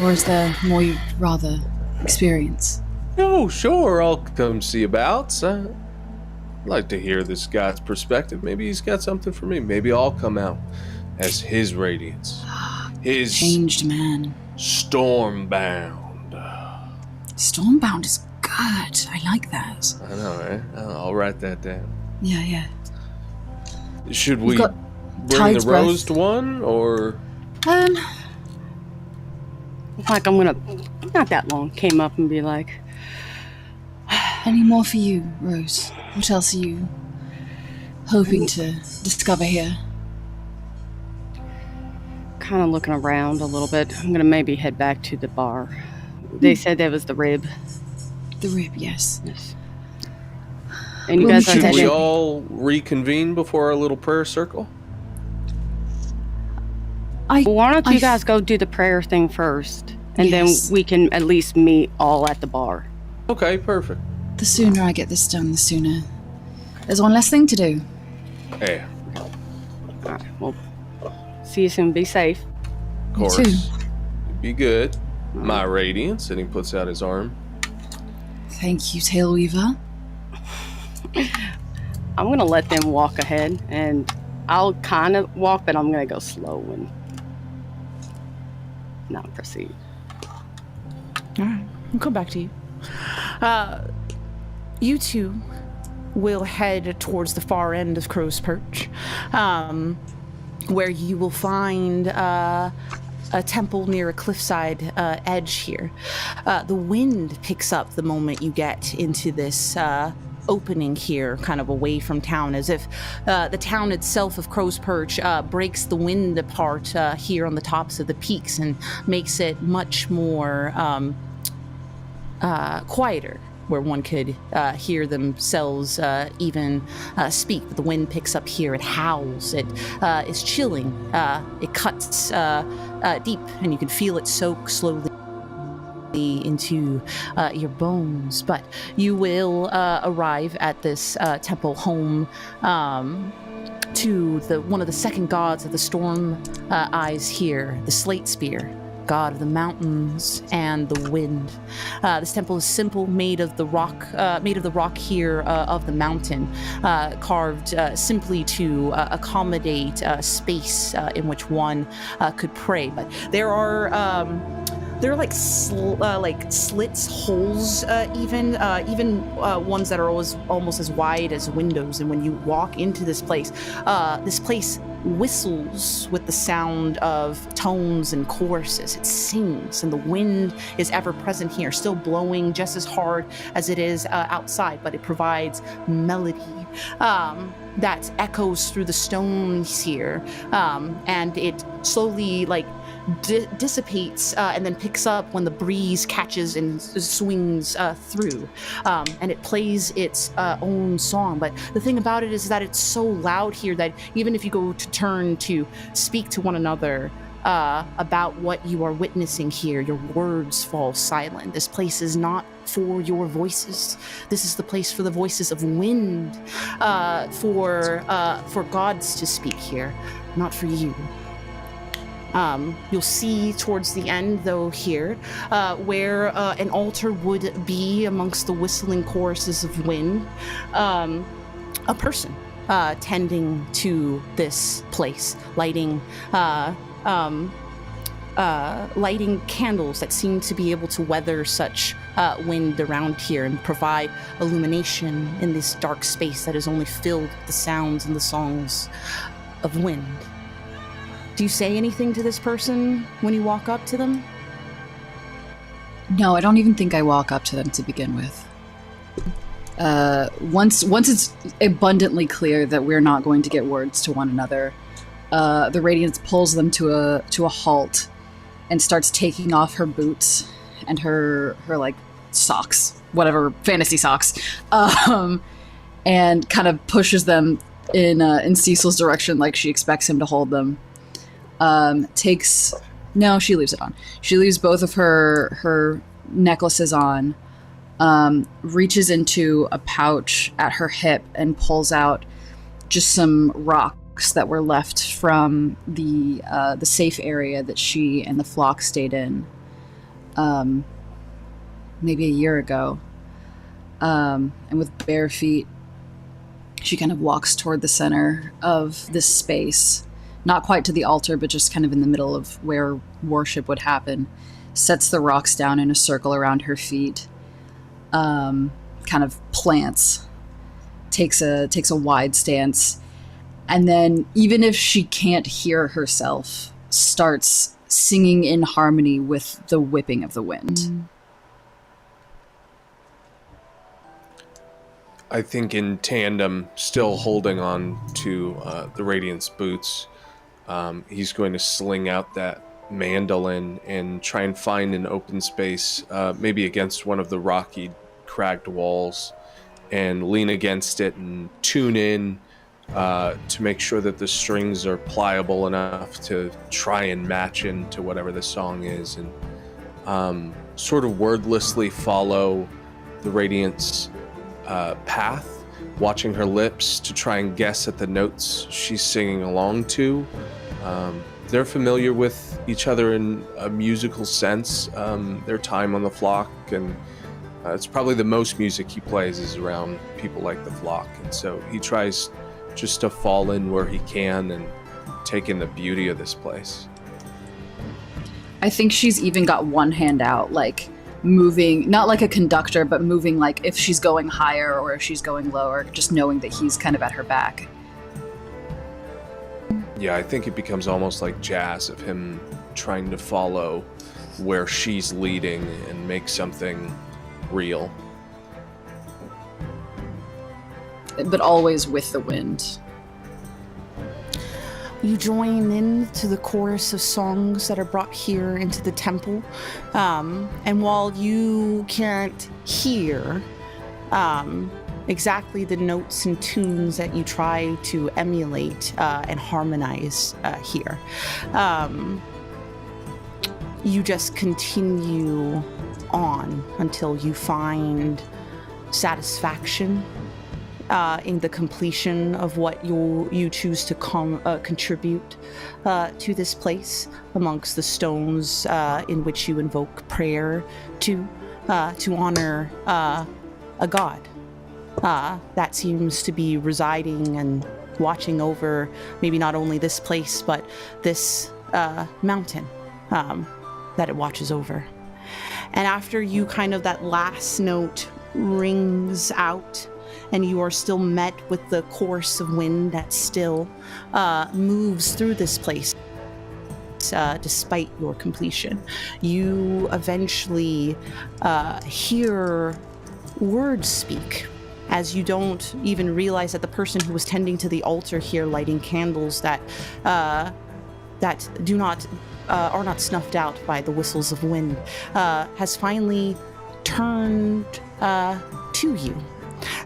or is there more you'd rather experience? Oh, sure, I'll come see about. I'd like to hear this guy's perspective. Maybe he's got something for me. Maybe I'll come out as his Radiance. His Changed man. Stormbound. Stormbound is good. I like that. I know, right? I'll write that down. Yeah. Should We've we got bring Tide's the Breath. rosed one, or... Like I'm gonna, not that long, came up and be like, Any more for you, Rose? What else are you hoping to discover here? kind of looking around a little bit. I'm gonna maybe head back to the bar. They said that was the rib. The rib, yes. Yes. And you Well, guys are Should we heading. all reconvene before our little prayer circle? Well, why don't you I- guys go do the prayer thing first, and Yes. then we can at least meet all at the bar. Okay, perfect. The sooner I get this done, the sooner. There's one less thing to do. Yeah, Alright, well, see you soon. Be safe. of You course. too. Be good. My radiance, and he puts out his arm. Thank you, Taleweaver. I'm gonna let them walk ahead, and I'll kind of walk, but I'm gonna go slow and not proceed. All right, we'll come back to you. You two will head towards the far end of Crow's Perch, where you will find a temple near a cliffside edge here. The wind picks up the moment you get into this opening here, kind of away from town, as if the town itself of Crow's Perch breaks the wind apart here on the tops of the peaks and makes it much more quieter, where one could hear themselves even speak. But the wind picks up here, it howls, it is chilling, it cuts deep, and you can feel it soak slowly into your bones. But you will arrive at this temple home to one of the second gods of the storm eyes here, the Slate Spear, god of the mountains and the wind. This temple is simple, made of the rock here of the mountain, carved simply to accommodate space in which one could pray. But there are like slits, holes, even ones that are almost as wide as windows. And when you walk into this place whistles with the sound of tones and choruses. It sings, and the wind is ever present here, still blowing just as hard as it is outside, but it provides melody that echoes through the stones here, and it slowly dissipates and then picks up when the breeze catches and swings through, and it plays its own song. But the thing about it is that it's so loud here that even if you go to turn to speak to one another about what you are witnessing here, your words fall silent. This place is not for your voices. This is the place for the voices of wind, for gods to speak here, not for you. You'll see towards the end, though, here, where an altar would be amongst the whistling choruses of wind, a person tending to this place, lighting candles that seem to be able to weather such wind around here and provide illumination in this dark space that is only filled with the sounds and the songs of wind. Do you say anything to this person when you walk up to them? No, I don't even think I walk up to them to begin with. Once it's abundantly clear that we're not going to get words to one another, the Radiance pulls them to a halt and starts taking off her boots and her socks, whatever, fantasy socks, and kind of pushes them in Cecil's direction, like she expects him to hold them. She leaves it on. She leaves both of her necklaces on, reaches into a pouch at her hip and pulls out just some rocks that were left from the safe area that she and the flock stayed in, maybe a year ago. And with bare feet, she kind of walks toward the center of this space. Not quite to the altar, but just kind of in the middle of where worship would happen. Sets the rocks down in a circle around her feet. Kind of plants. Takes a wide stance. And then, even if she can't hear herself, starts singing in harmony with the whipping of the wind. I think in tandem, still holding on to the Radiant's boots, he's going to sling out that mandolin and try and find an open space, maybe against one of the rocky, cracked walls, and lean against it and tune in to make sure that the strings are pliable enough to try and match into whatever the song is, and sort of wordlessly follow the Radiant's path, watching her lips to try and guess at the notes she's singing along to. They're familiar with each other in a musical sense, their time on the flock, and it's probably the most music he plays is around people like the flock, and so he tries just to fall in where he can and take in the beauty of this place. I think she's even got one hand out, like moving, not like a conductor, but moving like if she's going higher or if she's going lower, just knowing that he's kind of at her back. Yeah, I think it becomes almost like jazz of him trying to follow where she's leading and make something real. But always with the wind. You join in to the chorus of songs that are brought here into the temple. And while you can't hear exactly the notes and tunes that you try to emulate and harmonize here, you just continue on until you find satisfaction in the completion of what you choose to contribute to this place amongst the stones in which you invoke prayer to honor a god that seems to be residing and watching over maybe not only this place but this mountain that it watches over. And after you kind of that last note rings out and you are still met with the chorus of wind that still moves through this place despite your completion, you eventually hear words speak, as you don't even realize that the person who was tending to the altar here, lighting candles that do not are not snuffed out by the whistles of wind, has finally turned to you.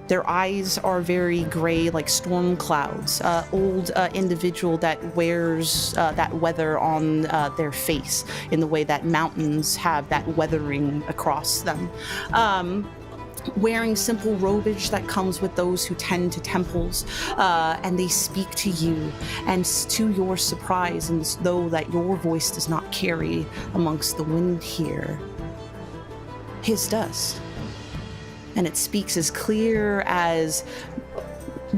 Their eyes are very gray, like storm clouds. Old individual that wears that weather on their face in the way that mountains have that weathering across them. Wearing simple robage that comes with those who tend to temples, and they speak to you, and to your surprise, and though that your voice does not carry amongst the wind here, his does. And it speaks as clear as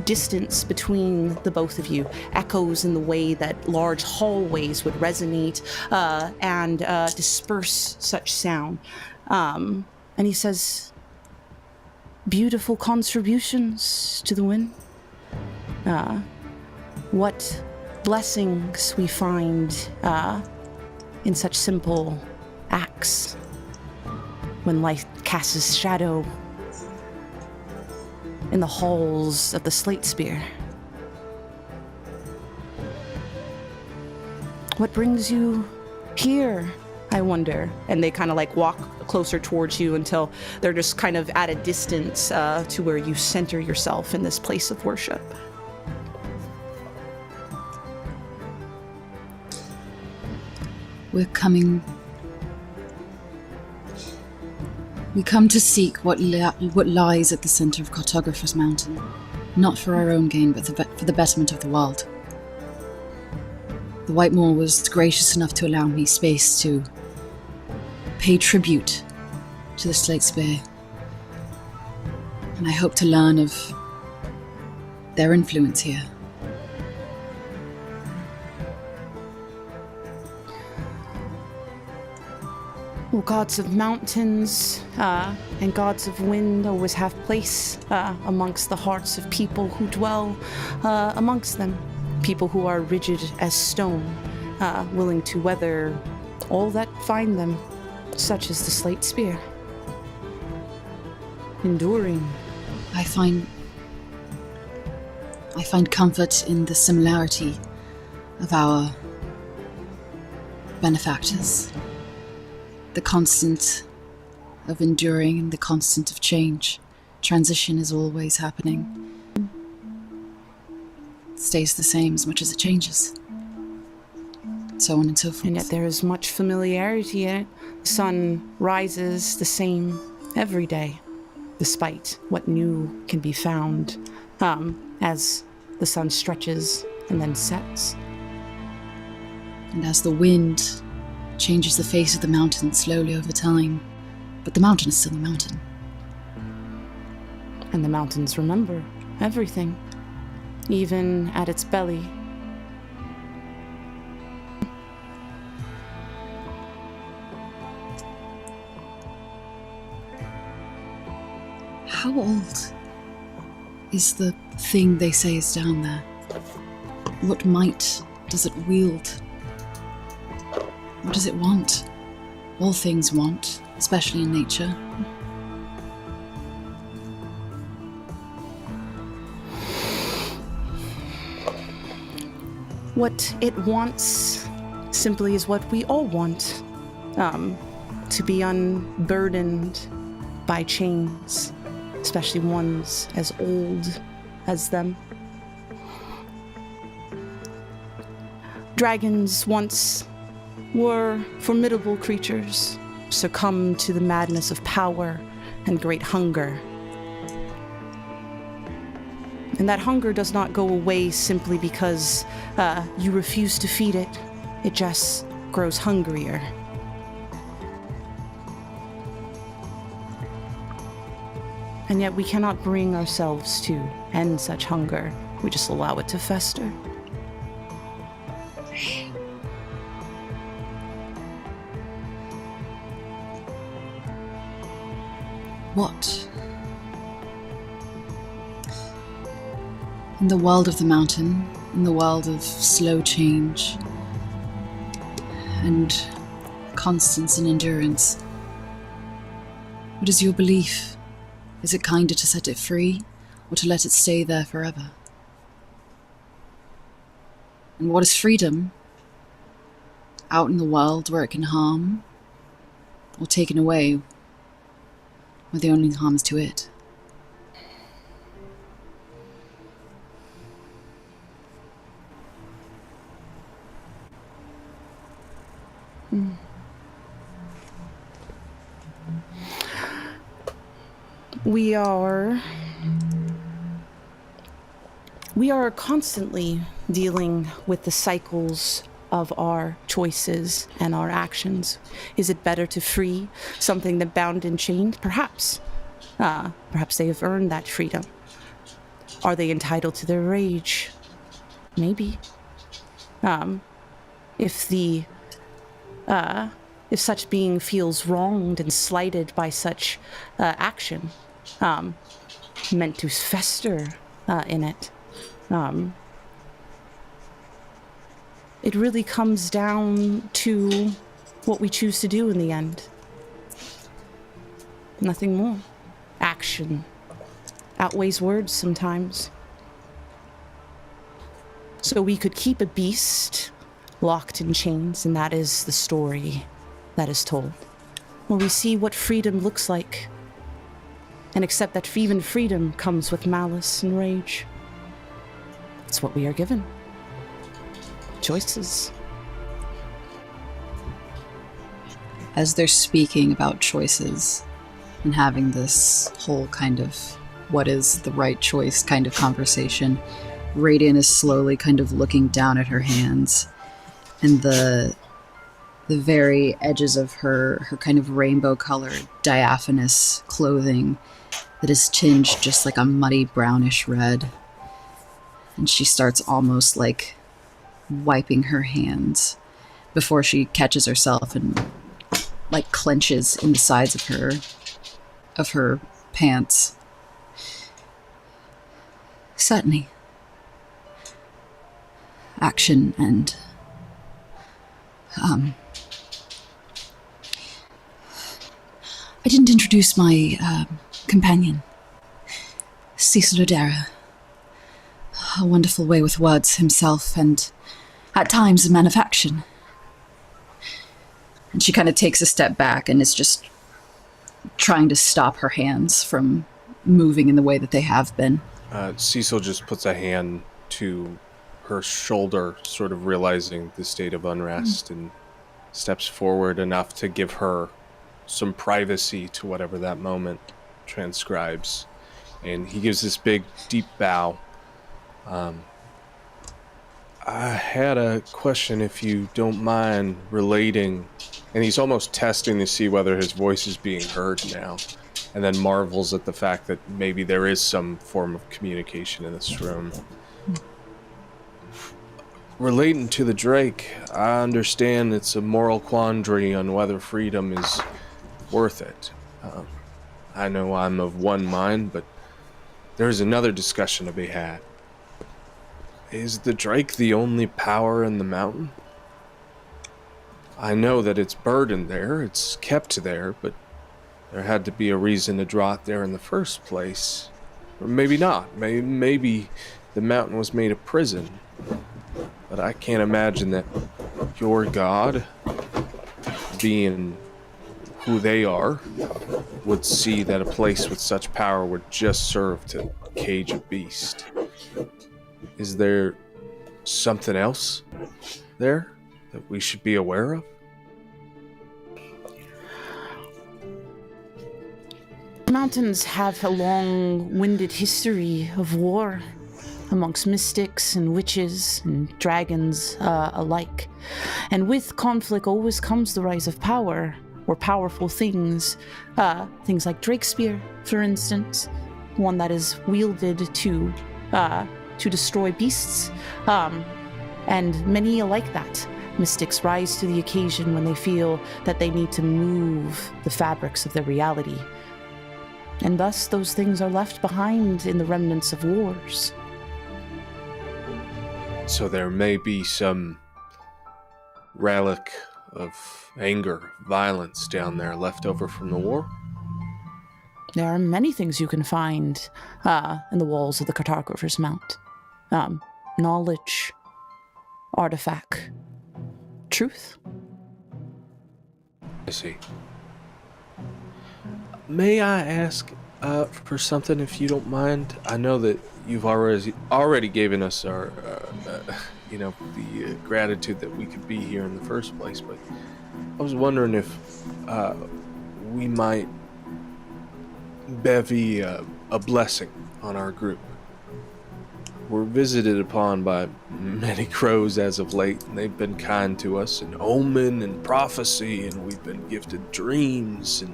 distance between the both of you, echoes in the way that large hallways would resonate and disperse such sound. And he says, "Beautiful contributions to the wind. What blessings we find in such simple acts when light casts shadow in the halls of the Slate Spear. What brings you here, I wonder?" And they kind of like walk closer towards you until they're just kind of at a distance to where you center yourself in this place of worship. We come to seek what lies at the center of Cartographer's Mountain, not for our own gain, but for the betterment of the world. The White Moor was gracious enough to allow me space to pay tribute to the Slate Spear, and I hope to learn of their influence here. Well, gods of mountains and gods of wind always have place amongst the hearts of people who dwell amongst them. People who are rigid as stone, willing to weather all that find them, such as the Slate Spear. Enduring. I find comfort in the similarity of our benefactors. The constant of enduring and the constant of change. Transition is always happening. It stays the same as much as it changes. So on and so forth. And yet there is much familiarity in it. The sun rises the same every day. despite what new can be found as the sun stretches and then sets. And as the wind changes the face of the mountain slowly over time, but the mountain is still a mountain. And the mountains remember everything, even at its belly. How old is the thing they say is down there? What might does it wield? What does it want? All things want, especially in nature. What it wants simply is what we all want. To be unburdened by chains, especially ones as old as them. Dragons once were formidable creatures, succumbed to the madness of power and great hunger. And that hunger does not go away simply because you refuse to feed it. It just grows hungrier. And yet we cannot bring ourselves to end such hunger. We just allow it to fester. What? In the world of the mountain, in the world of slow change, and constance and endurance, what is your belief? Is it kinder to set it free, or to let it stay there forever? And what is freedom? Out in the world where it can harm, or taken away where the only harm is to it? We are constantly dealing with the cycles of our choices and our actions. Is it better to free something that bound and chained? Perhaps. Perhaps they have earned that freedom. Are they entitled to their rage? Maybe. If such being feels wronged and slighted by such action, meant to fester in it, it really comes down to what we choose to do in the end. Nothing more. Action outweighs words sometimes. So we could keep a beast locked in chains, and that is the story that is told, where we see what freedom looks like, and accept that even freedom comes with malice and rage. It's what we are given. Choices. As they're speaking about choices and having this whole kind of what is the right choice kind of conversation, Radiant is slowly kind of looking down at her hands, and the very edges of her kind of rainbow-colored diaphanous clothing that is tinged just like a muddy brownish red. And she starts almost like wiping her hands before she catches herself and like clenches in the sides of her pants. Certainly. Action and I didn't introduce my companion, Cecil Odera. A wonderful way with words himself, and at times a man of action. And she kind of takes a step back and is just trying to stop her hands from moving in the way that they have been. Cecil just puts a hand to her shoulder, sort of realizing the state of unrest, and steps forward enough to give her some privacy to whatever that moment transcribes, and he gives this big, deep bow. I had a question, if you don't mind relating, and he's almost testing to see whether his voice is being heard now, and then marvels at the fact that maybe there is some form of communication in this room. Relating to the Drake, I understand it's a moral quandary on whether freedom is worth it. I know I'm of one mind, but there's another discussion to be had. Is the Drake the only power in the mountain? I know that it's burdened there, it's kept there, but there had to be a reason to draw it there in the first place. Or maybe not. Maybe the mountain was made a prison. But I can't imagine that your god, being who they are, would see that a place with such power would just serve to cage a beast. Is there something else there that we should be aware of? Mountains have a long-winded history of war amongst mystics and witches and dragons alike. And with conflict always comes the rise of power, or powerful things. Things like Drakespear, for instance, one that is wielded to destroy beasts, and many like that. Mystics rise to the occasion when they feel that they need to move the fabrics of their reality. And thus those things are left behind in the remnants of wars. So there may be some relic of anger, violence down there left over from the war? There are many things you can find in the walls of the cartographer's mount. Knowledge, artifact, truth. I see. May I ask for something, if you don't mind? I know that you've already given us our, the gratitude that we could be here in the first place, but I was wondering if we might bevy a blessing on our group. We're visited upon by many crows as of late, and they've been kind to us, and omen and prophecy, and we've been gifted dreams,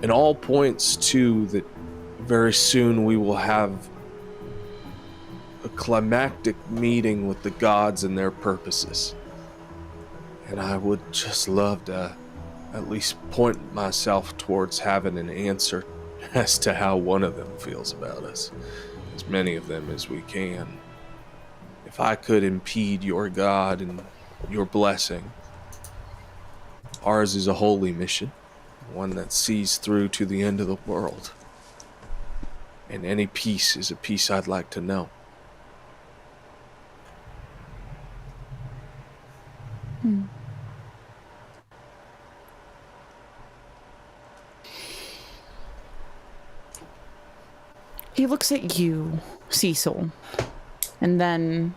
and all points to that very soon we will have a climactic meeting with the gods and their purposes. And I would just love to at least point myself towards having an answer as to how one of them feels about us. As many of them as we can. If I could impede your God and your blessing, ours is a holy mission, one that sees through to the end of the world. And any peace is a peace I'd like to know. He looks at you, Cecil, and then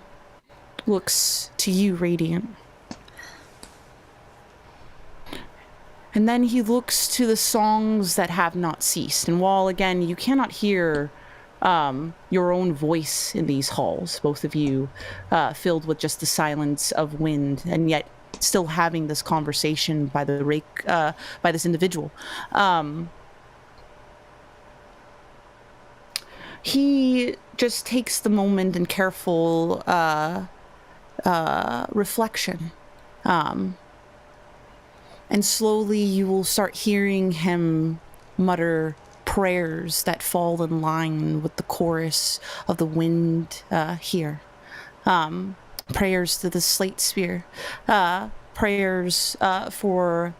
looks to you, Radiant. And then he looks to the songs that have not ceased. And while, again, you cannot hear your own voice in these halls, both of you filled with just the silence of wind, and yet still having this conversation by this individual. He just takes the moment in careful reflection. And slowly you will start hearing him mutter prayers that fall in line with the chorus of the wind here. Prayers to the slate sphere. Prayers for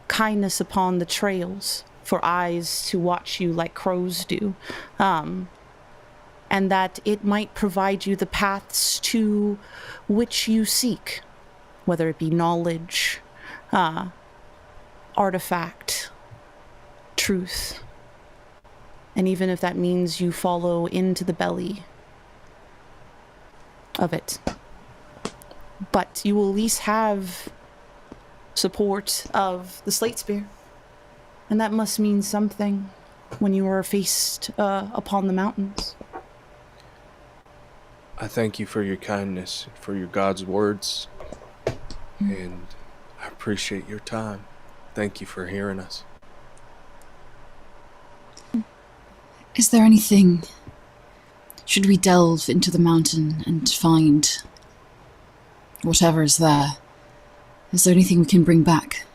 kindness upon the trails. For eyes to watch you like crows do. And that it might provide you the paths to which you seek. Whether it be knowledge, artifact, truth, and even if that means you follow into the belly of it. But you will at least have support of the slate spear. And that must mean something when you are faced upon the mountains. I thank you for your kindness, for your God's words, and I appreciate your time. Thank you for hearing us. Is there anything... Should we delve into the mountain and find whatever is there? Is there anything we can bring back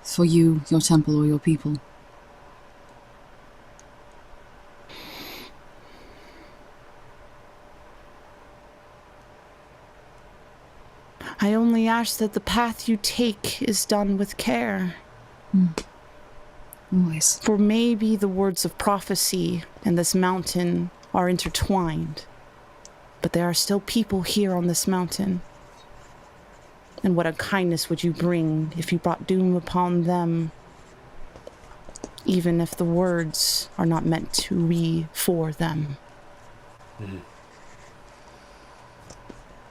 for you, your temple, or your people? I only ask that the path you take is done with care. Always. For maybe the words of prophecy and this mountain are intertwined, but there are still people here on this mountain. And what unkindness would you bring if you brought doom upon them, even if the words are not meant to be for them?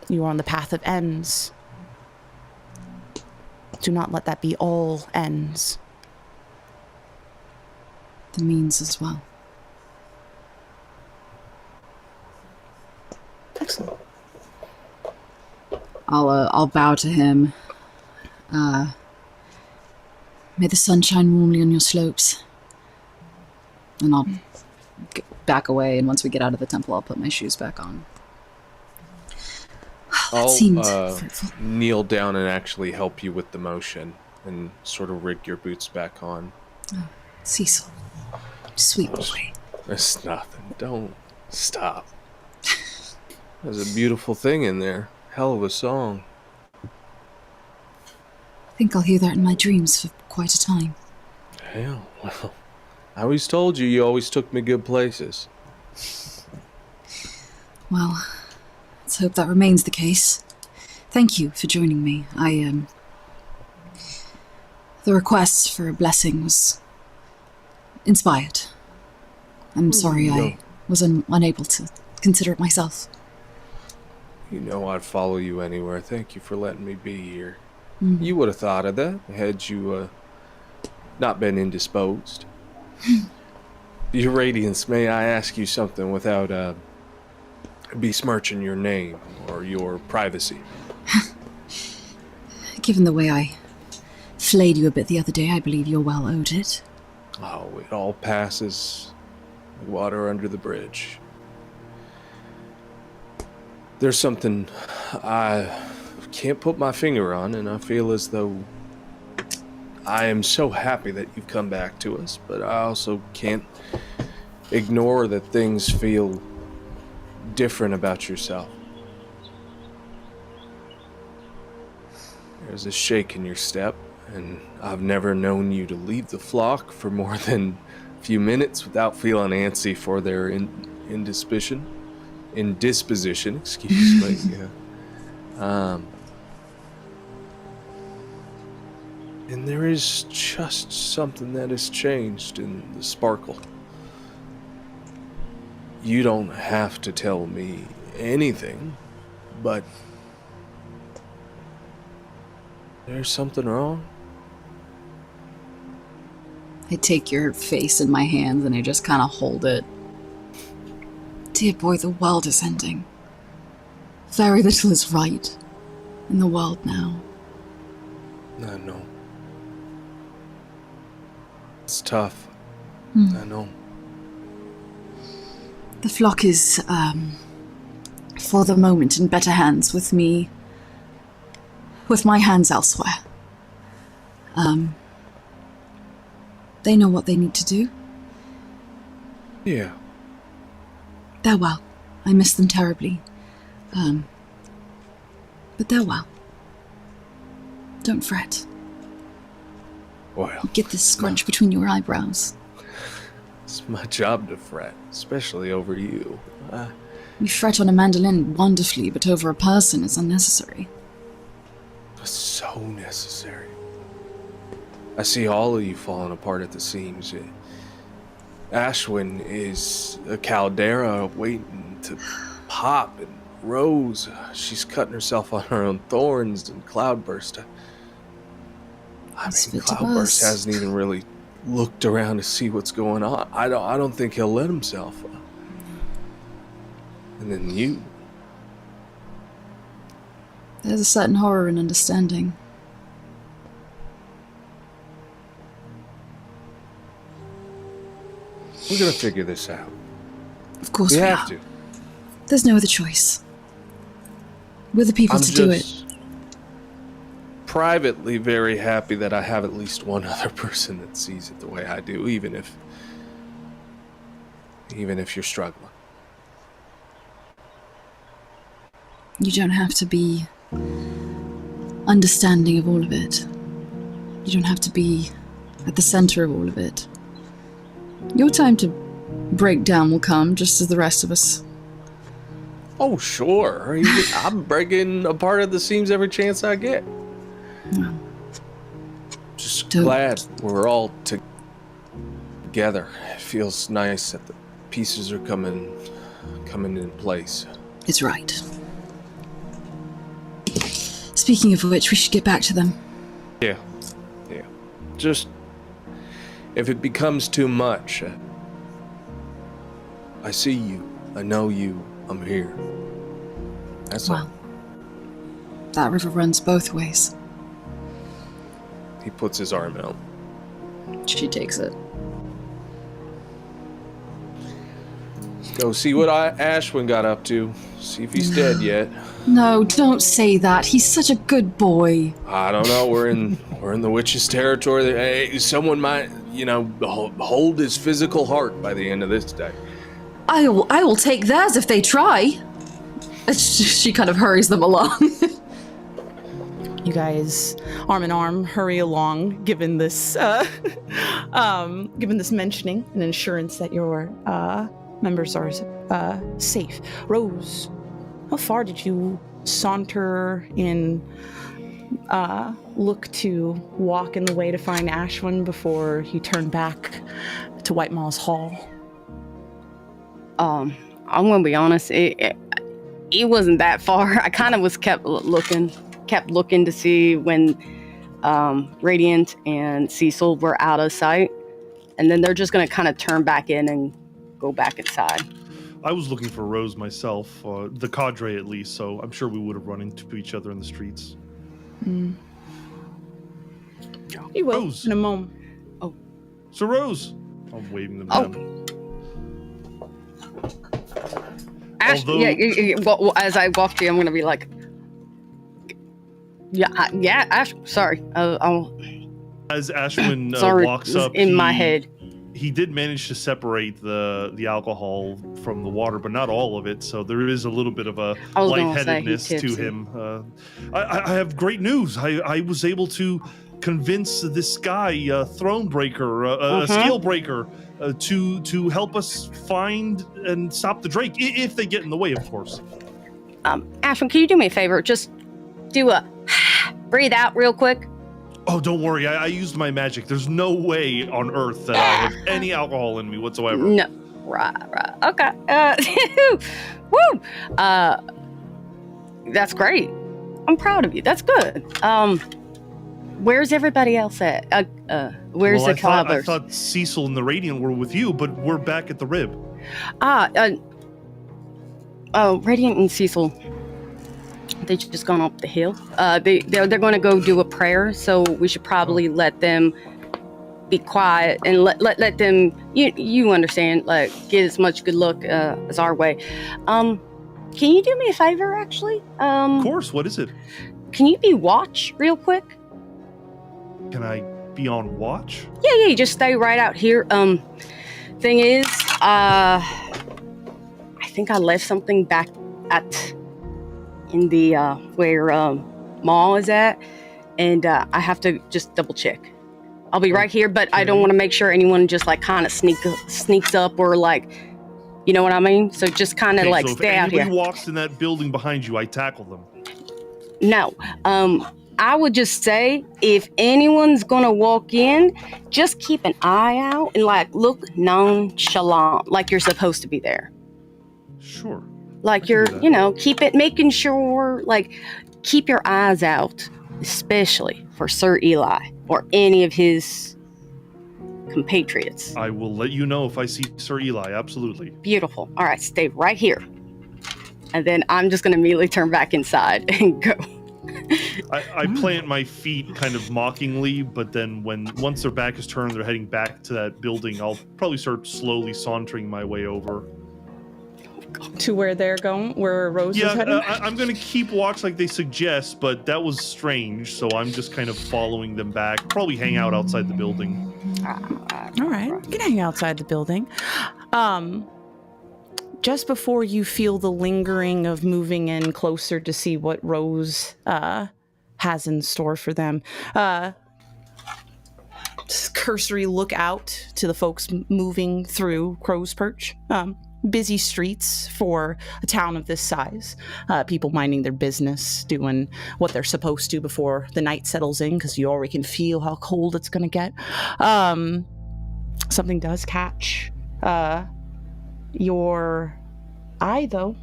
You are on the path of ends. Do not let that be all ends. The means as well. Excellent. I'll bow to him. May the sun shine warmly on your slopes. And I'll back away, and once we get out of the temple, I'll put my shoes back on. That seemed fruitful. Kneel down and actually help you with the motion and sort of rig your boots back on. Oh, Cecil. Sweet boy. It's nothing. Don't stop. There's a beautiful thing in there. Hell of a song. I think I'll hear that in my dreams for quite a time. Hell, well, I always told you always took me good places. Well, let's hope that remains the case. Thank you for joining me. The request for a blessing was inspired. I'm sorry I was unable to consider it myself. You know I'd follow you anywhere. Thank you for letting me be here. You would have thought of that had you not been indisposed. Your Radiance, may I ask you something without besmirching your name or your privacy? Given the way I flayed you a bit the other day, I believe you're well owed it. Oh, it all passes like water under the bridge. There's something I can't put my finger on, and I feel as though I am so happy that you've come back to us, but I also can't ignore that things feel different about yourself. There's a shake in your step, and I've never known you to leave the flock for more than a few minutes without feeling antsy for their indisposition, excuse me. Yeah. And there is just something that has changed in the sparkle. You don't have to tell me anything, but there's something wrong. I take your face in my hands and I just kind of hold it. Dear boy, the world is ending. Very little is right in the world now. I know. It's tough. I know. The flock is, for the moment, in better hands with me, with my hands elsewhere. They know what they need to do. Yeah. They're well. I miss them terribly. But they're well. Don't fret. Well, Get this scrunch between your eyebrows. it's my job to fret, especially over you. You fret on a mandolin wonderfully, but over a person is unnecessary. It's so necessary. I see all of you falling apart at the seams. Ashwyn is a caldera waiting to pop, and Rose, she's cutting herself on her own thorns, and Cloudburst. I mean, Cloudburst hasn't even really looked around to see what's going on. I don't think he'll let himself up. And then you. There's a certain horror in understanding. We're gonna figure this out. Of course We we have are. to. There's no other choice. We're the people to do it. Privately very happy that I have at least one other person that sees it the way I do, even if you're struggling. You don't have to be understanding of all of it. You don't have to be at the center of all of it. Your time to break down will come, just as the rest of us. Oh, sure. I'm breaking apart at the seams every chance I get. Just glad we're all together. It feels nice that the pieces are coming in place. It's right. Speaking of which, we should get back to them. Yeah. Just, if it becomes too much, I see you. I know you. I'm here. That's all. That river runs both ways. He puts his arm out. She takes it. Let's go see what Ashwyn got up to. See if he's dead yet. No, don't say that. He's such a good boy. I don't know. We're in the witch's territory. Hey, someone might, hold his physical heart by the end of this day. I will take theirs if they try. She kind of hurries them along. You guys, arm in arm, hurry along, given this mentioning and assurance that your members are safe. Rose, how far did you saunter in, look to walk in the way to find Ashwyn before you turned back to White Mall's Hall? I'm gonna be honest, it wasn't that far. I kind of was kept looking to see when Radiant and Cecil were out of sight, and then they're just gonna kind of turn back in and go back inside. I was looking for Rose myself, the cadre at least, so I'm sure we would have run into each other in the streets. You will, Rose. in a moment. Oh. So Rose! I'm waving them down. Ash, well, as I walk to you, I'm gonna be like, Ash, sorry. As Ashwyn sorry, walks up, in my head. He did manage to separate the alcohol from the water, but not all of it. So there is a little bit of a lightheadedness to him. I have great news. I was able to convince this guy, Thronebreaker, a Scalebreaker, to help us find and stop the Drake, if they get in the way, of course. Ashwyn, can you do me a favor? Just do a breathe out real quick. Oh, don't worry. I used my magic. There's no way on Earth that I have any alcohol in me whatsoever. No. Right. Okay. Woo! That's great. I'm proud of you. That's good. Where's everybody else at? Where's the Cloudburst? I thought Cecil and the Radiant were with you, but we're back at the Rib. Radiant and Cecil, they just gone up the hill. They're going to go do a prayer, so we should probably let them be quiet and let them, you understand, like, get as much good luck as our way. Can you do me a favor, actually? Of course. What is it? Can you be watch real quick? Can I be on watch? Yeah, you just stay right out here. Thing is, I think I left something back in the where mall is at, and I have to just double check. I'll be right here, but I don't want to make sure anyone just like kind of sneaks up or like, you know what I mean? So just kind of like so stay out here. If anybody walks in that building behind you, I tackle them. No, I would just say if anyone's gonna walk in, just keep an eye out and like look nonchalant, like you're supposed to be there. Sure. Like you're, making sure, like, keep your eyes out, especially for Sir Eli or any of his compatriots. I will let you know if I see Sir Eli, absolutely. Beautiful. All right, stay right here. And then I'm just going to immediately turn back inside and go. I plant my feet kind of mockingly, but then once their back is turned, they're heading back to that building, I'll probably start slowly sauntering my way over. To where they're going, where Rose is heading? I'm going to keep watch like they suggest, but that was strange, so I'm just kind of following them back. Probably hang out outside the building. All right, you can hang outside the building. Just before you feel the lingering of moving in closer to see what Rose has in store for them, just cursory look out to the folks moving through Crow's Perch. Busy streets for a town of this size. People minding their business, doing what they're supposed to before the night settles in, because you already can feel how cold it's going to get. Something does catch your eye, though,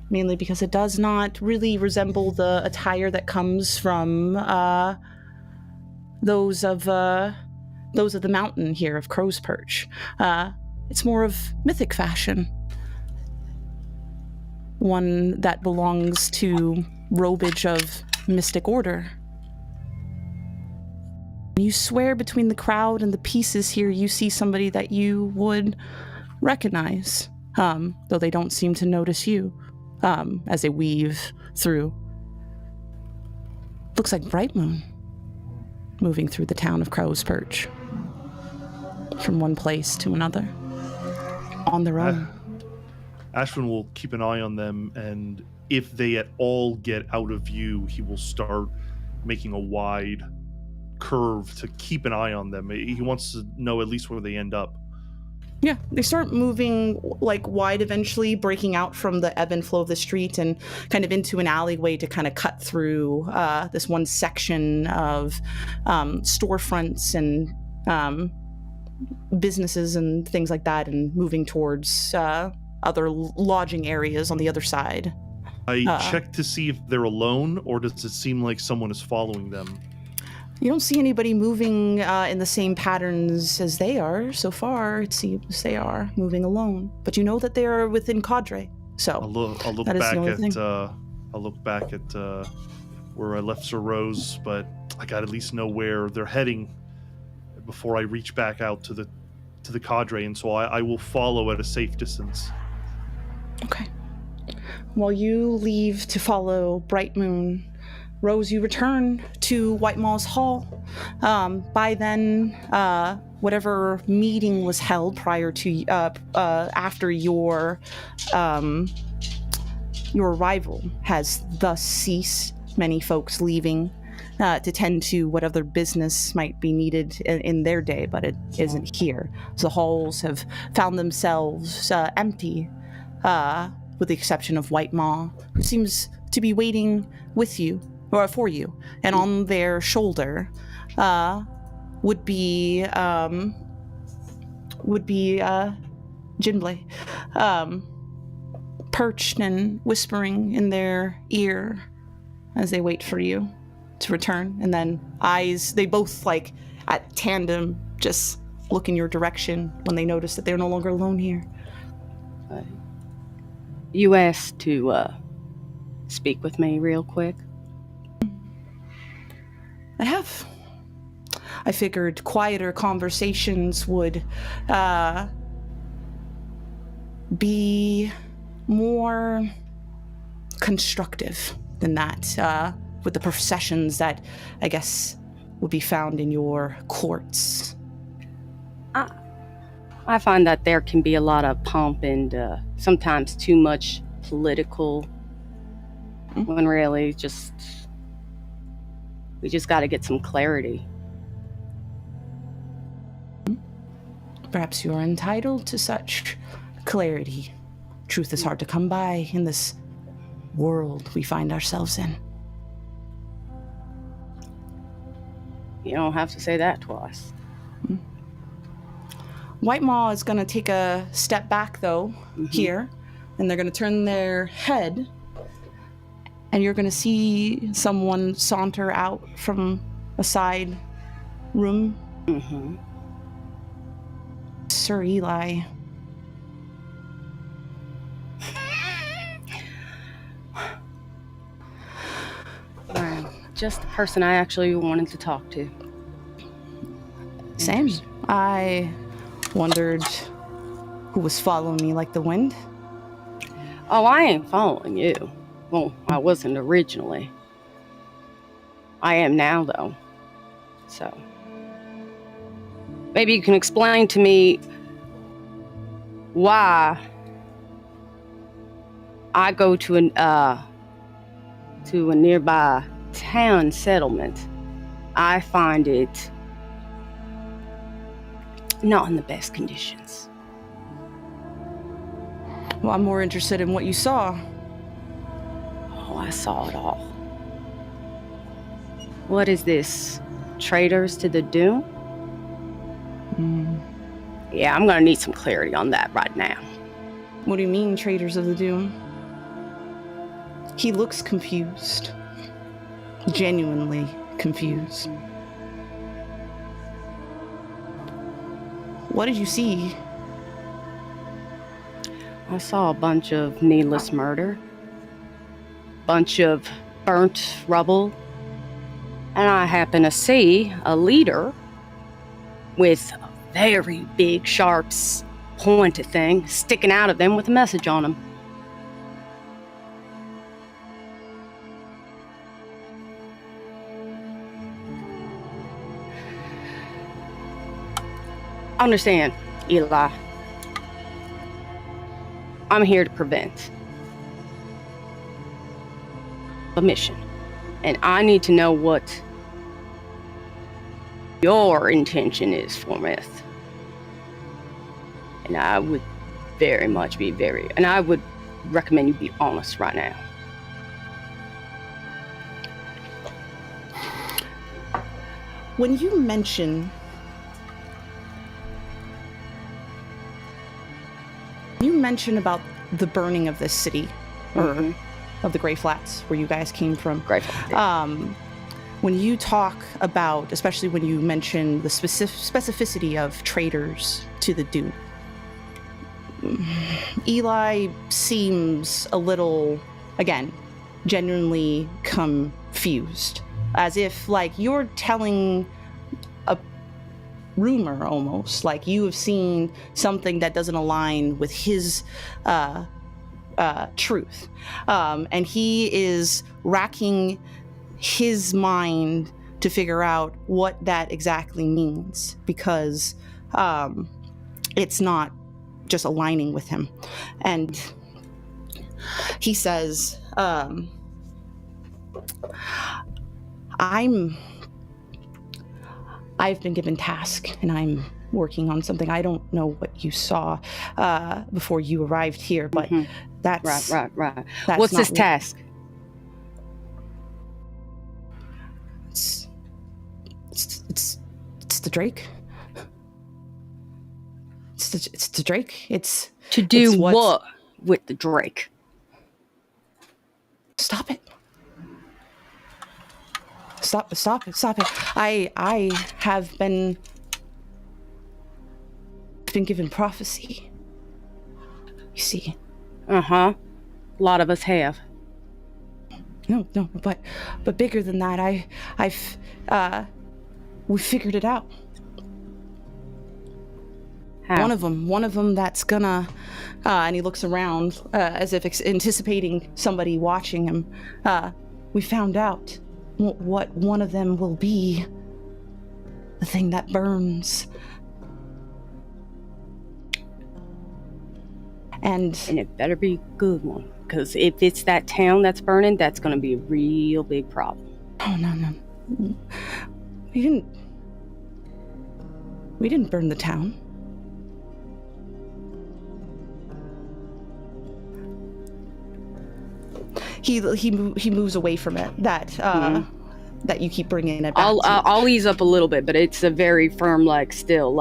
mainly because it does not really resemble the attire that comes from those of the mountain here of Crow's Perch. It's more of mythic fashion. One that belongs to robage of mystic order. You swear between the crowd and the pieces here you see somebody that you would recognize, though they don't seem to notice you as they weave through. Looks like Bright Moon moving through the town of Crow's Perch from one place to another. On their own. Ashwyn will keep an eye on them, and if they at all get out of view, he will start making a wide curve to keep an eye on them. He wants to know at least where they end up. Yeah, they start moving like wide eventually, breaking out from the ebb and flow of the street and kind of into an alleyway to kind of cut through this one section of storefronts and businesses and things like that, and moving towards other lodging areas on the other side. I check to see if they're alone, or does it seem like someone is following them? You don't see anybody moving in the same patterns as they are. So far, it seems they are moving alone. But you know that they are within cadre. So I'll look that is back the only at thing. I'll look back at where I left Sir Rose, but I gotta at least know where they're heading before I reach back out to the cadre, and so I will follow at a safe distance. Okay. While you leave to follow Bright Moon, Rose, you return to White Maw's Hall. By then, whatever meeting was held prior to after your arrival has thus ceased. Many folks leaving to tend to what other business might be needed in their day, but it isn't here. So the halls have found themselves empty, with the exception of White Maw, who seems to be waiting with you, or for you, and on their shoulder would be Jinblay, perched and whispering in their ear as they wait for you to return, and then eyes, they both like at tandem just look in your direction when they notice that they're no longer alone here. You asked to speak with me real quick? I have. I figured quieter conversations would be more constructive than that, with the processions that I guess would be found in your courts. I find that there can be a lot of pomp and sometimes too much political, when really we just got to get some clarity. Perhaps you are entitled to such clarity. Truth is hard to come by in this world we find ourselves in. You don't have to say that twice. White Maw is going to take a step back, though, here, and they're going to turn their head, and you're going to see someone saunter out from a side room. Sir Eli. Just the person I actually wanted to talk to. Same. I wondered who was following me like the wind. Oh, I ain't following you. Well, I wasn't originally. I am now, though. So, maybe you can explain to me why I go to a nearby town settlement. I find it not in the best conditions. Well, I'm more interested in what you saw. Oh, I saw it all. What is this? Traitors to the Doom? Yeah, I'm gonna need some clarity on that right now. What do you mean, Traitors of the Doom? He looks confused. Genuinely confused. What did you see? I saw a bunch of needless murder, bunch of burnt rubble, and I happen to see a leader with a very big, sharp, pointed thing sticking out of them with a message on him. Understand, Eli. I'm here to prevent a mission, and I need to know what your intention is for Myth. And I would very much be and I would recommend you be honest right now. When you mention about the burning of this city, or of the Greyflats, where you guys came from. Greyflats. When you talk about, especially when you mention the specificity of traitors to the Doom, Eli seems a little, again, genuinely confused. As if, like, you're telling a rumor almost, like you have seen something that doesn't align with his truth. And he is racking his mind to figure out what that exactly means, because it's not just aligning with him. And he says, I've been given task, and I'm working on something. I don't know what you saw before you arrived here, but that's right. That's What's not this task? It's the Drake. It's the Drake. It's to do what with the Drake? Stop it. Stop it. I have been given prophecy. You see. A lot of us have. No, but bigger than that, we figured it out. How? One of them that's gonna, and he looks around as if anticipating somebody watching him. We found out what one of them will be. The thing that burns. And it better be a good one, because if it's that town that's burning, that's going to be a real big problem. Oh, no. We didn't burn the town. He moves away from it. That you keep bringing it back. I'll ease up a little bit, but it's a very firm, still.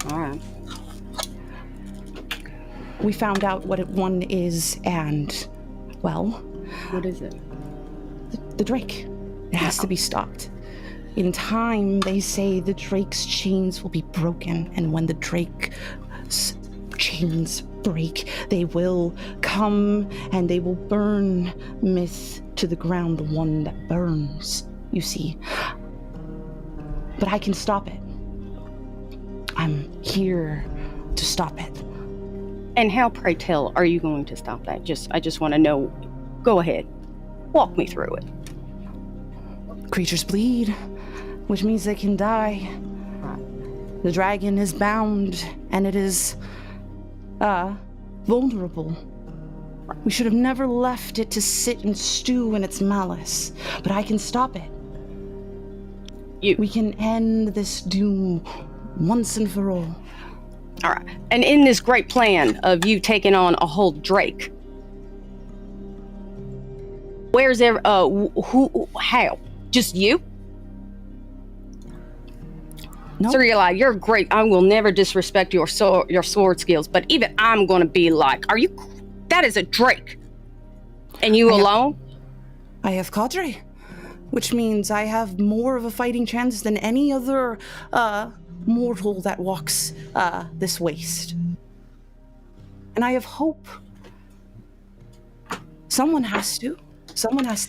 All right. We found out what one is, and, well... What is it? The Drake. It has to be stopped. In time, they say the drake's chains will be broken, and when the drake's chains break, they will come and they will burn myth to the ground, the one that burns, you see. But I can stop it. I'm here to stop it. And how, pray tell, are you going to stop that? I just want to know. Go ahead. Walk me through it. Creatures bleed, which means they can die. The dragon is bound, and it is, vulnerable. We should have never left it to sit and stew in its malice, but I can stop it. We can end this doom once and for all. All right. And in this great plan of you taking on a whole drake, where's how? Just you? No. Sergio, you're great. I will never disrespect your sword skills, but even I'm going to be like, that is a drake. And you alone? I have cadre, which means I have more of a fighting chance than any other, mortal that walks, this waste. And I have hope. Someone has to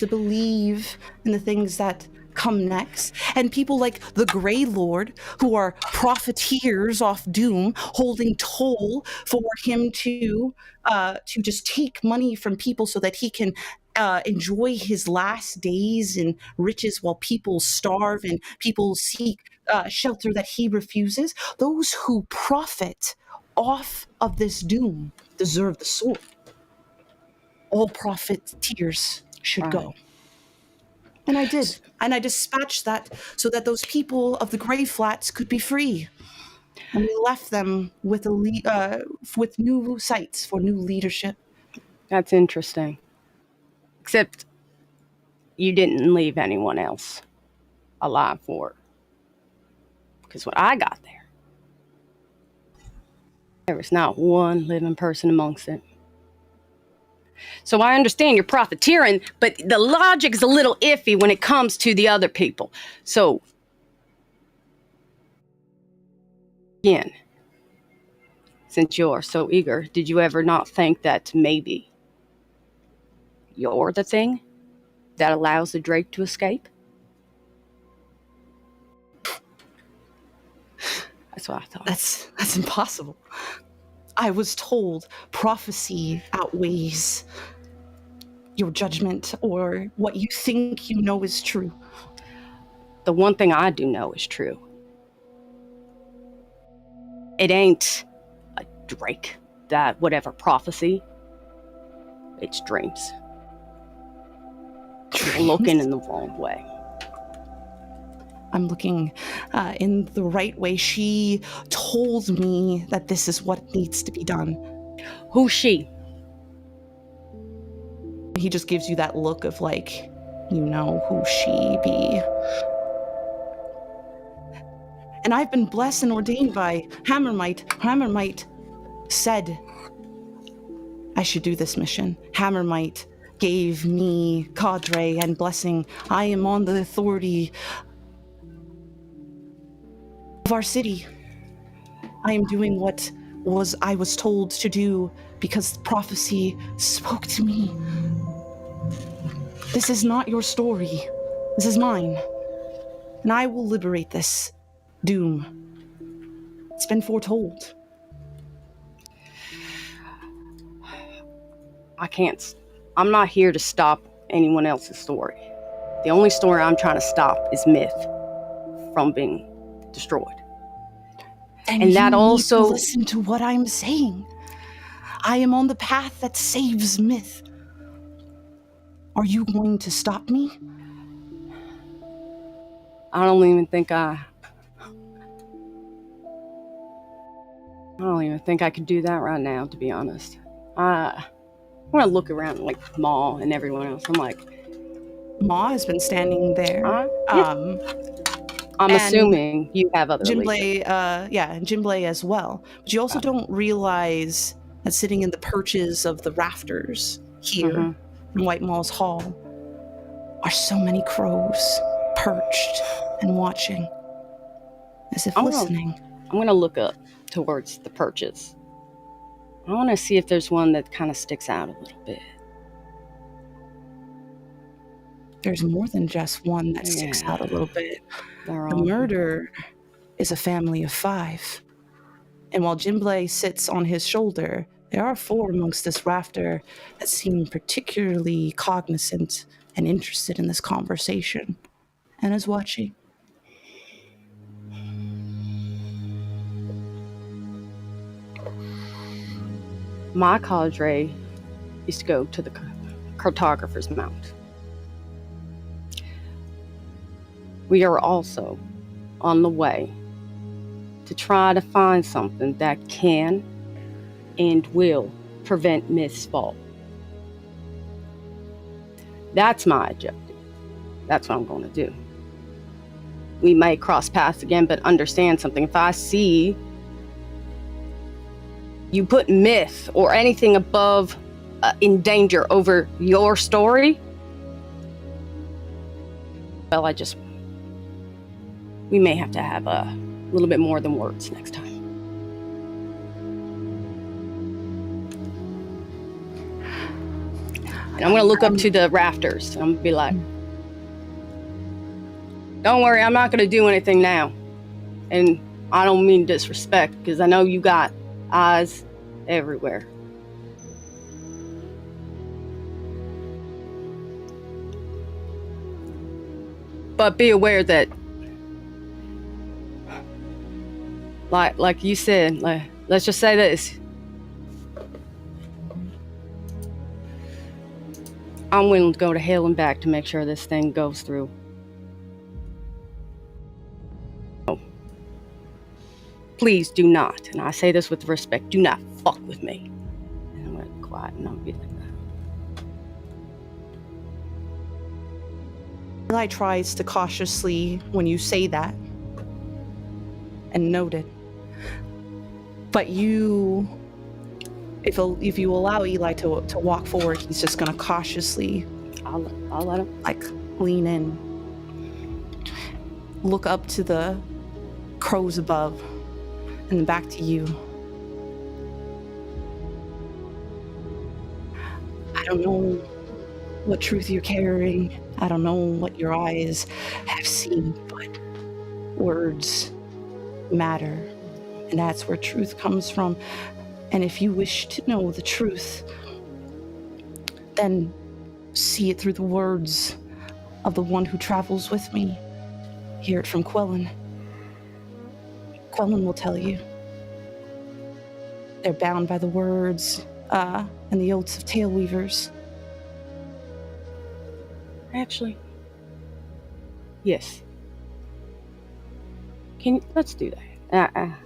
believe in the things that come next. And people like the Grey Lord, who are profiteers off doom, holding toll for him to just take money from people so that he can enjoy his last days in riches while people starve and people seek shelter that he refuses. Those who profit off of this doom deserve the sword. All profiteers should go. And I did. And I dispatched that so that those people of the Greyflats could be free. And we left them with with new sights for new leadership. That's interesting. Except you didn't leave anyone else alive for it. Because when I got there was not one living person amongst it. So I understand you're profiteering, but the logic is a little iffy when it comes to the other people. So, again, since you're so eager, did you ever not think that maybe you're the thing that allows the drake to escape? That's what I thought. That's impossible. I was told prophecy outweighs your judgment or what you think you know is true. The one thing I do know is true. It ain't a drake, that whatever prophecy. It's dreams. You're looking in the wrong way. I'm looking in the right way. She told me that this is what needs to be done. Who's she? He just gives you that look of like, you know who she be. And I've been blessed and ordained by Hammermite. Hammermite said I should do this mission. Hammermite gave me cadre and blessing. I am on the authority of our city. I am doing what I was told to do because prophecy spoke to me. This is not your story. This is mine. And I will liberate this doom. It's been foretold. I'm not here to stop anyone else's story. The only story I'm trying to stop is myth from being destroyed. And that also listen to what I'm saying. I am on the path that saves myth. Are you going to stop me? I don't even think I could do that right now, to be honest. I want to look around like Ma and everyone else. I'm like, Ma has been standing there. I'm assuming you have other Jimblay, and Jimblay as well. But you also don't realize that sitting in the perches of the rafters here in White Mall's Hall are so many crows perched and watching, as if Oh. listening. I'm gonna look up towards the perches. I want to see if there's one that kind of sticks out a little bit. There's more than just one that sticks out a little bit. They're The all murder is a family of 5. And while Jimblay sits on his shoulder, there are 4 amongst this rafter that seem particularly cognizant and interested in this conversation and is watching. My cadre used to go to the cartographer's mount. We are also on the way to try to find something that can and will prevent Myth's fall. That's my objective. That's what I'm going to do. We may cross paths again, but understand something. If I see you put Myth or anything above in danger over your story, well, we may have to have a little bit more than words next time. And I'm going to look up to the rafters. And I'm going to be like, don't worry, I'm not going to do anything now. And I don't mean disrespect, because I know you got eyes everywhere. But be aware that, like you said, let's just say this. I'm willing to go to hell and back to make sure this thing goes through. Oh. Please do not, and I say this with respect, do not fuck with me. And I'm going to be quiet and I'll be like that. Eli tries to cautiously, when you say that, and note it. But you, if you allow Eli to walk forward, he's just going to cautiously, I'll let him. like, lean in, look up to the crows above, and then back to you. I don't know what truth you're carrying. I don't know what your eyes have seen, but words matter. And that's where truth comes from. And if you wish to know the truth, then see it through the words of the one who travels with me. Hear it from Quellen. Quellen will tell you. They're bound by the words and the oaths of Taleweavers. Actually, yes. Let's do that.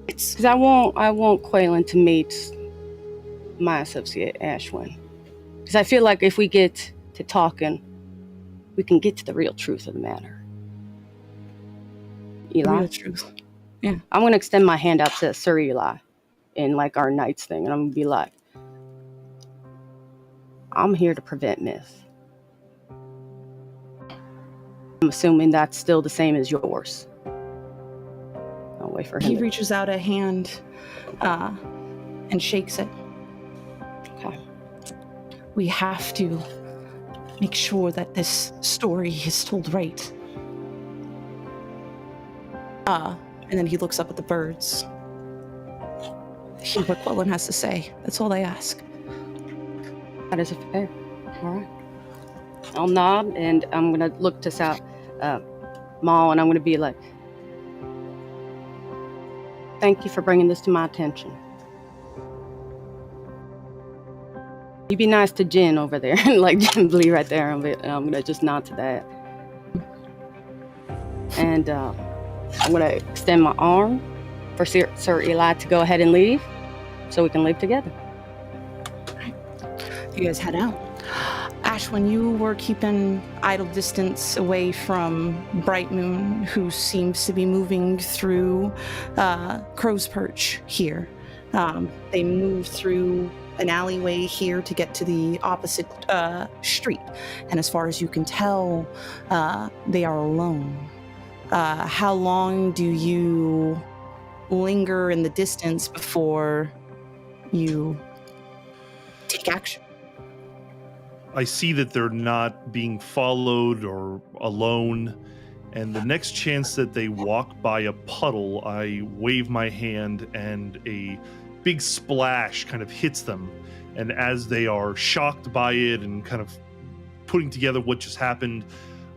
It's Because I want Quaylen to meet my associate Ashwyn. Because I feel like if we get to talking, we can get to the real truth of the matter. Eli, real truth. Yeah. I'm gonna extend my hand out to Sir Eli in like our knights thing, and I'm gonna be like, I'm here to prevent Myth. I'm assuming that's still the same as yours. I'll wait for him. He reaches out a hand and shakes it. Okay. We have to make sure that this story is told right. And then he looks up at the birds. Hear what Quellen has to say. That's all they ask. That is fair. All right. I'll nod, and I'm gonna look to Maul, and I'm gonna be like, "Thank you for bringing this to my attention. You be nice to Jen over there, and like Jen Blee right there. And I'm gonna just nod to that, and I'm gonna extend my arm for Sir Eli to go ahead and leave, so we can leave together." You guys head out. Ashwyn, you were keeping idle distance away from Bright Moon, who seems to be moving through Crow's Perch here. They move through an alleyway here to get to the opposite street. And as far as you can tell, they are alone. How long do you linger in the distance before you take action? I see that they're not being followed or alone, and the next chance that they walk by a puddle, I wave my hand and a big splash kind of hits them. And as they are shocked by it and kind of putting together what just happened,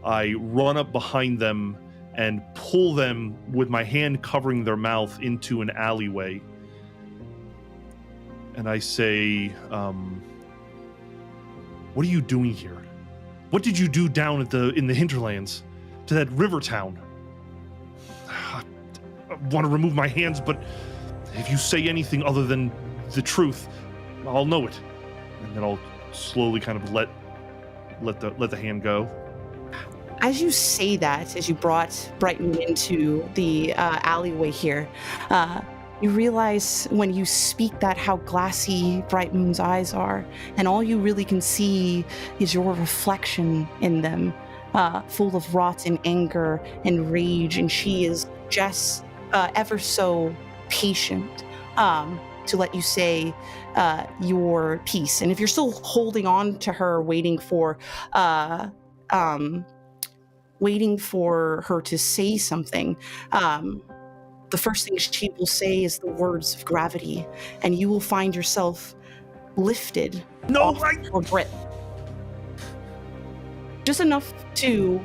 I run up behind them and pull them with my hand covering their mouth into an alleyway. And I say, what are you doing here? What did you do down in the hinterlands to that river town? I want to remove my hands, but if you say anything other than the truth, I'll know it. And then I'll slowly kind of let the hand go. As you say that, as you brought Brightmoon into the alleyway here, you realize when you speak that how glassy Brightmoon's eyes are, and all you really can see is your reflection in them, full of wrought and anger and rage, and she is just ever so patient to let you say your piece. And if you're still holding on to her, waiting for her to say something, the first thing she will say is the words of gravity, and you will find yourself lifted off her grip. Just enough to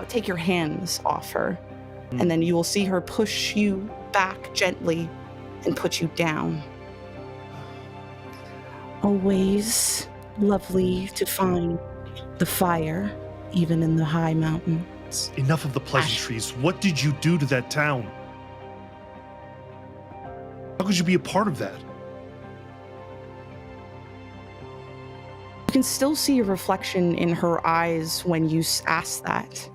take your hands off her, and then you will see her push you back gently and put you down. Always lovely to find the fire, even in the high mountains. Enough of the pleasantries. What did you do to that town? How could you be a part of that? You can still see your reflection in her eyes when you ask that.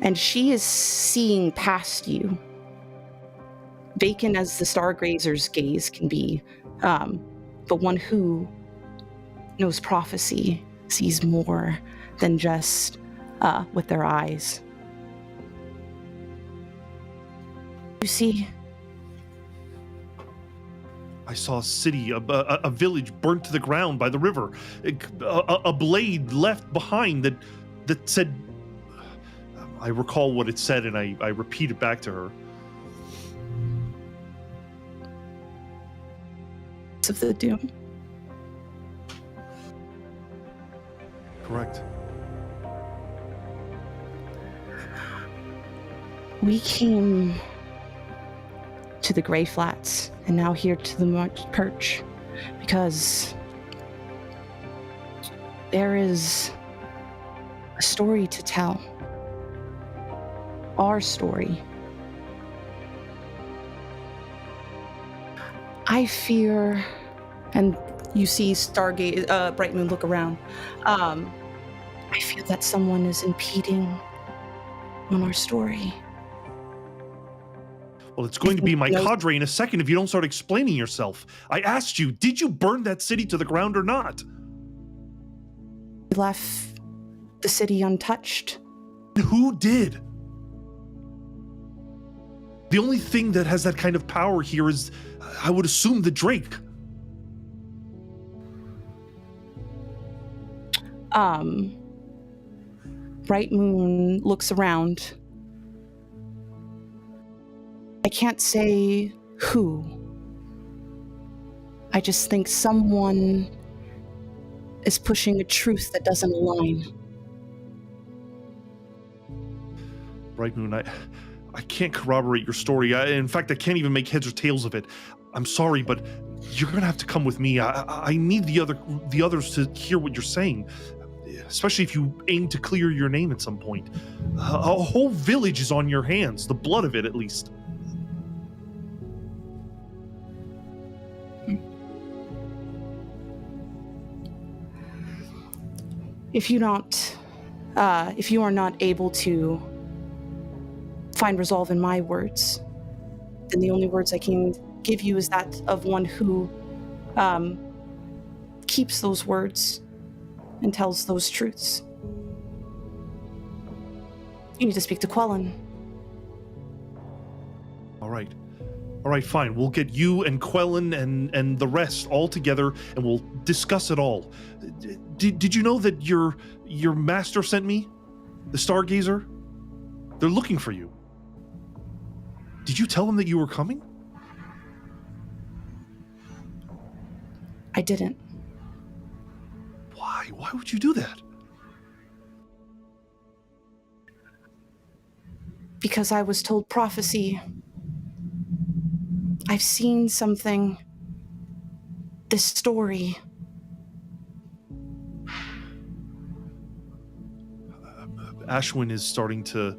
And she is seeing past you, vacant as the Stargrazer's gaze can be, but one who knows prophecy sees more than just with their eyes. You see, I saw a city, a village burnt to the ground by the river. A blade left behind that said... I recall what it said, and I repeat it back to her. Of the Doom. Correct. We came to the Greyflats and now here to the Perch because there is a story to tell. Our story. I fear, and you see Stargate, Brightmoon look around. I feel that someone is impeding on our story. Well, it's going to be my cadre in a second if you don't start explaining yourself. I asked you, did you burn that city to the ground or not? We left the city untouched. Who did? The only thing that has that kind of power here is, I would assume, the Drake. Brightmoon looks around. I can't say who. I just think someone is pushing a truth that doesn't align. Brightmoon, I can't corroborate your story. In fact, I can't even make heads or tails of it. I'm sorry, but you're gonna have to come with me. I need the others to hear what you're saying, especially if you aim to clear your name at some point. A whole village is on your hands, the blood of it at least. If you are not able to find resolve in my words, then the only words I can give you is that of one who keeps those words and tells those truths. You need to speak to Quellen. All right, fine. We'll get you and Quellen and the rest all together, and we'll discuss it all. Did you know that your master sent me? The Stargazer? They're looking for you. Did you tell them that you were coming? I didn't. Why? Why would you do that? Because I was told prophecy. I've seen something. This story. Ashwyn is starting to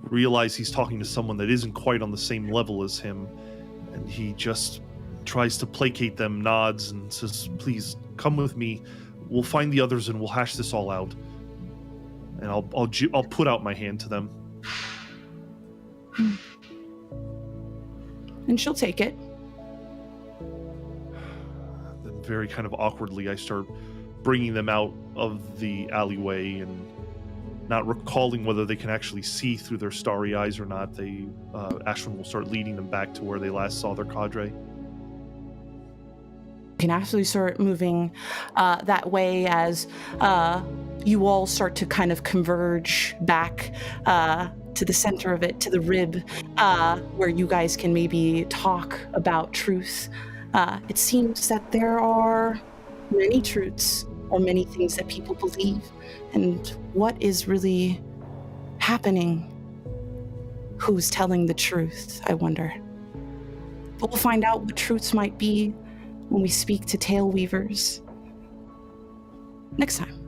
realize he's talking to someone that isn't quite on the same level as him, and he just tries to placate them, nods, and says, "Please come with me. We'll find the others and we'll hash this all out." And I'll put out my hand to them. And she'll take it. Then very kind of awkwardly, I start bringing them out of the alleyway and not recalling whether they can actually see through their starry eyes or not. Ashwyn will start leading them back to where they last saw their cadre. You can actually start moving that way as you all start to kind of converge back to the center of it, to the rib, where you guys can maybe talk about truth. It seems that there are many truths or many things that people believe, and what is really happening? Who's telling the truth, I wonder. But we'll find out what truths might be when we speak to Taleweavers next time.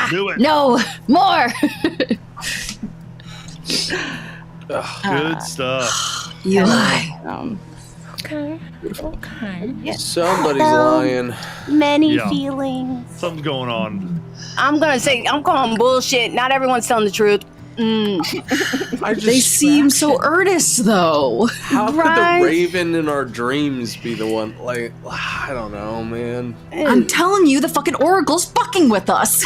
Do it. No, more. Good stuff. You lie. Okay. Somebody's lying. Many Yeah. feelings. Something's going on. I'm calling bullshit. Not everyone's telling the truth. They seem so earnest, though. How could Right. the raven in our dreams be the one? Like, I don't know, man. I'm telling you, the fucking oracle's fucking with us.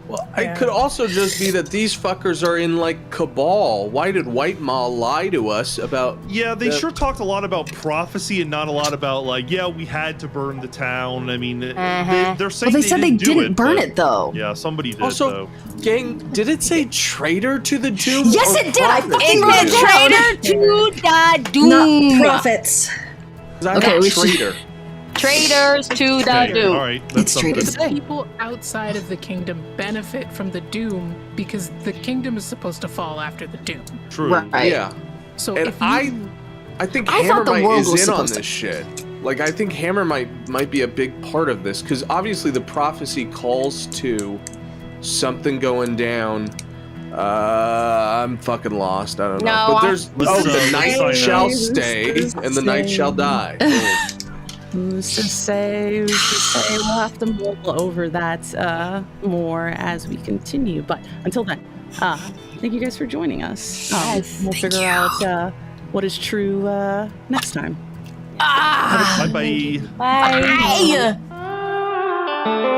Well, it could also just be that these fuckers are in, like, cabal. Why did White Maw lie to us about... Yeah, they sure talked a lot about prophecy and not a lot about, like, yeah, we had to burn the town. I mean, they're saying Well, they said they didn't burn but- it, though. Yeah, somebody did, Also, though. gang, did it say traitor to the doom? Yes, or it did. I prophet? fucking wrote it down. Traitor to the doom. Not prophets. I'm Okay, not we should- traitor. Traitors to the Okay, doom. all right, that's It's something. traitors. The people outside of the kingdom benefit from the doom because the kingdom is supposed to fall after the doom. True. Right. Yeah. So And if you, I think I thought the Hammermite world is was in on supposed this to- shit. Like, I think Hammermite might be a big part of this, because obviously the prophecy calls to something going down. I'm fucking lost. I don't know. No, But there's Let's, the let's night sign shall out. stay and the night shall die. Boom. Who's to say? We'll have to mull over that more as we continue. But until then, thank you guys for joining us. We'll figure out what is true next time. Bye-bye. Bye. Hey!